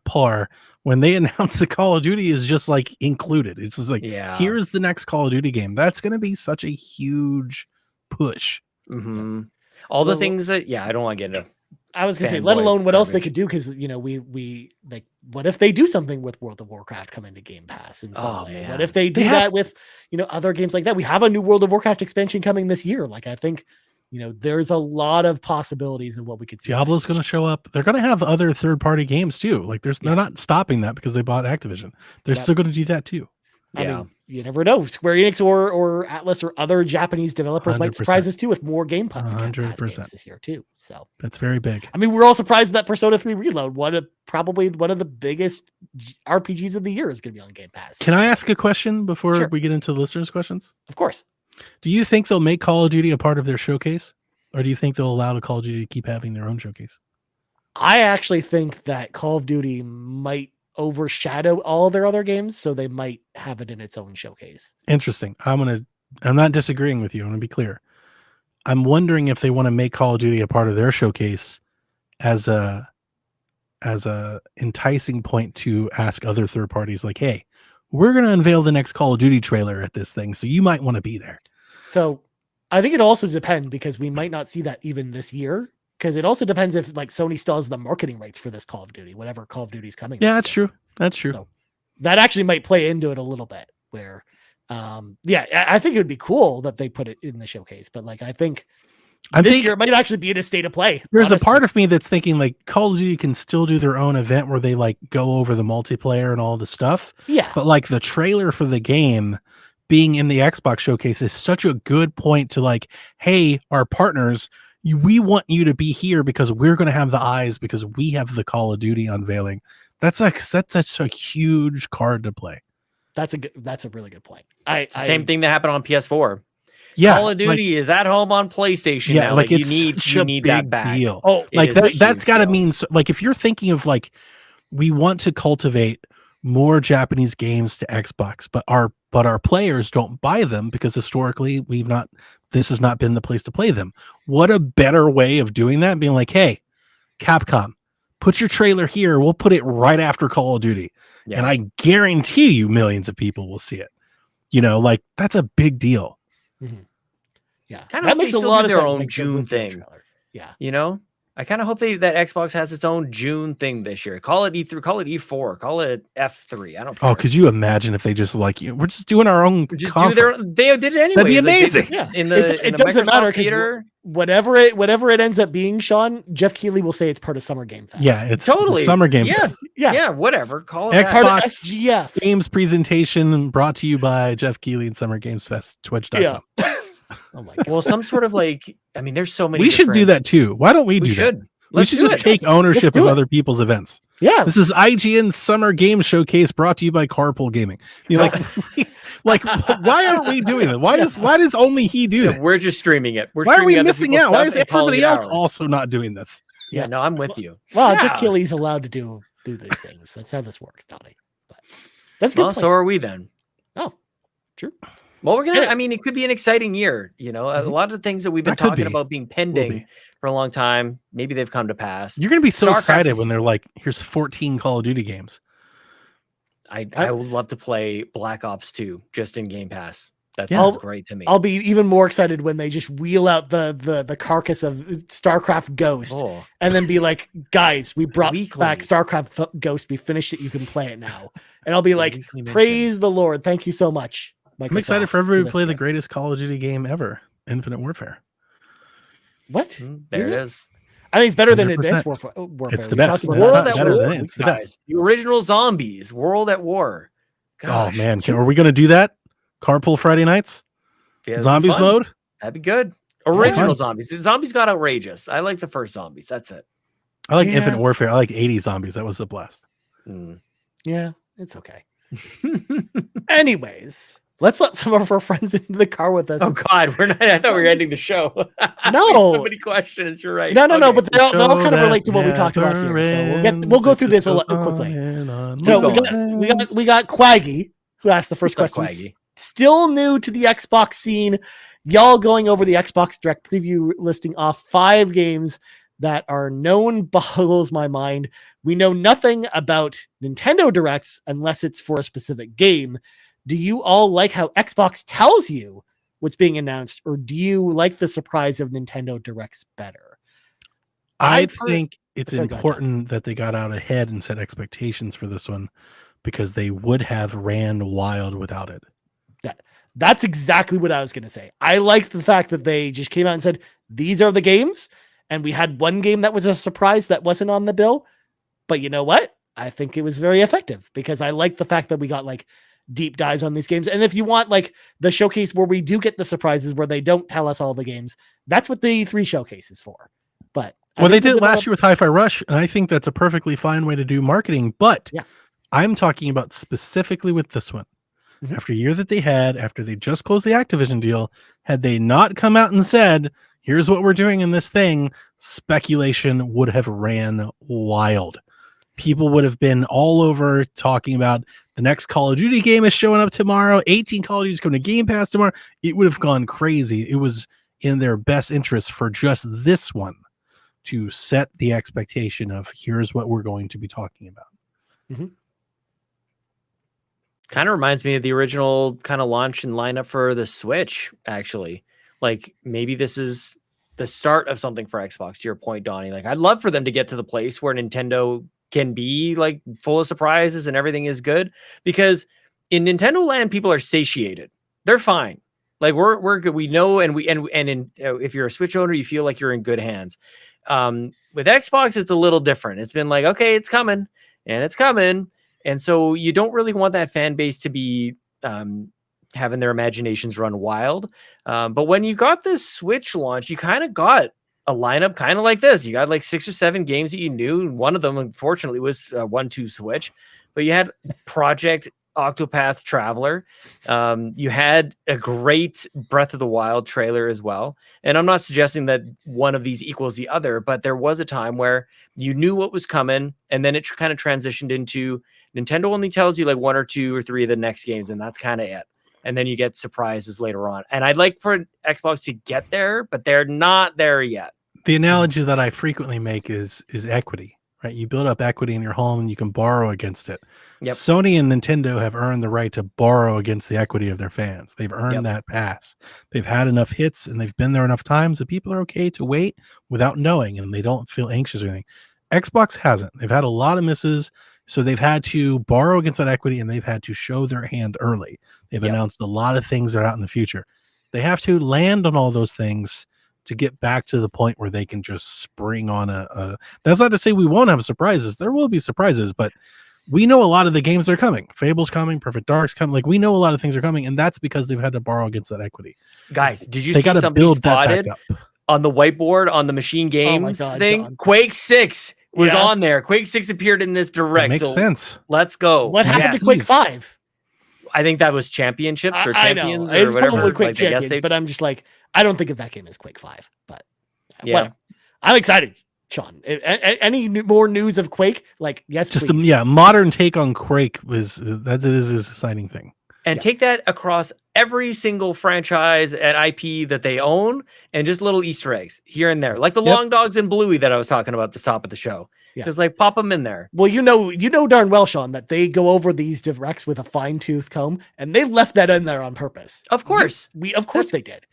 Speaker 4: par when they announce the Call of Duty is just like included. It's just like, here's the next Call of Duty game. That's going to be such a huge push.
Speaker 1: All the things that, I don't want to get into.
Speaker 3: I was gonna say, let alone what else they could do, because we like, what if they do something with World of Warcraft coming to Game Pass and stuff? What if they do that with other games like that? We have a new World of Warcraft expansion coming this year. Like, I think there's a lot of possibilities of what we could see.
Speaker 4: Diablo's going to show up. They're going to have other third-party games too. Like, they're not stopping that because they bought Activision. They're still going to do that too.
Speaker 3: I mean, you never know. Square Enix or Atlas or other Japanese developers 100%. Might surprise us too with more Game Pass games this year too. So
Speaker 4: that's very big.
Speaker 3: I mean, we're all surprised that Persona 3 Reload, probably one of the biggest RPGs of the year, is going to be on Game Pass.
Speaker 4: Can I ask a question before we get into the listeners' questions?
Speaker 3: Of course.
Speaker 4: Do you think they'll make Call of Duty a part of their showcase, or do you think they'll allow the Call of Duty to keep having their own showcase?
Speaker 3: I actually think that Call of Duty might overshadow all their other games, so they might have it in its own showcase.
Speaker 4: Interesting. I'm not disagreeing with you. I'm going to be clear. I'm wondering if they want to make Call of Duty a part of their showcase as a enticing point to ask other third parties, like, hey, we're going to unveil the next Call of Duty trailer at this thing, so you might want to be there.
Speaker 3: So I think it also depends, because we might not see that even this year. Because it also depends if, like, Sony still has the marketing rights for this Call of Duty, whatever Call of Duty is coming.
Speaker 4: Yeah, that's true. That's true.
Speaker 3: So that actually might play into it a little bit. Where, I think it would be cool that they put it in the showcase. But, like, I think this year it might actually be in a state of play.
Speaker 4: There's a part of me that's thinking, like, Call of Duty can still do their own event where they, like, go over the multiplayer and all the stuff.
Speaker 3: Yeah.
Speaker 4: But, like, the trailer for the game being in the Xbox showcase is such a good point to, like, hey, our partners, we want you to be here because we're going to have the eyes, because we have the Call of Duty unveiling. That's a huge card to play.
Speaker 3: That's a really good point.
Speaker 1: Same thing that happened on PS4.
Speaker 4: Yeah,
Speaker 1: Call of Duty is at home on PlayStation now.
Speaker 4: Like,
Speaker 1: you need that back.
Speaker 4: Deal. Oh, like that's got to mean, like, if you're thinking of, like, we want to cultivate more Japanese games to Xbox, but our players don't buy them because historically this has not been the place to play them. What a better way of doing that? Being like, hey, Capcom, put your trailer here. We'll put it right after Call of Duty. Yeah. And I guarantee you millions of people will see it. Like, that's a big deal.
Speaker 3: Mm-hmm. Yeah.
Speaker 1: That makes a lot of their own June thing. Yeah. I kind of hope that Xbox has its own June thing this year. Call it E3, call it E4, call it F3. I don't care.
Speaker 4: Oh, could you imagine if they just, like, we're just doing our own conference.
Speaker 1: They did it anyway.
Speaker 4: That'd be amazing.
Speaker 3: It doesn't matter, because whatever it ends up being, Sean, Jeff Keighley will say it's part of Summer Game Fest.
Speaker 4: Yeah, it's
Speaker 1: totally
Speaker 4: Summer Game Fest.
Speaker 1: Yeah, whatever. Call it
Speaker 4: Xbox
Speaker 3: SGF
Speaker 4: Games presentation brought to you by Jeff Keighley and Summer Games Fest, Twitch.com.
Speaker 3: Yeah. Oh my God.
Speaker 1: Well, some sort of, like, I mean, there's so many.
Speaker 4: We should do that too. Why don't we do that? We should just take ownership of other people's events.
Speaker 3: Yeah.
Speaker 4: This is IGN Summer Game Showcase brought to you by Carpool Gaming. You're like, why aren't we doing that? Why does only he do this?
Speaker 1: We're just streaming it.
Speaker 4: Why are we missing out? Why is everybody else also not doing this?
Speaker 1: Yeah, no, I'm with you.
Speaker 3: Well, Jeff Keighley's allowed to do do these things. That's how this works, Donnie. But that's a good.
Speaker 1: Well,
Speaker 3: point.
Speaker 1: so are we then.
Speaker 3: Oh, true.
Speaker 1: Well, we're gonna.
Speaker 3: Yeah.
Speaker 1: I mean, it could be an exciting year. You know, a
Speaker 3: Mhm.
Speaker 1: lot of the things that we've been
Speaker 4: That could
Speaker 1: talking
Speaker 4: be.
Speaker 1: about being
Speaker 4: Will
Speaker 1: pending
Speaker 4: be.
Speaker 1: for a long time, maybe they've come to pass.
Speaker 4: You're going to be so
Speaker 1: StarCraft
Speaker 4: excited
Speaker 1: 6
Speaker 4: when they're like, here's 14 Call of Duty games.
Speaker 1: I would love to play Black Ops 2 just in Game Pass. That
Speaker 4: Yeah.
Speaker 1: sounds great to me.
Speaker 3: I'll be even more excited when they just wheel out the carcass of StarCraft Ghost
Speaker 1: Oh,
Speaker 3: and then be like, guys, we brought
Speaker 1: Weekly.
Speaker 3: back StarCraft Ghost. We finished it. You can play it now. And I'll be like,
Speaker 1: weekly mention.
Speaker 3: praise the Lord. Thank you so much.
Speaker 4: I'm excited
Speaker 3: Microsoft,
Speaker 4: for everybody to
Speaker 3: this
Speaker 4: play the
Speaker 3: game."
Speaker 4: greatest Call of Duty game ever, Infinite Warfare.
Speaker 3: What?
Speaker 1: There
Speaker 3: Is
Speaker 1: it
Speaker 3: it?
Speaker 1: is.
Speaker 3: I mean, it's better than
Speaker 4: 100%.
Speaker 3: Advanced Warfare.
Speaker 4: It's the
Speaker 3: We
Speaker 4: best.
Speaker 3: talked about
Speaker 4: It's
Speaker 1: World
Speaker 4: not
Speaker 1: at
Speaker 4: better
Speaker 1: War,
Speaker 4: than it. It's the
Speaker 1: guys.
Speaker 4: best.
Speaker 1: The original zombies. World at War. Gosh,
Speaker 4: Oh man, are we going to do that? Carpool Friday nights?
Speaker 1: yeah, that'd be
Speaker 4: Zombies
Speaker 1: fun.
Speaker 4: mode?
Speaker 1: That'd be good. Original
Speaker 4: fun.
Speaker 1: zombies. The zombies got outrageous. I like the first zombies. That's it.
Speaker 4: I like
Speaker 3: Yeah.
Speaker 4: Infinite Warfare. I like 80 zombies. That was a blast.
Speaker 1: Mm.
Speaker 3: Yeah, it's okay. Anyways, let's let some of our friends into the car with us.
Speaker 1: Oh God, we're not. I thought we were ending the show.
Speaker 3: No.
Speaker 1: so many questions. You're right.
Speaker 3: No,
Speaker 1: Okay.
Speaker 3: but they all kind of
Speaker 4: Show
Speaker 3: relate to what we
Speaker 4: that
Speaker 3: talked about here. So
Speaker 4: never
Speaker 3: we'll go
Speaker 4: ends.
Speaker 3: through
Speaker 4: It
Speaker 3: this
Speaker 4: just goes
Speaker 3: quickly.
Speaker 4: on and on.
Speaker 3: So
Speaker 1: Keep
Speaker 3: we got Cwaggy, who asked the first
Speaker 1: What's up,
Speaker 3: question.
Speaker 1: Cwaggy?
Speaker 3: Still new to the Xbox scene. Y'all going over the Xbox Direct preview, listing off 5 games that are known boggles my mind. We know nothing about Nintendo Directs unless it's for a specific game. Do you all like how Xbox tells you what's being announced, or do you like the surprise of Nintendo Directs better?
Speaker 4: I
Speaker 3: I've heard-
Speaker 4: think it's
Speaker 3: Sorry, go ahead,
Speaker 4: important that they got out ahead and set expectations for this one because they would have ran wild without it.
Speaker 3: That's exactly what I was going to say. I like the fact that they just came out and said, these are the games. And we had one game that was a surprise that wasn't on the bill. But you know what? I think it was very effective because I like the fact that we got like deep dives on these games. And if you want like the showcase where we do get the surprises where they don't tell us all the games, that's what the E3 showcase is for. But
Speaker 4: Well, they did it last year with Hi-Fi Rush, and I think that's a perfectly fine way to do marketing. But
Speaker 3: Yeah.
Speaker 4: I'm talking about specifically with this one.
Speaker 3: Mhm.
Speaker 4: After a year that they had, after they just closed the Activision deal, had they not come out and said, here's what we're doing in this thing, speculation would have ran wild. People would have been all over talking about the next Call of Duty game is showing up tomorrow. 18 Call of Duty's coming to Game Pass tomorrow. It would have gone crazy. It was in their best interest for just this one to set the expectation of here's what we're going to be talking about.
Speaker 1: Kind of reminds me of the original kind of launch and lineup for the Switch, actually. Like maybe this is the start of something for Xbox, to your point, Donnie. Like I'd love for them to get to the place where Nintendo can be like full of surprises and everything is good, because in Nintendo land, people are satiated. They're fine. Like we're good. We know, and if you're a Switch owner, you feel like you're in good hands. With Xbox, it's a little different. It's been like, okay, it's coming and it's coming. And so you don't really want that fan base to be having their imaginations run wild. But when you got this Switch launch, you kind of got a lineup kind of like this. You got like 6 or 7 games that you knew. One of them, unfortunately, was 1-2 Switch. But you had Project Octopath Traveler. You had a great Breath of the Wild trailer as well. And I'm not suggesting that one of these equals the other, but there was a time where you knew what was coming, and then it kind of transitioned into Nintendo only tells you like 1 or 2 or 3 of the next games, and that's kind of it. And then you get surprises later on. And I'd like for Xbox to get there, but they're not there yet.
Speaker 4: The analogy that I frequently make is equity, right? You build up equity in your home and you can borrow against it.
Speaker 1: Yep.
Speaker 4: Sony and Nintendo have earned the right to borrow against the equity of their fans. They've earned that pass. They've had enough hits and they've been there enough times that people are okay to wait without knowing, and they don't feel anxious or anything. Xbox hasn't. They've had a lot of misses, so they've had to borrow against that equity and they've had to show their hand early. They've announced a lot of things that are out in the future. They have to land on all those things to get back to the point where they can just spring on a that's not to say we won't have surprises. There will be surprises, but we know a lot of the games that are coming. Fable's coming, Perfect Dark's coming. Like, we know a lot of things are coming, and that's because they've had to borrow against that equity.
Speaker 1: Guys, did you
Speaker 4: They
Speaker 1: see
Speaker 4: gotta
Speaker 1: somebody
Speaker 4: build that
Speaker 1: spotted
Speaker 4: back up.
Speaker 1: on the whiteboard on the Machine Games
Speaker 3: God,
Speaker 1: thing?
Speaker 3: John.
Speaker 1: Quake 6 was
Speaker 3: Yeah.
Speaker 1: on there. Quake 6 appeared in this direct.
Speaker 4: That makes
Speaker 1: so
Speaker 4: sense.
Speaker 1: let's go.
Speaker 3: What happened
Speaker 1: Yes.
Speaker 3: to Quake
Speaker 4: Jeez.
Speaker 3: 5?
Speaker 1: I think that was championships or
Speaker 3: I know.
Speaker 1: champions
Speaker 3: It's
Speaker 1: or whatever.
Speaker 3: probably Quake
Speaker 1: Like, I guess
Speaker 3: Champions,
Speaker 1: they,
Speaker 3: but I'm just like, I don't think of that game as Quake 5. But
Speaker 1: Yeah.
Speaker 3: whatever. I'm excited. Sean? Any more news of Quake? Like, yes,
Speaker 4: Just
Speaker 3: please.
Speaker 4: modern take on Quake was that's it is a exciting thing.
Speaker 1: And take that across every single franchise and IP that they own, and just little Easter eggs here and there, like the Long Dogs and Bluey that I was talking about at the top of the show.
Speaker 3: Yeah.
Speaker 1: Just like pop them in there.
Speaker 3: Well, you know darn well, Sean, that they go over these directs with a fine-tooth comb, and they left that in there on purpose.
Speaker 1: Of course.
Speaker 3: Of course they did.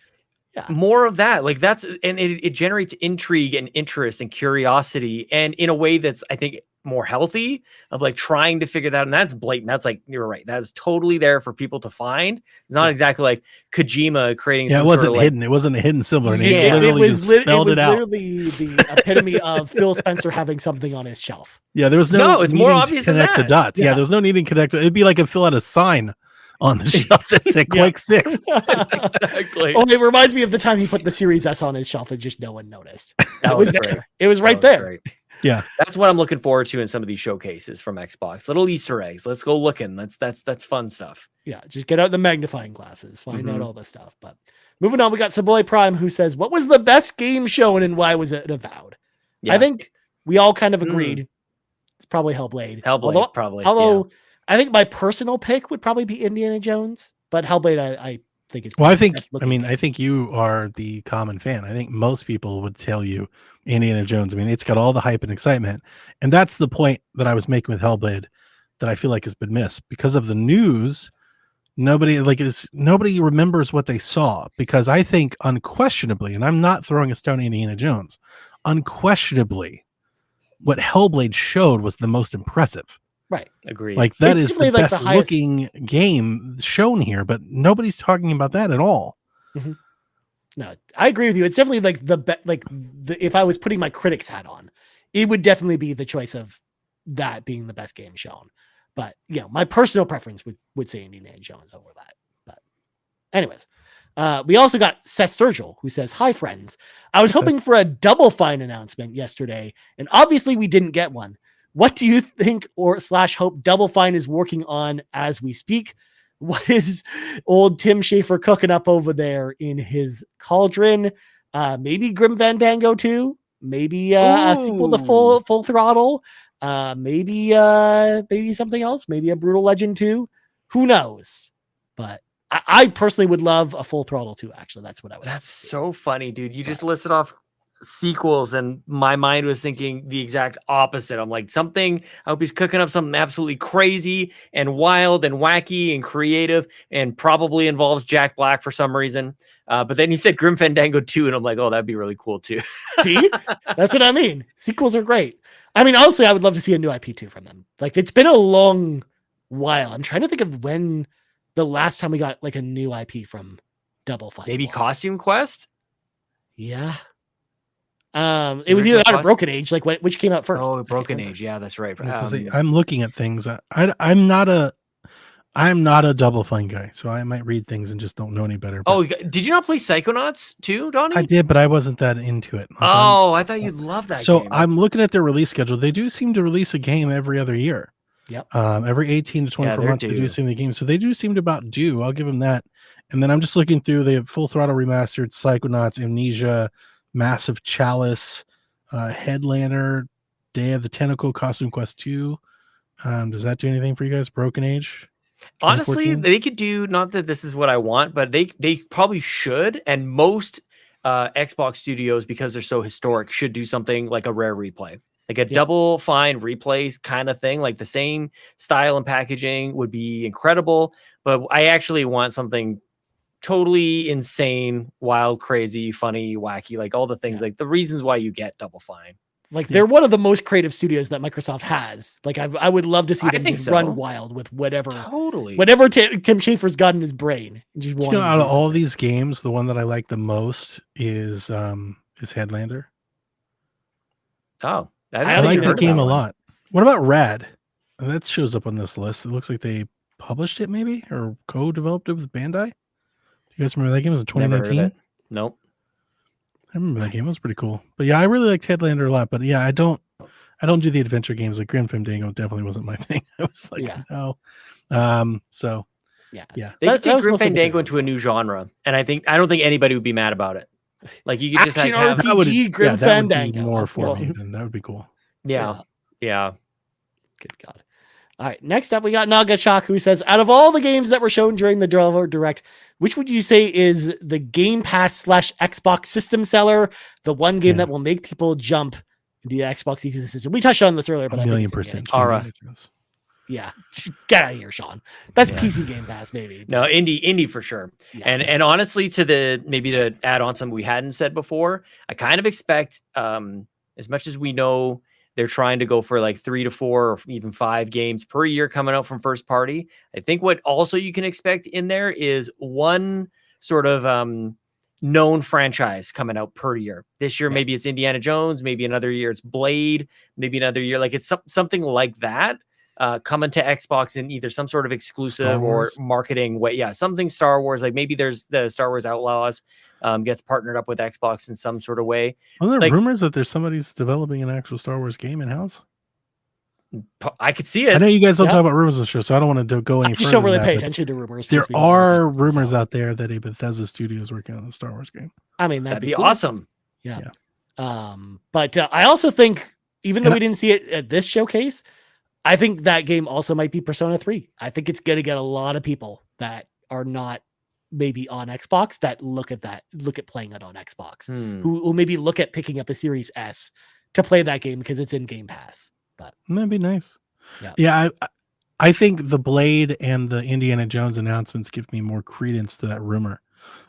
Speaker 3: Yeah.
Speaker 1: More of that. Like that's, and it generates intrigue and interest and curiosity, and in a way that's, I think, more healthy, of like trying to figure that out. And that's blatant. That's like, you're right. That is totally there for people to find. It's not exactly like Kojima creating.
Speaker 4: Yeah, it wasn't hidden. It wasn't a hidden symbol.
Speaker 1: Yeah,
Speaker 3: it was
Speaker 4: out.
Speaker 3: literally the epitome of Phil Spencer having something on his shelf.
Speaker 4: Yeah, there was no
Speaker 1: it's more
Speaker 4: needing to
Speaker 1: obvious than
Speaker 4: connect the
Speaker 1: that.
Speaker 4: dots. Yeah, there's no need to connect. It'd be like if Phil had a sign on the shelf that said Quake 6.
Speaker 1: Exactly.
Speaker 3: Oh, it reminds me of the time he put the Series S on his shelf and just no one noticed.
Speaker 1: That was great.
Speaker 3: It was right there.
Speaker 1: Great.
Speaker 4: Yeah,
Speaker 1: that's what I'm looking forward to in some of these showcases from Xbox. Little Easter eggs. Let's go looking. That's fun stuff.
Speaker 3: Yeah, just get out the magnifying glasses, find out all this stuff. But moving on, we got Saboy Prime who says, "What was the best game shown and why was it Avowed?" Yeah. I think we all kind of agreed. It's probably Hellblade.
Speaker 1: Although, probably.
Speaker 3: Although I think my personal pick would probably be Indiana Jones, but Hellblade I think is.
Speaker 4: Well, I think you are the common fan. I think most people would tell you Indiana Jones. I mean, it's got all the hype and excitement, and that's the point that I was making with Hellblade that I feel like has been missed because of the news. Nobody remembers what they saw, because I think unquestionably, and I'm not throwing a stone at Indiana Jones, unquestionably, what Hellblade showed was the most impressive.
Speaker 3: Right.
Speaker 1: Agreed.
Speaker 4: Like that is the best looking game shown here, but nobody's talking about that at all.
Speaker 3: Mm-hmm. No, I agree with you. It's definitely like if I was putting my critics hat on, it would definitely be the choice of that being the best game shown. But my personal preference would say Indiana Jones over that. But anyways, we also got Seth Sturgill, who says, "Hi friends. I was hoping for a Double Fine announcement yesterday, and obviously we didn't get one. What do you think /hope Double Fine is working on as we speak? What is old Tim Schafer cooking up over there in his cauldron? Maybe Grim Fandango 2? Maybe a sequel to Full Throttle? Maybe something else? Maybe a Brutal Legend 2? Who knows? But I personally would love a Full Throttle 2. Actually, that's what I would.
Speaker 1: That's so funny, dude. You just listed off sequels, and my mind was thinking the exact opposite. I'm like, I hope he's cooking up something absolutely crazy and wild and wacky and creative, and probably involves Jack Black for some reason. But then you said Grim Fandango 2, and I'm like, oh, that'd be really cool too.
Speaker 3: See, that's what I mean. Sequels are great. I mean, honestly, I would love to see a new IP too from them. Like, it's been a long while. I'm trying to think of when the last time we got like a new IP from Double Fine.
Speaker 1: Maybe Costume Quest.
Speaker 3: Yeah. It was either that or Broken Age, like which came out first.
Speaker 1: Oh, Broken Age. Yeah, that's right.
Speaker 4: I'm looking at things. I'm not a Double Fine guy, so I might read things and just don't know any better.
Speaker 1: Oh, did you not play Psychonauts too, Donnie?
Speaker 4: I did, but I wasn't that into it.
Speaker 1: I thought you'd love that.
Speaker 4: So
Speaker 1: game.
Speaker 4: I'm looking at their release schedule. They do seem to release a game every other year.
Speaker 3: Yep.
Speaker 4: Every 18 to 24 months, they do seem the game. So they do seem to about due. I'll give them that. And then I'm just looking through. They have Full Throttle Remastered, Psychonauts, Amnesia, Massive Chalice, Headlander, Day of the Tentacle, Costume Quest 2. Does that do anything for you guys? Broken Age?
Speaker 1: Honestly, they could do, not that this is what I want, but they probably should. And most Xbox studios, because they're so historic, should do something like a Rare replay. Like a Double Fine replay kind of thing, like the same style and packaging would be incredible. But I actually want something totally insane, wild, crazy, funny, wacky, like all the things, like the reasons why you get Double Fine.
Speaker 3: Like they're one of the most creative studios that Microsoft has. Like I would love to see them just run wild with whatever Tim Schafer's got in his brain. And just
Speaker 4: out of all these games, the one that I like the most is Headlander.
Speaker 1: Oh,
Speaker 4: I like that game a lot. What about Rad? That shows up on this list. It looks like they published it maybe or co-developed it with Bandai. You guys remember that game? Was it 2019?
Speaker 1: Nope.
Speaker 4: I remember that game. It was pretty cool. But yeah, I really liked Headlander a lot. But yeah, I don't do the adventure games. Like Grim Fandango definitely wasn't my thing. I was like, no. So yeah.
Speaker 1: They could take Grim Fandango into a new genre, and I don't think anybody would be mad about it. Like you could just
Speaker 3: Action
Speaker 1: have
Speaker 3: RPG Grim
Speaker 4: that would be
Speaker 3: Fandango.
Speaker 4: more for
Speaker 3: Well,
Speaker 4: me. Then that would be cool.
Speaker 1: yeah.
Speaker 3: Good God. All right. Next up, we got Nagachak, who says, out of all the games that were shown during the Drellesh Direct, which would you say is the Game Pass / Xbox system seller? The one game that will make people jump into the Xbox ecosystem. We touched on this earlier, but I think it's in
Speaker 4: %.
Speaker 1: Aura.
Speaker 3: Yeah. Get out of here, Sean. That's
Speaker 4: Yeah.
Speaker 3: PC Game Pass, maybe.
Speaker 1: No, indie for sure.
Speaker 3: Yeah.
Speaker 1: And honestly, to add on something we hadn't said before, I kind of expect, as much as we know they're trying to go for like 3 to 4 or even 5 games per year coming out from first party. I think what also you can expect in there is one sort of known franchise coming out per year. This year, maybe it's Indiana Jones. Maybe another year it's Blade. Maybe another year, like it's something like that. Coming to Xbox in either some sort of exclusive or marketing way. Yeah, something Star Wars. Like maybe there's the Star Wars Outlaws gets partnered up with Xbox in some sort of way.
Speaker 4: Are there
Speaker 1: like,
Speaker 4: rumors that there's somebody's developing an actual Star Wars game in house?
Speaker 1: I could see it.
Speaker 4: I know you guys don't talk about rumors on the show, so I don't want to go any further.
Speaker 3: I just don't really pay attention to rumors.
Speaker 4: There are rumors out there that a Bethesda studio is working on a Star Wars game.
Speaker 3: I mean, that'd be cool.
Speaker 1: awesome.
Speaker 3: Yeah. But I also think, even though we didn't see it at this showcase, I think that game also might be Persona 3. I think it's going to get a lot of people that are not maybe on Xbox that look at playing it on Xbox, who maybe look at picking up a Series S to play that game because it's in Game Pass. But
Speaker 4: that'd be nice. Yeah. I think the Blade and the Indiana Jones announcements give me more credence to that rumor.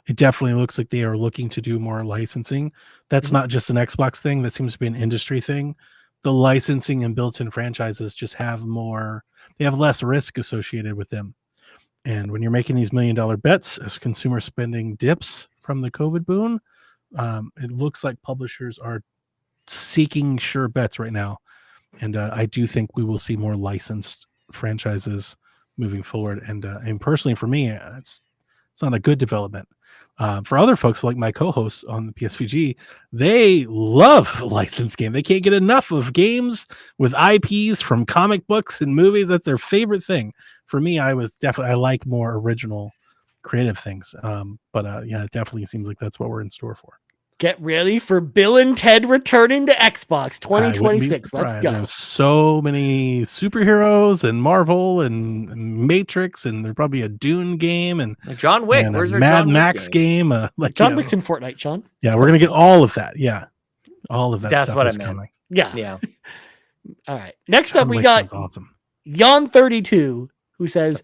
Speaker 4: It definitely looks like they are looking to do more licensing. That's not just an Xbox thing. That seems to be an industry thing. The licensing and built-in franchises just have less risk associated with them. And when you're making these $1 million bets as consumer spending dips from the COVID boom, it looks like publishers are seeking sure bets right now. And I do think we will see more licensed franchises moving forward. And personally, for me, it's not a good development. For other folks like my co-hosts on the PSVG, they love licensed game. They can't get enough of games with IPs from comic books and movies. That's their favorite thing. For me, I like more original creative things. But it definitely seems like that's what we're in store for.
Speaker 3: Get ready for Bill and Ted returning to Xbox 2026. Let's go.
Speaker 4: There's so many superheroes and Marvel and Matrix, and there's probably a Dune game and
Speaker 1: John Wick.
Speaker 4: And
Speaker 1: where's
Speaker 4: a
Speaker 1: our
Speaker 4: Mad
Speaker 1: John
Speaker 4: Max game?
Speaker 3: John Wick's in Fortnite, Sean.
Speaker 4: Yeah, we're gonna get all of that. Yeah, all of that.
Speaker 1: That's
Speaker 4: stuff
Speaker 1: what I
Speaker 4: is
Speaker 1: meant.
Speaker 4: coming.
Speaker 3: Yeah. All right. Next up, we got
Speaker 4: awesome.
Speaker 3: Yon32, who says,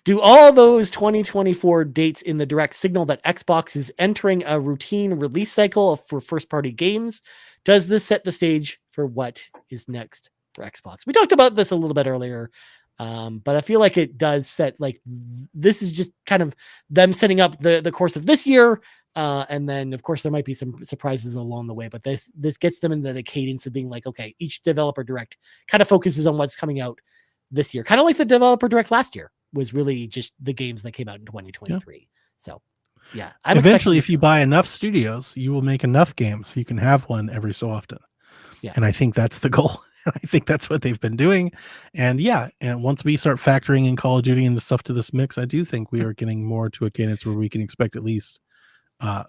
Speaker 3: do all those 2024 dates in the direct signal that Xbox is entering a routine release cycle for first-party games? Does this set the stage for what is next for Xbox? We talked about this a little bit earlier, but I feel like it does set, this is just kind of them setting up the course of this year, and then, of course, there might be some surprises along the way, but this gets them into the cadence of being like, okay, each developer direct kind of focuses on what's coming out this year, kind of like the developer direct last year was really just the games that came out in 2023. Yeah. So, yeah.
Speaker 4: Eventually, if you buy enough studios, you will make enough games. So you can have one every so often. Yeah. And I think that's the goal. I think that's what they've been doing. And and once we start factoring in Call of Duty and the stuff to this mix, I do think we are getting more to a cadence where we can expect at least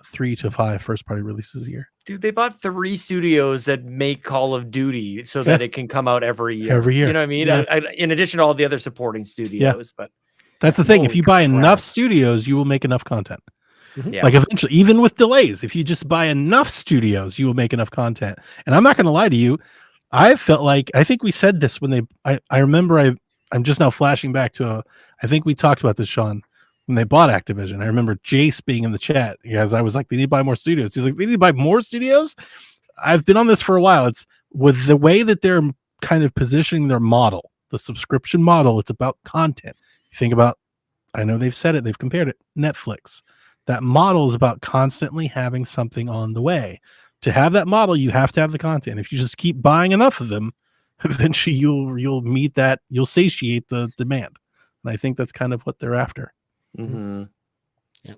Speaker 4: 3 to 5 first-party releases a year.
Speaker 1: Dude, they bought 3 studios that make Call of Duty so that it can come out every year.
Speaker 4: Every year.
Speaker 1: You know what I mean?
Speaker 4: Yeah.
Speaker 1: In addition to all the other supporting studios. But
Speaker 4: that's the thing. If you buy enough studios, you will make enough content.
Speaker 1: Yeah.
Speaker 4: Like eventually, even with delays, if you just buy enough studios, you will make enough content. And I'm not going to lie to you. I felt like, I think we said this when I remember I'm just now flashing back to I think we talked about this, Sean, when they bought Activision. I remember Jace being in the chat because I was like, they need to buy more studios. He's like, they need to buy more studios. I've been on this for a while. It's with the way that they're kind of positioning their model, the subscription model. It's about content. You think about, I know they've said it, they've compared it, Netflix. That model is about constantly having something on the way. To have that model, you have to have the content. If you just keep buying enough of them, eventually you'll meet that, you'll satiate the demand. And I think that's kind of what they're after.
Speaker 1: Mm-hmm.
Speaker 3: Yeah.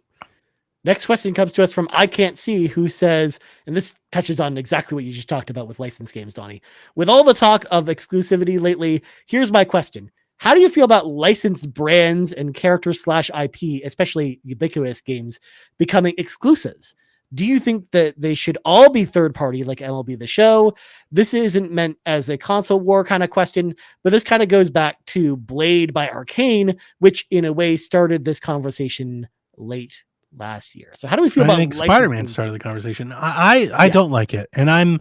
Speaker 3: Next question comes to us from I Can't See, who says, and this touches on exactly what you just talked about with licensed games, Donnie. With all the talk of exclusivity lately, here's my question. How do you feel about licensed brands and characters / IP, especially ubiquitous games, becoming exclusives? Do you think that they should all be third party like MLB The Show? This isn't meant as a console war kind of question, but this kind of goes back to Blade by Arcane, which in a way started this conversation late last year. So how do we feel
Speaker 4: I
Speaker 3: about
Speaker 4: think
Speaker 3: licensing?
Speaker 4: Spider-Man started the conversation. I don't like it, and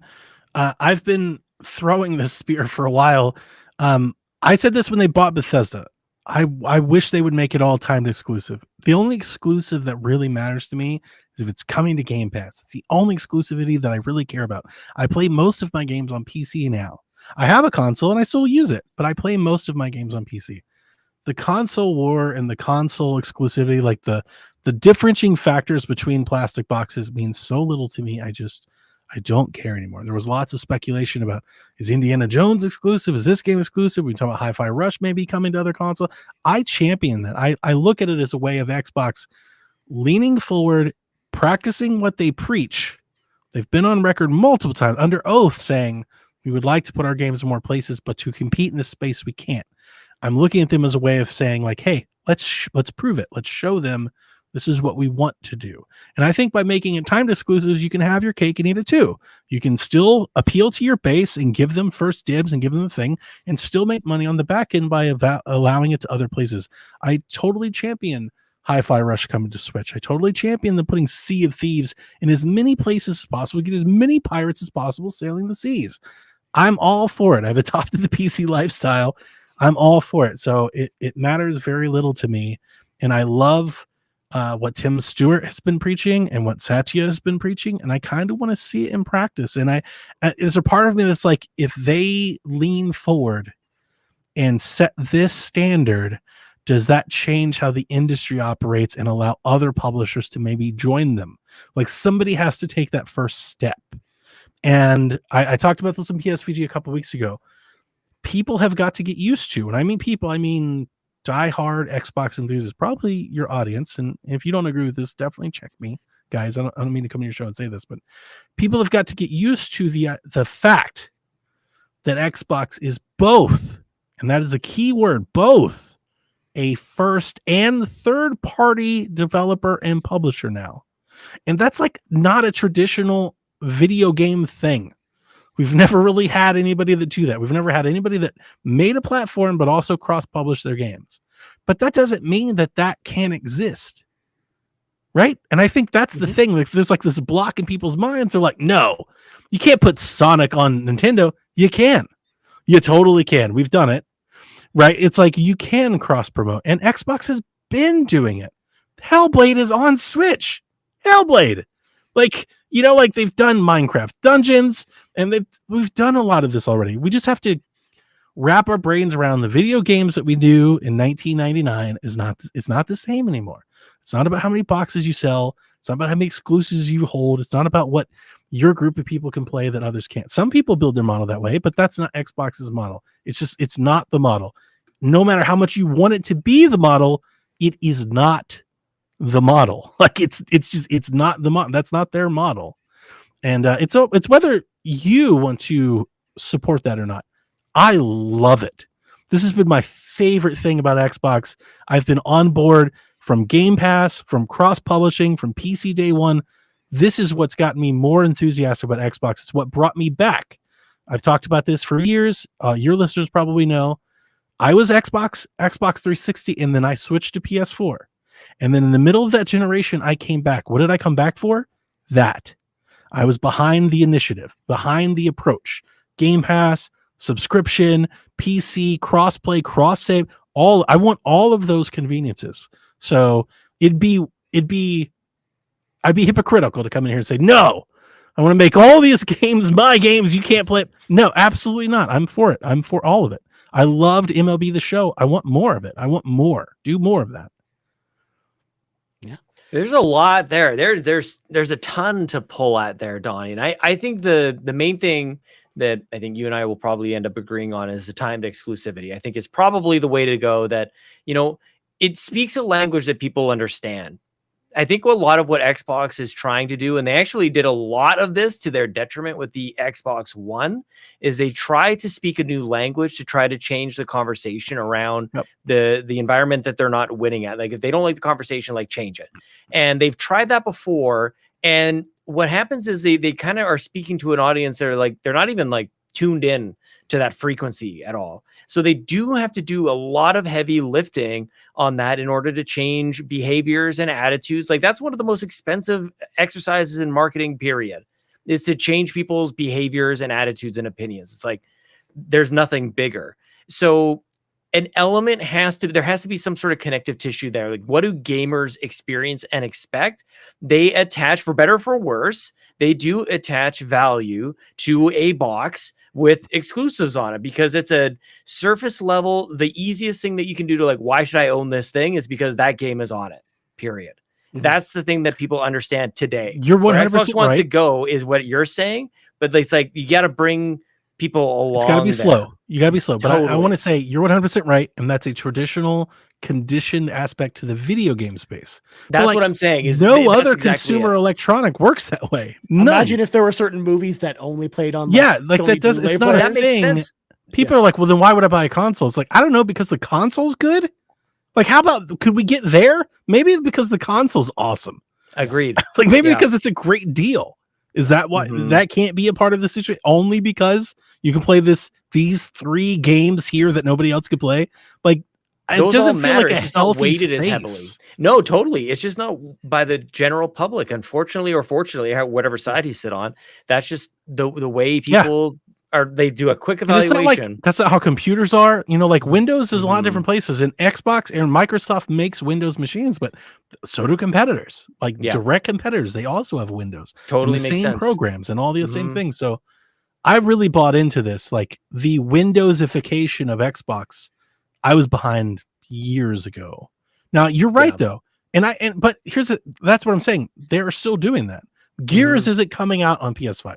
Speaker 4: I've been throwing this spear for a while. I said this when they bought Bethesda. I wish they would make it all timed exclusive. The only exclusive that really matters to me is if it's coming to Game Pass. It's the only exclusivity that I really care about. I play most of my games on PC now. I have a console and I still use it, but I play most of my games on PC. The console war and the console exclusivity, like the differentiating factors between plastic boxes, means so little to me. I don't care anymore. There was lots of speculation about, is Indiana Jones exclusive? Is this game exclusive? We talk about Hi-Fi Rush maybe coming to other console. I champion that. I look at it as a way of Xbox leaning forward, practicing what they preach. They've been on record multiple times under oath saying we would like to put our games in more places, but to compete in this space, we can't. I'm looking at them as a way of saying, like, hey, let's prove it. Let's show them this is what we want to do. And I think by making it timed exclusives, you can have your cake and eat it too. You can still appeal to your base and give them first dibs and give them the thing and still make money on the back end by allowing it to other places. I totally champion Hi-Fi Rush coming to Switch. I totally champion them putting Sea of Thieves in as many places as possible, get as many pirates as possible sailing the seas. I'm all for it. I've adopted the PC lifestyle. I'm all for it. So it matters very little to me. And I love what Tim Stewart has been preaching and what Satya has been preaching. And I kind of want to see it in practice. And there's a part of me that's like, if they lean forward and set this standard, does that change how the industry operates and allow other publishers to maybe join them? Like somebody has to take that first step. And I talked about this in PSVG a couple weeks ago. People have got to get used to, and I mean people, I mean diehard Xbox enthusiasts, probably your audience. And if you don't agree with this, definitely check me, guys. I don't mean to come to your show and say this, but people have got to get used to the fact that Xbox is both, and that is a key word, both a first and third party developer and publisher now. And that's like not a traditional video game thing. We've never really had anybody that do that. We've never had anybody that made a platform but also cross-published their games. But that doesn't mean that can't exist, right? And I think that's the thing. Like, there's like this block in people's minds. They're like, no, you can't put Sonic on Nintendo. You can. You totally can. We've done it, right? It's like you can cross-promote. And Xbox has been doing it. Hellblade is on Switch. Hellblade. Like, you know, like they've done Minecraft Dungeons, and we've done a lot of this already. We just have to wrap our brains around the video games that we do in 1999 it's not the same anymore. It's not about how many boxes you sell. It's not about how many exclusives you hold. It's not about what your group of people can play that others can't. Some people build their model that way, but that's not Xbox's model. It's not the model. No matter how much you want it to be the model, it is not the model. Like it's not the model. That's not their model. And it's whether you want to support that or not. I love it. This has been my favorite thing about Xbox. I've been on board from Game Pass, from cross-publishing, from PC day one. This is what's gotten me more enthusiastic about Xbox. It's what brought me back. I've talked about this for years. Your listeners probably know. I was Xbox 360, and then I switched to PS4. And then in the middle of that generation, I came back. What did I come back for? That. I was behind the initiative, behind the approach. Game Pass, subscription, PC, cross-play, cross-save, I want all of those conveniences. So I'd be hypocritical to come in here and say, no, I want to make all these games my games. You can't play. No, absolutely not. I'm for it. I'm for all of it. I loved MLB The Show. I want more of it. I want more. Do more of that.
Speaker 3: Yeah.
Speaker 1: There's a lot there. There's a ton to pull at there, Donnie. And I think the main thing that I think you and I will probably end up agreeing on is the timed exclusivity. I think it's probably the way to go, that, you know, it speaks a language that people understand. I think a lot of what Xbox is trying to do, and they actually did a lot of this to their detriment with the Xbox One, is they try to speak a new language to try to change the conversation around the environment that they're not winning at. Like, if they don't like the conversation, like, change it. And they've tried that before. And what happens is they kind of are speaking to an audience that are like, they're not even like tuned in to that frequency at all. So they do have to do a lot of heavy lifting on that in order to change behaviors and attitudes. Like that's one of the most expensive exercises in marketing, period, is to change people's behaviors and attitudes and opinions. It's like, there's nothing bigger. So an element there has to be some sort of connective tissue there. Like, what do gamers experience and expect? They attach, for better or for worse, they do attach value to a box with exclusives on it, because it's a surface level. The easiest thing that you can do to like, why should I own this thing, is because that game is on it, period. That's the thing that people understand today.
Speaker 4: You're 100%
Speaker 1: Where Xbox wants
Speaker 4: right.
Speaker 1: to go is what you're saying, but it's like, you got to bring people along.
Speaker 4: It's got to be
Speaker 1: there.
Speaker 4: slow. You got to be slow. But
Speaker 1: Totally.
Speaker 4: I want to say you're 100% right, and that's a traditional conditioned aspect to the video game space.
Speaker 1: That's
Speaker 4: like,
Speaker 1: what I'm saying. Is
Speaker 4: no
Speaker 1: that's
Speaker 4: other
Speaker 1: exactly
Speaker 4: consumer electronic works that way. None.
Speaker 3: Imagine if there were certain movies that only played on.
Speaker 4: Like that does. It's not a
Speaker 1: that makes
Speaker 4: thing.
Speaker 1: sense.
Speaker 4: People are like, well, then why would I buy a console? It's like, I don't know, because the console's good. Like, how about, could we get there? Maybe because the console's awesome.
Speaker 1: Agreed.
Speaker 4: Like maybe because it's a great deal. Is that why
Speaker 1: Mhm.
Speaker 4: that can't be a part of the situation? Only because you can play these 3 games here that nobody else could play. Like
Speaker 1: Those
Speaker 4: it doesn't
Speaker 1: all
Speaker 4: feel
Speaker 1: matter.
Speaker 4: like
Speaker 1: It's
Speaker 4: a
Speaker 1: just not
Speaker 4: healthy
Speaker 1: weighted as
Speaker 4: space.
Speaker 1: heavily. No, totally. It's just not by the general public, unfortunately or fortunately, whatever side you sit on. That's just the way people are. They do a quick
Speaker 4: And it's not like
Speaker 1: evaluation.
Speaker 4: that's not how computers are. You know, like Windows is a lot of different
Speaker 1: Mhm.
Speaker 4: places, and Xbox and Microsoft makes Windows machines, but so do competitors. Like
Speaker 1: Yeah.
Speaker 4: direct competitors, they also have Windows. And
Speaker 1: Totally
Speaker 4: the
Speaker 1: makes
Speaker 4: same
Speaker 1: sense.
Speaker 4: programs and all the same
Speaker 1: Mhm.
Speaker 4: things. So I really bought into this. Like the Windowsification of Xbox, I was behind years ago. Now you're right
Speaker 1: Yeah.
Speaker 4: though. But that's what I'm saying. They're still doing that. Gears isn't coming out on PS5.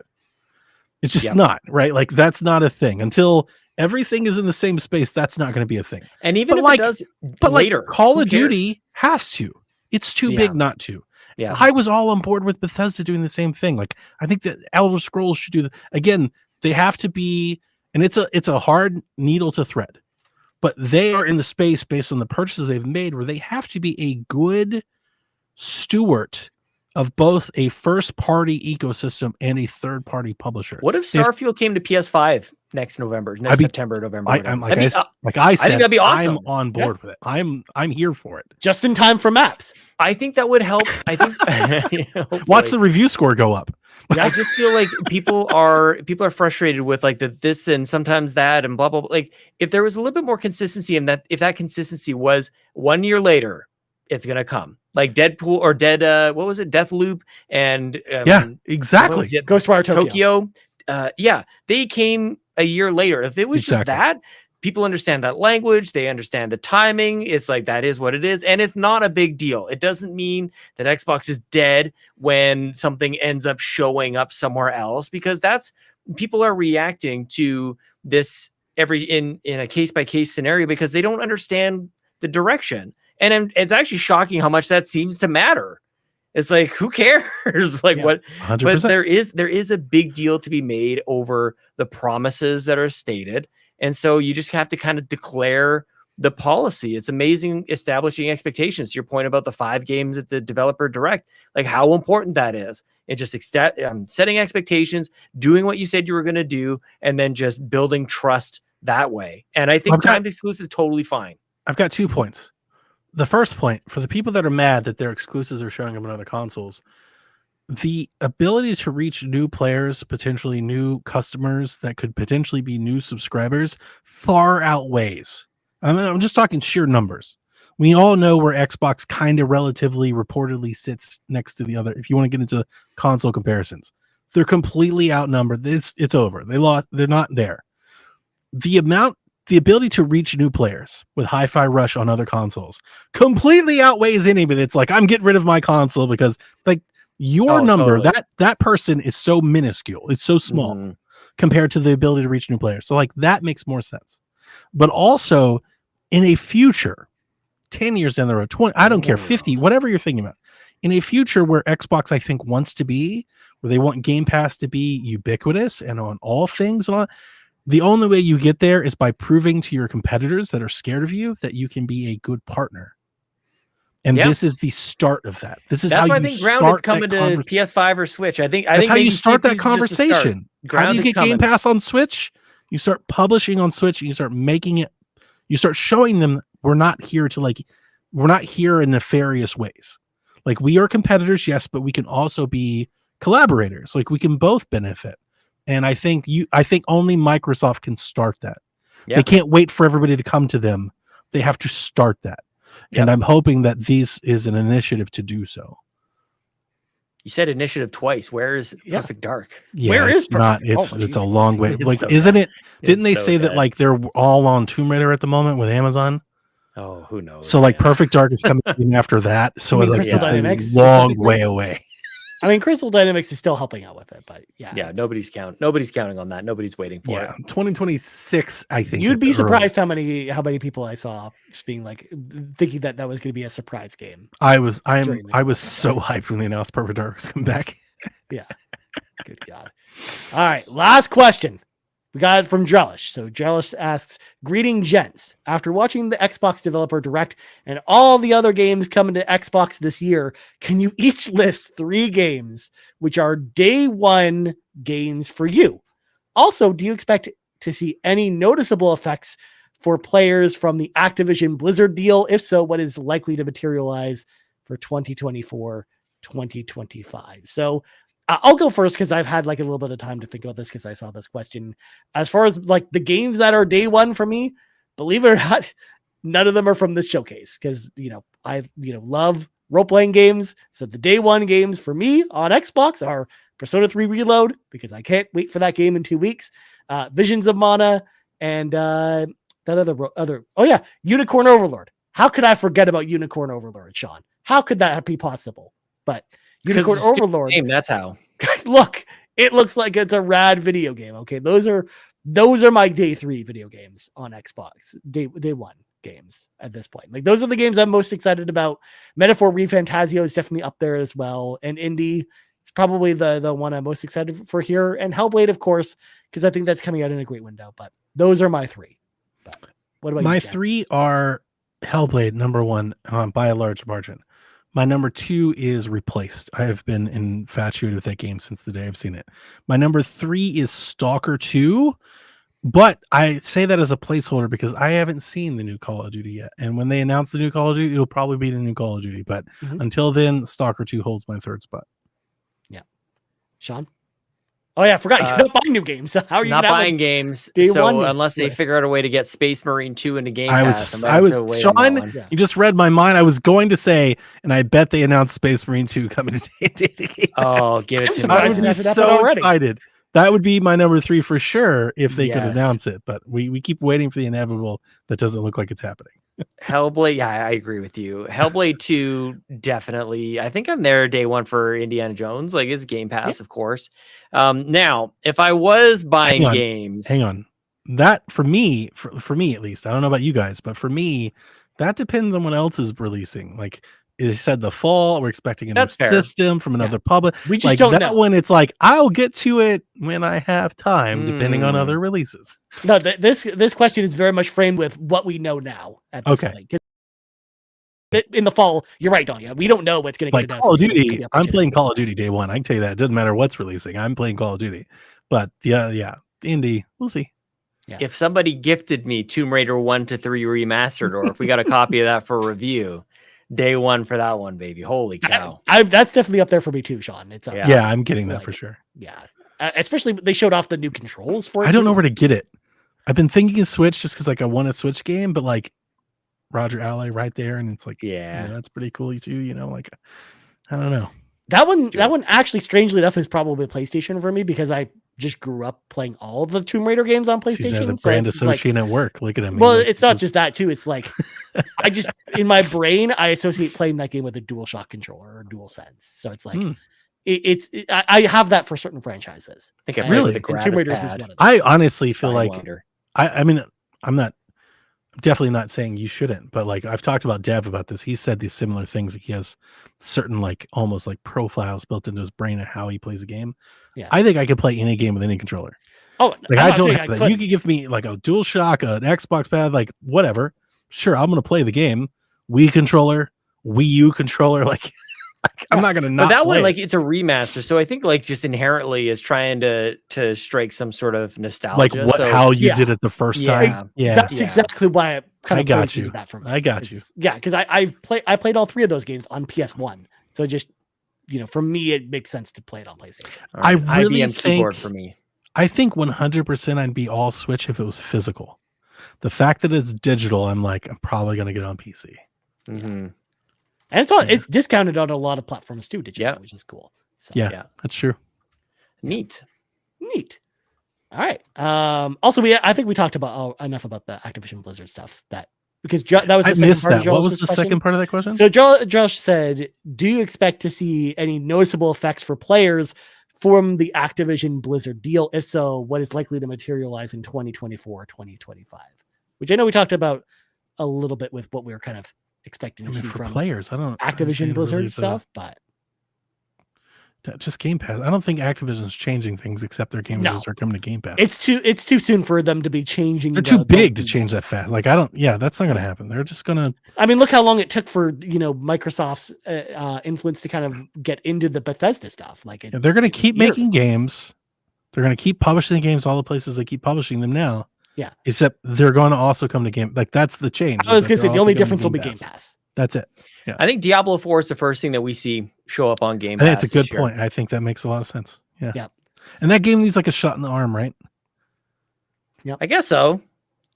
Speaker 4: It's just
Speaker 1: Yep.
Speaker 4: not, right? Like that's not a thing until everything is in the same space. That's not going to be a thing.
Speaker 1: And even
Speaker 4: But
Speaker 1: if
Speaker 4: like-
Speaker 1: it does
Speaker 4: But
Speaker 1: later,
Speaker 4: like Call
Speaker 1: who
Speaker 4: of
Speaker 1: cares?
Speaker 4: Duty has to. It's too
Speaker 1: Yeah.
Speaker 4: big not to.
Speaker 1: Yeah.
Speaker 4: I was all on board with Bethesda doing the same thing. Like I think that Elder Scrolls should do again. They have to be, and it's a hard needle to thread, but they are in the space based on the purchases they've made where they have to be a good steward of both a first party ecosystem and a third party publisher.
Speaker 1: What if Starfield came to PS5 next September, November?
Speaker 4: I'm
Speaker 1: whatever?
Speaker 4: like I said,
Speaker 1: that'd be awesome.
Speaker 4: I'm on board with it. I'm here for it.
Speaker 3: just in time for maps.
Speaker 1: I think that would help. I think
Speaker 4: Watch the review score go up.
Speaker 1: I just feel like people are frustrated with like this and sometimes that and blah blah blah. Like if there was a little bit more consistency, and that if that consistency was 1 year later, it's gonna come. Like Deadpool or what was it? Deathloop and
Speaker 4: Yeah, exactly.
Speaker 1: what was it?
Speaker 3: Ghostwire Tokyo.
Speaker 1: Yeah, they came a year later. If it was just
Speaker 4: Exactly.
Speaker 1: that, people understand that language, they understand the timing. It's like that is what it is, and it's not a big deal. It doesn't mean that Xbox is dead when something ends up showing up somewhere else, because that's people are reacting to this in a case by case scenario because they don't understand the direction. And it's actually shocking how much that seems to matter. It's like, who cares? Like what?
Speaker 4: 100%.
Speaker 1: But there is a big deal to be made over the promises that are stated. And so you just have to kind of declare the policy. It's amazing establishing expectations. To your point about the 5 games at the developer direct, like how important that is. It just setting expectations, doing what you said you were going to do, and then just building trust that way. And I think timed exclusive totally fine.
Speaker 4: I've got 2 points. The first point, for the people that are mad that their exclusives are showing up on other consoles, the ability to reach new players, potentially new customers that could potentially be new subscribers, far outweighs. I'm just talking sheer numbers. We all know where Xbox kind of relatively reportedly sits next to the other. If you want to get into console comparisons, they're completely outnumbered. It's over. They lost. They're not there. The ability to reach new players with Hi-Fi Rush on other consoles completely outweighs anybody. It's like, I'm getting rid of my console because like your number,
Speaker 1: totally.
Speaker 4: that person is so minuscule. It's so small compared to the ability to reach new players. So like that makes more sense. But also in a future, 10 years down the road, 20, I don't care, 50, whatever you're thinking about, in a future where Xbox, I think, wants to be, where they want Game Pass to be ubiquitous and on all things and all, the only way you get there is by proving to your competitors that are scared of you that you can be a good partner. And
Speaker 1: Yeah.
Speaker 4: this is the start of that. This is
Speaker 1: That's
Speaker 4: how
Speaker 1: why I
Speaker 4: you
Speaker 1: think Grounded's
Speaker 4: start
Speaker 1: coming
Speaker 4: that
Speaker 1: to
Speaker 4: conversation.
Speaker 1: PS5 or Switch. I think
Speaker 4: That's how
Speaker 1: maybe
Speaker 4: you start that
Speaker 1: CPU's just a start.
Speaker 4: conversation. How do you
Speaker 1: Grounded's
Speaker 4: get Game
Speaker 1: coming.
Speaker 4: Pass on Switch? You start publishing on Switch. And you start making it. You start showing them we're not here in nefarious ways. Like, we are competitors, yes, but we can also be collaborators. Like, we can both benefit. And I think only Microsoft can start that.
Speaker 1: Yeah.
Speaker 4: They can't wait for everybody to come to them. They have to start that.
Speaker 1: Yep.
Speaker 4: And I'm hoping that this is an initiative to do so.
Speaker 1: You said initiative twice. Where is Perfect Dark?
Speaker 4: Yeah,
Speaker 3: Where
Speaker 4: it's
Speaker 3: is
Speaker 4: not.
Speaker 3: Perfect?
Speaker 4: It's
Speaker 3: Oh,
Speaker 4: it's a
Speaker 3: geez.
Speaker 4: long way.
Speaker 1: It's
Speaker 4: Like,
Speaker 1: so
Speaker 4: isn't
Speaker 1: bad.
Speaker 4: it? Didn't they
Speaker 1: It's so
Speaker 4: say that
Speaker 1: bad.
Speaker 4: like they're all on Tomb Raider at the moment with Amazon?
Speaker 1: Oh, who knows?
Speaker 4: So like
Speaker 1: man.
Speaker 4: Perfect Dark is coming in after that. So
Speaker 3: You mean
Speaker 4: it's like
Speaker 3: Crystal
Speaker 4: a
Speaker 3: Dynamics
Speaker 4: long
Speaker 3: specifically?
Speaker 4: way away.
Speaker 3: I mean, Crystal Dynamics is still helping out with it, but yeah,
Speaker 1: Yeah,
Speaker 3: it's-
Speaker 1: nobody's counting on that. Nobody's waiting for
Speaker 4: Yeah,
Speaker 1: it.
Speaker 4: 2026. I think
Speaker 3: You'd be
Speaker 4: at the early.
Speaker 3: surprised how many people I saw just being like thinking that was going to be a surprise game.
Speaker 4: I was
Speaker 3: during the
Speaker 4: I was
Speaker 3: conference.
Speaker 4: so hyped when they announced Perfect Dark was coming back.
Speaker 3: Good God! All right, last question. We got it from Drellesh. So Drellesh asks, "Greeting, gents. After watching the Xbox Developer Direct and all the other games coming to Xbox this year, can you each list 3 games which are day one games for you? Also, do you expect to see any noticeable effects for players from the Activision Blizzard deal? If so, what is likely to materialize for 2024, 2025?" So I'll go first because I've had like a little bit of time to think about this because I saw this question. As far as like the games that are day one for me, believe it or not, none of them are from the showcase because I love role-playing games. So the day one games for me on Xbox are Persona 3 Reload because I can't wait for that game in 2 weeks. Visions of Mana and that other Unicorn Overlord. How could I forget about Unicorn Overlord, Sean? How could that be possible? But Unicorn
Speaker 1: Because it's a stupid
Speaker 3: Overlord.
Speaker 1: game, that's how.
Speaker 3: Look, it looks like it's a rad video game. Okay, those are my day 3 video games on Xbox. Day 1 games at this point. Like those are the games I'm most excited about. Metaphor ReFantazio is definitely up there as well, and Indie is probably the one I'm most excited for here. And Hellblade, of course, because I think that's coming out in a great window. But those are my 3. But what about
Speaker 4: My
Speaker 3: you, gents?
Speaker 4: 3 are Hellblade, number 1, by a large margin. My number 2 is Replaced. I have been infatuated with that game since the day I've seen it. My number 3 is Stalker 2, but I say that as a placeholder because I haven't seen the new Call of Duty yet. And when they announce the new Call of Duty, it'll probably be the new Call of Duty. But until then, Stalker 2 holds my 3rd spot.
Speaker 3: Sean? Oh yeah, I forgot you're not buying new games. How are you
Speaker 1: not
Speaker 3: gonna have,
Speaker 1: buying
Speaker 3: like,
Speaker 1: games?
Speaker 3: day
Speaker 1: So
Speaker 3: one
Speaker 1: unless they
Speaker 3: list?
Speaker 1: figure out a way to get Space Marine 2 into Game Pass,
Speaker 4: Sean,
Speaker 3: Yeah.
Speaker 4: you just read my mind. I was going to say, and I bet they announced Space Marine 2 coming to Game
Speaker 1: Oh,
Speaker 4: Pass.
Speaker 1: give it
Speaker 3: I'm
Speaker 1: to me.
Speaker 3: surprised
Speaker 4: I
Speaker 3: it
Speaker 4: would be
Speaker 3: hasn't happened
Speaker 4: so
Speaker 3: already.
Speaker 4: excited. That would be my number 3 for sure if they could
Speaker 1: Yes.
Speaker 4: announce it. But we keep waiting for the inevitable that doesn't look like it's happening.
Speaker 1: Hellblade, yeah, I agree with you. Hellblade 2, definitely. I think I'm there day 1 for Indiana Jones. Like, it's Game Pass, of course. Now, if I was buying games...
Speaker 4: Hang on. That, for me at least, I don't know about you guys, but for me, that depends on what else is releasing. Like, it said the fall, we're expecting a new
Speaker 1: That's fair.
Speaker 4: system from another public.
Speaker 3: We just
Speaker 4: Like,
Speaker 3: don't
Speaker 4: that
Speaker 3: know.
Speaker 4: one, it's like, I'll get to it when I have time, depending on other releases.
Speaker 3: No, this question is very much framed with what we know now at this
Speaker 4: Okay.
Speaker 3: point. 'Cause in the fall, you're right, Donnie. We don't know what's going to
Speaker 4: Like
Speaker 3: get
Speaker 4: Call of
Speaker 3: announced. It's gonna
Speaker 4: Duty,
Speaker 3: be up
Speaker 4: I'm
Speaker 3: to
Speaker 4: playing Call of Duty day 1. I can tell you that. It doesn't matter what's releasing. I'm playing Call of Duty. But yeah, indie, we'll see.
Speaker 1: If somebody gifted me Tomb Raider 1 to 3 remastered, or if we got a copy of that for review, day 1 for that one, baby. Holy cow.
Speaker 3: That's definitely up there for me too, Sean. It's
Speaker 4: Yeah, I'm getting that
Speaker 3: like
Speaker 4: for sure.
Speaker 3: Yeah, especially they showed off the new controls for it.
Speaker 4: I don't know
Speaker 3: too.
Speaker 4: where to get it. I've been thinking of Switch just because like I want a Switch game, but like Roger Ally right there, and it's like,
Speaker 1: Yeah.
Speaker 4: that's pretty cool too. Like I don't know.
Speaker 3: That one actually, strangely enough, is probably PlayStation for me because I just grew up playing all of the Tomb Raider games on
Speaker 4: See, they're
Speaker 3: PlayStation.
Speaker 4: the
Speaker 3: So
Speaker 4: brand
Speaker 3: it's just like,
Speaker 4: associate at work. Look at him.
Speaker 3: well, it's not just that too. It's like I just in my brain I associate playing that game with a DualShock controller or DualSense. So it's like I have that for certain franchises.
Speaker 1: I think I
Speaker 3: And-
Speaker 1: played with
Speaker 3: and
Speaker 1: the
Speaker 3: Tomb
Speaker 1: Gravis
Speaker 3: Raiders is
Speaker 1: pad.
Speaker 3: one of them.
Speaker 4: I honestly feel like
Speaker 1: Skywalker.
Speaker 4: I mean, I'm definitely not saying you shouldn't, but like I've talked about Dev about this. He said these similar things. Like he has certain like almost like profiles built into his brain of how he plays a game.
Speaker 3: Yeah.
Speaker 4: I think I could play any game with any controller.
Speaker 3: Oh,
Speaker 4: Like
Speaker 3: I'm
Speaker 4: I
Speaker 3: not
Speaker 4: don't
Speaker 3: saying
Speaker 4: have
Speaker 3: I
Speaker 4: that.
Speaker 3: couldn't.
Speaker 4: You could give me like a DualShock, an Xbox pad, like whatever. Sure, I'm gonna play the game. Wii controller, Wii U controller. Like, I'm not gonna not.
Speaker 1: But that
Speaker 4: play
Speaker 1: one,
Speaker 4: it.
Speaker 1: like, it's a remaster, so I think like just inherently is trying to strike some sort of nostalgia.
Speaker 4: like what
Speaker 1: so,
Speaker 4: how you
Speaker 3: Yeah.
Speaker 4: did it the first
Speaker 1: Yeah.
Speaker 4: time. Yeah,
Speaker 3: That's
Speaker 1: Yeah.
Speaker 3: exactly why I kind
Speaker 4: I
Speaker 3: of
Speaker 4: got
Speaker 3: plays
Speaker 4: you.
Speaker 3: into that for me.
Speaker 4: I got you.
Speaker 3: Yeah, because I played all 3 of those games on PS1. So just for me, it makes sense to play it on PlayStation.
Speaker 1: all right,
Speaker 4: I really
Speaker 1: IBM keyboard
Speaker 4: think-
Speaker 1: for me.
Speaker 4: I think 100% I'd be all Switch if it was physical. The fact that it's digital, I'm like, I'm probably gonna get it on PC.
Speaker 1: Mhm.
Speaker 3: And it's discounted on a lot of platforms too, digital,
Speaker 1: Yeah.
Speaker 3: which is cool. So,
Speaker 4: Yeah,
Speaker 1: Yeah.
Speaker 4: that's true.
Speaker 1: Neat.
Speaker 3: neat. All right. Also, I think we talked about enough about the Activision Blizzard stuff because that was the
Speaker 4: I
Speaker 3: second
Speaker 4: missed
Speaker 3: part
Speaker 4: that.
Speaker 3: of
Speaker 4: What was
Speaker 3: Josh's
Speaker 4: the
Speaker 3: question.
Speaker 4: second part of that question?
Speaker 3: So Josh said, "Do you expect to see any noticeable effects for players from the Activision Blizzard deal? If so, what is likely to materialize in 2024, 2025?" Which I know we talked about a little bit with what we were kind of expecting
Speaker 4: I
Speaker 3: to
Speaker 4: mean,
Speaker 3: see
Speaker 4: for
Speaker 3: from
Speaker 4: players, I don't
Speaker 3: Activision
Speaker 4: understand
Speaker 3: Blizzard
Speaker 4: really
Speaker 3: stuff, but
Speaker 4: just Game Pass. I don't think Activision's changing things except their games
Speaker 3: No.
Speaker 4: are coming to Game Pass.
Speaker 3: it's too soon for them to be changing.
Speaker 4: They're too
Speaker 3: the
Speaker 4: big to
Speaker 3: games.
Speaker 4: change that fast. Like I don't. Yeah, that's not gonna happen. They're just gonna.
Speaker 3: I mean, look how long it took for Microsoft's influence to kind of get into the Bethesda stuff. Like
Speaker 4: They're gonna keep
Speaker 3: years.
Speaker 4: making games. They're gonna keep publishing games all the places they keep publishing them now.
Speaker 3: Yeah.
Speaker 4: Except they're going to also come to Game. Like that's the change.
Speaker 3: I was
Speaker 4: is
Speaker 3: gonna
Speaker 4: that
Speaker 3: say
Speaker 4: they're
Speaker 3: the only
Speaker 4: also coming to
Speaker 3: difference will be Game Pass.
Speaker 4: That's it.
Speaker 1: I think Diablo 4 is the first thing that we see show up on Game
Speaker 4: I
Speaker 1: Pass.
Speaker 4: think it's a good
Speaker 1: this year.
Speaker 4: point. I think that makes a lot of sense. Yeah.
Speaker 3: Yeah.
Speaker 4: And that game needs like a shot in the arm, right?
Speaker 1: I guess so.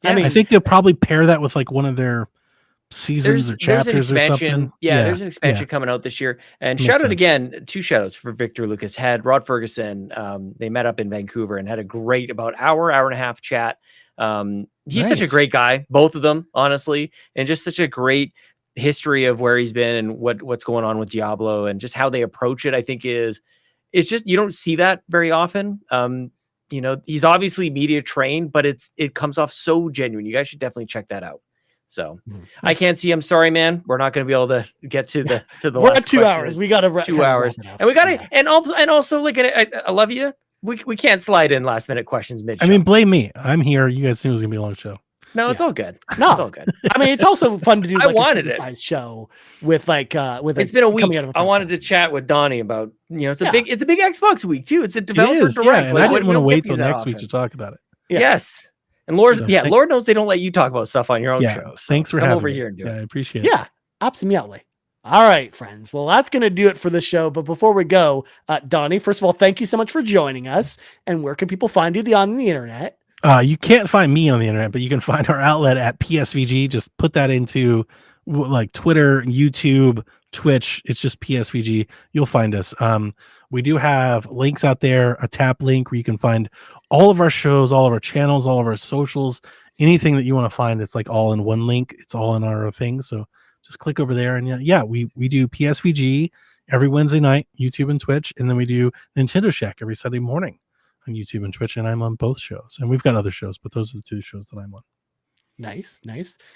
Speaker 3: I mean,
Speaker 4: I think they'll probably pair that with like one of their seasons or chapters
Speaker 1: an
Speaker 4: or
Speaker 1: expansion.
Speaker 4: something.
Speaker 1: Yeah, there's an expansion coming out this year. And
Speaker 4: Makes
Speaker 1: shout out
Speaker 4: sense.
Speaker 1: again, 2 shout outs for Victor Lucas Head, Rod Ferguson. They met up in Vancouver and had a great about hour and a half chat. He's such a
Speaker 4: Nice.
Speaker 1: great guy, both of them, honestly, and just such a great history of where he's been and what's going on with Diablo and just how they approach it. I think it's just you don't see that very often. He's obviously media trained, but it comes off so genuine. You guys should definitely check that out. So I can't see. I'm sorry, man. We're not going to be able to get to the
Speaker 3: we're
Speaker 1: last
Speaker 3: at 2
Speaker 1: question.
Speaker 3: hours. We got to
Speaker 1: 2 hours, and we got to and also like I love you. We can't slide in last minute questions mid.
Speaker 4: I mean, blame me. I'm here. You guys knew it was gonna be a long show.
Speaker 1: no, it's all good.
Speaker 3: No.
Speaker 1: It's all good.
Speaker 3: I mean, it's also fun to do.
Speaker 1: I
Speaker 3: Like
Speaker 1: wanted
Speaker 3: a
Speaker 1: it.
Speaker 3: size show with
Speaker 1: It's been a week.
Speaker 3: coming out of a
Speaker 1: I
Speaker 3: press
Speaker 1: wanted to
Speaker 3: conference.
Speaker 1: chat with Donnie about
Speaker 3: Yeah.
Speaker 1: it's a big Xbox week too. It's a
Speaker 4: It
Speaker 1: developer
Speaker 4: is,
Speaker 1: direct.
Speaker 4: and
Speaker 1: Like,
Speaker 4: I
Speaker 1: we
Speaker 4: didn't want to
Speaker 1: don't
Speaker 4: wait
Speaker 1: get
Speaker 4: till
Speaker 1: these that
Speaker 4: next week to
Speaker 1: often.
Speaker 4: talk about it.
Speaker 3: Yeah.
Speaker 1: Yes. And Lord
Speaker 4: So
Speaker 1: knows they don't let you talk about stuff on your own
Speaker 4: Yeah,
Speaker 1: show. So
Speaker 4: thanks for
Speaker 1: come
Speaker 4: having
Speaker 1: over
Speaker 4: me.
Speaker 1: here and do
Speaker 4: Yeah, I
Speaker 1: it.
Speaker 4: appreciate it.
Speaker 3: Yeah, absolutely. All right, friends. Well, that's going to do it for the show. But before we go, Donnie, first of all, thank you so much for joining us. And where can people find you on the internet?
Speaker 4: You can't find me on the internet, but you can find our outlet at PSVG. Just put that into like Twitter, YouTube, Twitch. It's just PSVG. You'll find us. We do have links out there, a tap link where you can find all of our shows, all of our channels, all of our socials, anything that you want to find. It's like all in one link. It's all in our thing. So just click over there. And we do PSVG every Wednesday night, YouTube and Twitch. And then we do Nintendo Shack every Sunday morning on YouTube and Twitch. And I'm on both shows. And we've got other shows, but those are the 2 shows that I'm on.
Speaker 3: Nice.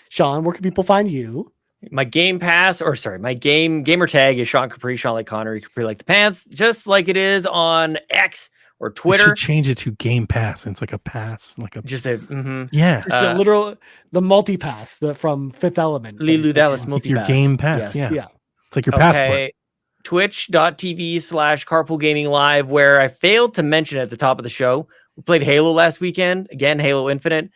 Speaker 3: Sean, where can people find you?
Speaker 1: My gamer tag is Sean Capri, Sean like Connor, Capri like the pants, just like it is on X or
Speaker 4: We
Speaker 1: Twitter.
Speaker 4: should change it to Game Pass. And it's like a pass, like a
Speaker 1: Just a
Speaker 4: yeah.
Speaker 3: Just a literal the multi-pass from Fifth Element.
Speaker 1: Lilu Dallas
Speaker 4: It's like
Speaker 1: multi
Speaker 4: your Game Pass.
Speaker 1: Yes.
Speaker 4: Yeah. It's like your passport.
Speaker 1: Okay. Twitch.tv/Carpool Gaming Live, where I failed to mention at the top of the show. We played Halo last weekend. Again, Halo Infinite.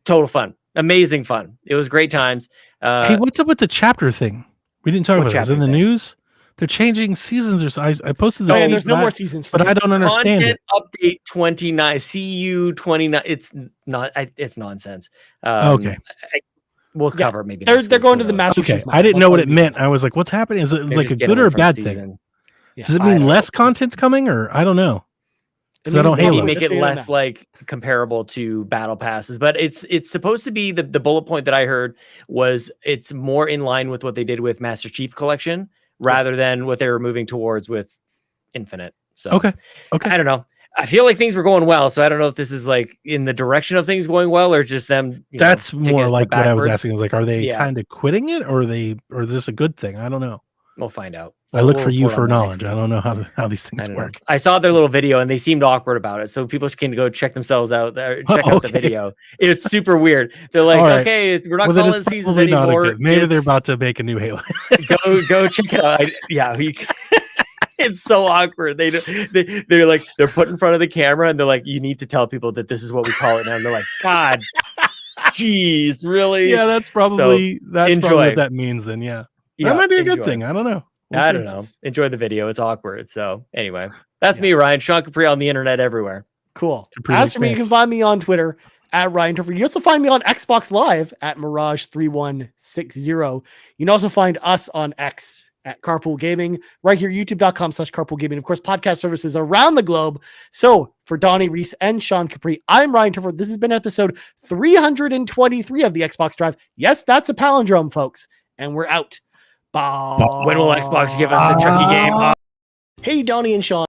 Speaker 1: Total fun. Amazing fun. It was great times.
Speaker 4: Hey, what's up with the chapter thing? We didn't talk
Speaker 1: What
Speaker 4: about it. It was in the
Speaker 1: chapter thing?
Speaker 4: news. They're changing seasons or so. I posted the
Speaker 3: Oh, yeah,
Speaker 4: tweet
Speaker 3: there's no more
Speaker 4: last-
Speaker 3: seasons for
Speaker 4: but I don't understand
Speaker 1: Content
Speaker 4: it.
Speaker 1: update 29. CU 29. It's not. It's nonsense.
Speaker 4: Okay.
Speaker 1: We'll
Speaker 3: Yeah,
Speaker 1: cover maybe.
Speaker 3: They're
Speaker 1: next
Speaker 3: they're
Speaker 1: week
Speaker 3: going to
Speaker 1: with
Speaker 3: the
Speaker 1: those.
Speaker 3: Master
Speaker 4: Okay.
Speaker 3: Chief
Speaker 4: I didn't
Speaker 3: mode,
Speaker 4: know what
Speaker 3: like
Speaker 4: it meant. I was like, what's happening? Is it
Speaker 1: They're
Speaker 4: like
Speaker 1: just
Speaker 4: a
Speaker 1: getting
Speaker 4: good
Speaker 1: away
Speaker 4: or a
Speaker 1: from
Speaker 4: bad
Speaker 1: season.
Speaker 4: thing?
Speaker 3: Yeah.
Speaker 4: Does it
Speaker 1: I
Speaker 4: mean
Speaker 1: don't
Speaker 4: less content's coming or I don't know? Because I don't
Speaker 1: Maybe
Speaker 4: Halo.
Speaker 1: make it
Speaker 3: Say
Speaker 1: less
Speaker 3: that.
Speaker 1: like comparable to battle passes, but it's supposed to be the bullet point that I heard was it's more in line with what they did with Master Chief Collection rather than what they were moving towards with Infinite. So
Speaker 4: Okay.
Speaker 1: I don't know. I feel like things were going well, so I don't know if this is like in the direction of things going well or just them.
Speaker 4: That's
Speaker 1: taking
Speaker 4: more
Speaker 1: us
Speaker 4: like what I was
Speaker 1: backwards.
Speaker 4: asking. Is like, are they
Speaker 1: Yeah.
Speaker 4: kind of quitting it or is this a good thing? I don't know.
Speaker 1: We'll find out.
Speaker 4: I look
Speaker 1: We'll
Speaker 4: for you
Speaker 1: report
Speaker 4: for
Speaker 1: on that next
Speaker 4: knowledge. I
Speaker 1: week.
Speaker 4: don't know how these
Speaker 1: I
Speaker 4: things
Speaker 1: don't know.
Speaker 4: work.
Speaker 1: I saw their little video and they seemed awkward about it. So people can go check themselves out there, check out the
Speaker 4: Okay.
Speaker 1: video. It is super weird. They're like,
Speaker 4: All right.
Speaker 1: okay, we're not
Speaker 4: Well, then
Speaker 1: calling
Speaker 4: it's
Speaker 1: it seasons
Speaker 4: probably not a
Speaker 1: anymore.
Speaker 4: good. Maybe they're
Speaker 1: It's-
Speaker 4: about to make a new Halo.
Speaker 1: go check it out. It's so awkward. They're like, they're put in front of the camera and they're like, you need to tell people that this is what we call it now. And they're like, God, jeez, really?
Speaker 4: Yeah, that's probably probably
Speaker 1: enjoy.
Speaker 4: what that means. Then yeah, that might be a good
Speaker 1: enjoy.
Speaker 4: thing. I don't know.
Speaker 1: I
Speaker 4: see.
Speaker 1: don't know. Enjoy the video. It's awkward. So anyway, that's me, Ryan. Sean Capri on the internet everywhere.
Speaker 3: Cool.
Speaker 4: Capri,
Speaker 3: As for me, you can
Speaker 4: thanks.
Speaker 3: find me on Twitter at Ryan Turford. You also find me on Xbox Live at Mirage3160. You can also find us on X at Carpool Gaming, right here, youtube.com/Carpool Gaming. Of course, podcast services around the globe. So for Donnie, Reese, and Sean Capri, I'm Ryan Turford. This has been episode 323 of the Xbox Drive. Yes, that's a palindrome, folks. And we're out. Bye.
Speaker 1: When will Xbox give us a Chucky game?
Speaker 3: Hey, Donnie and Sean.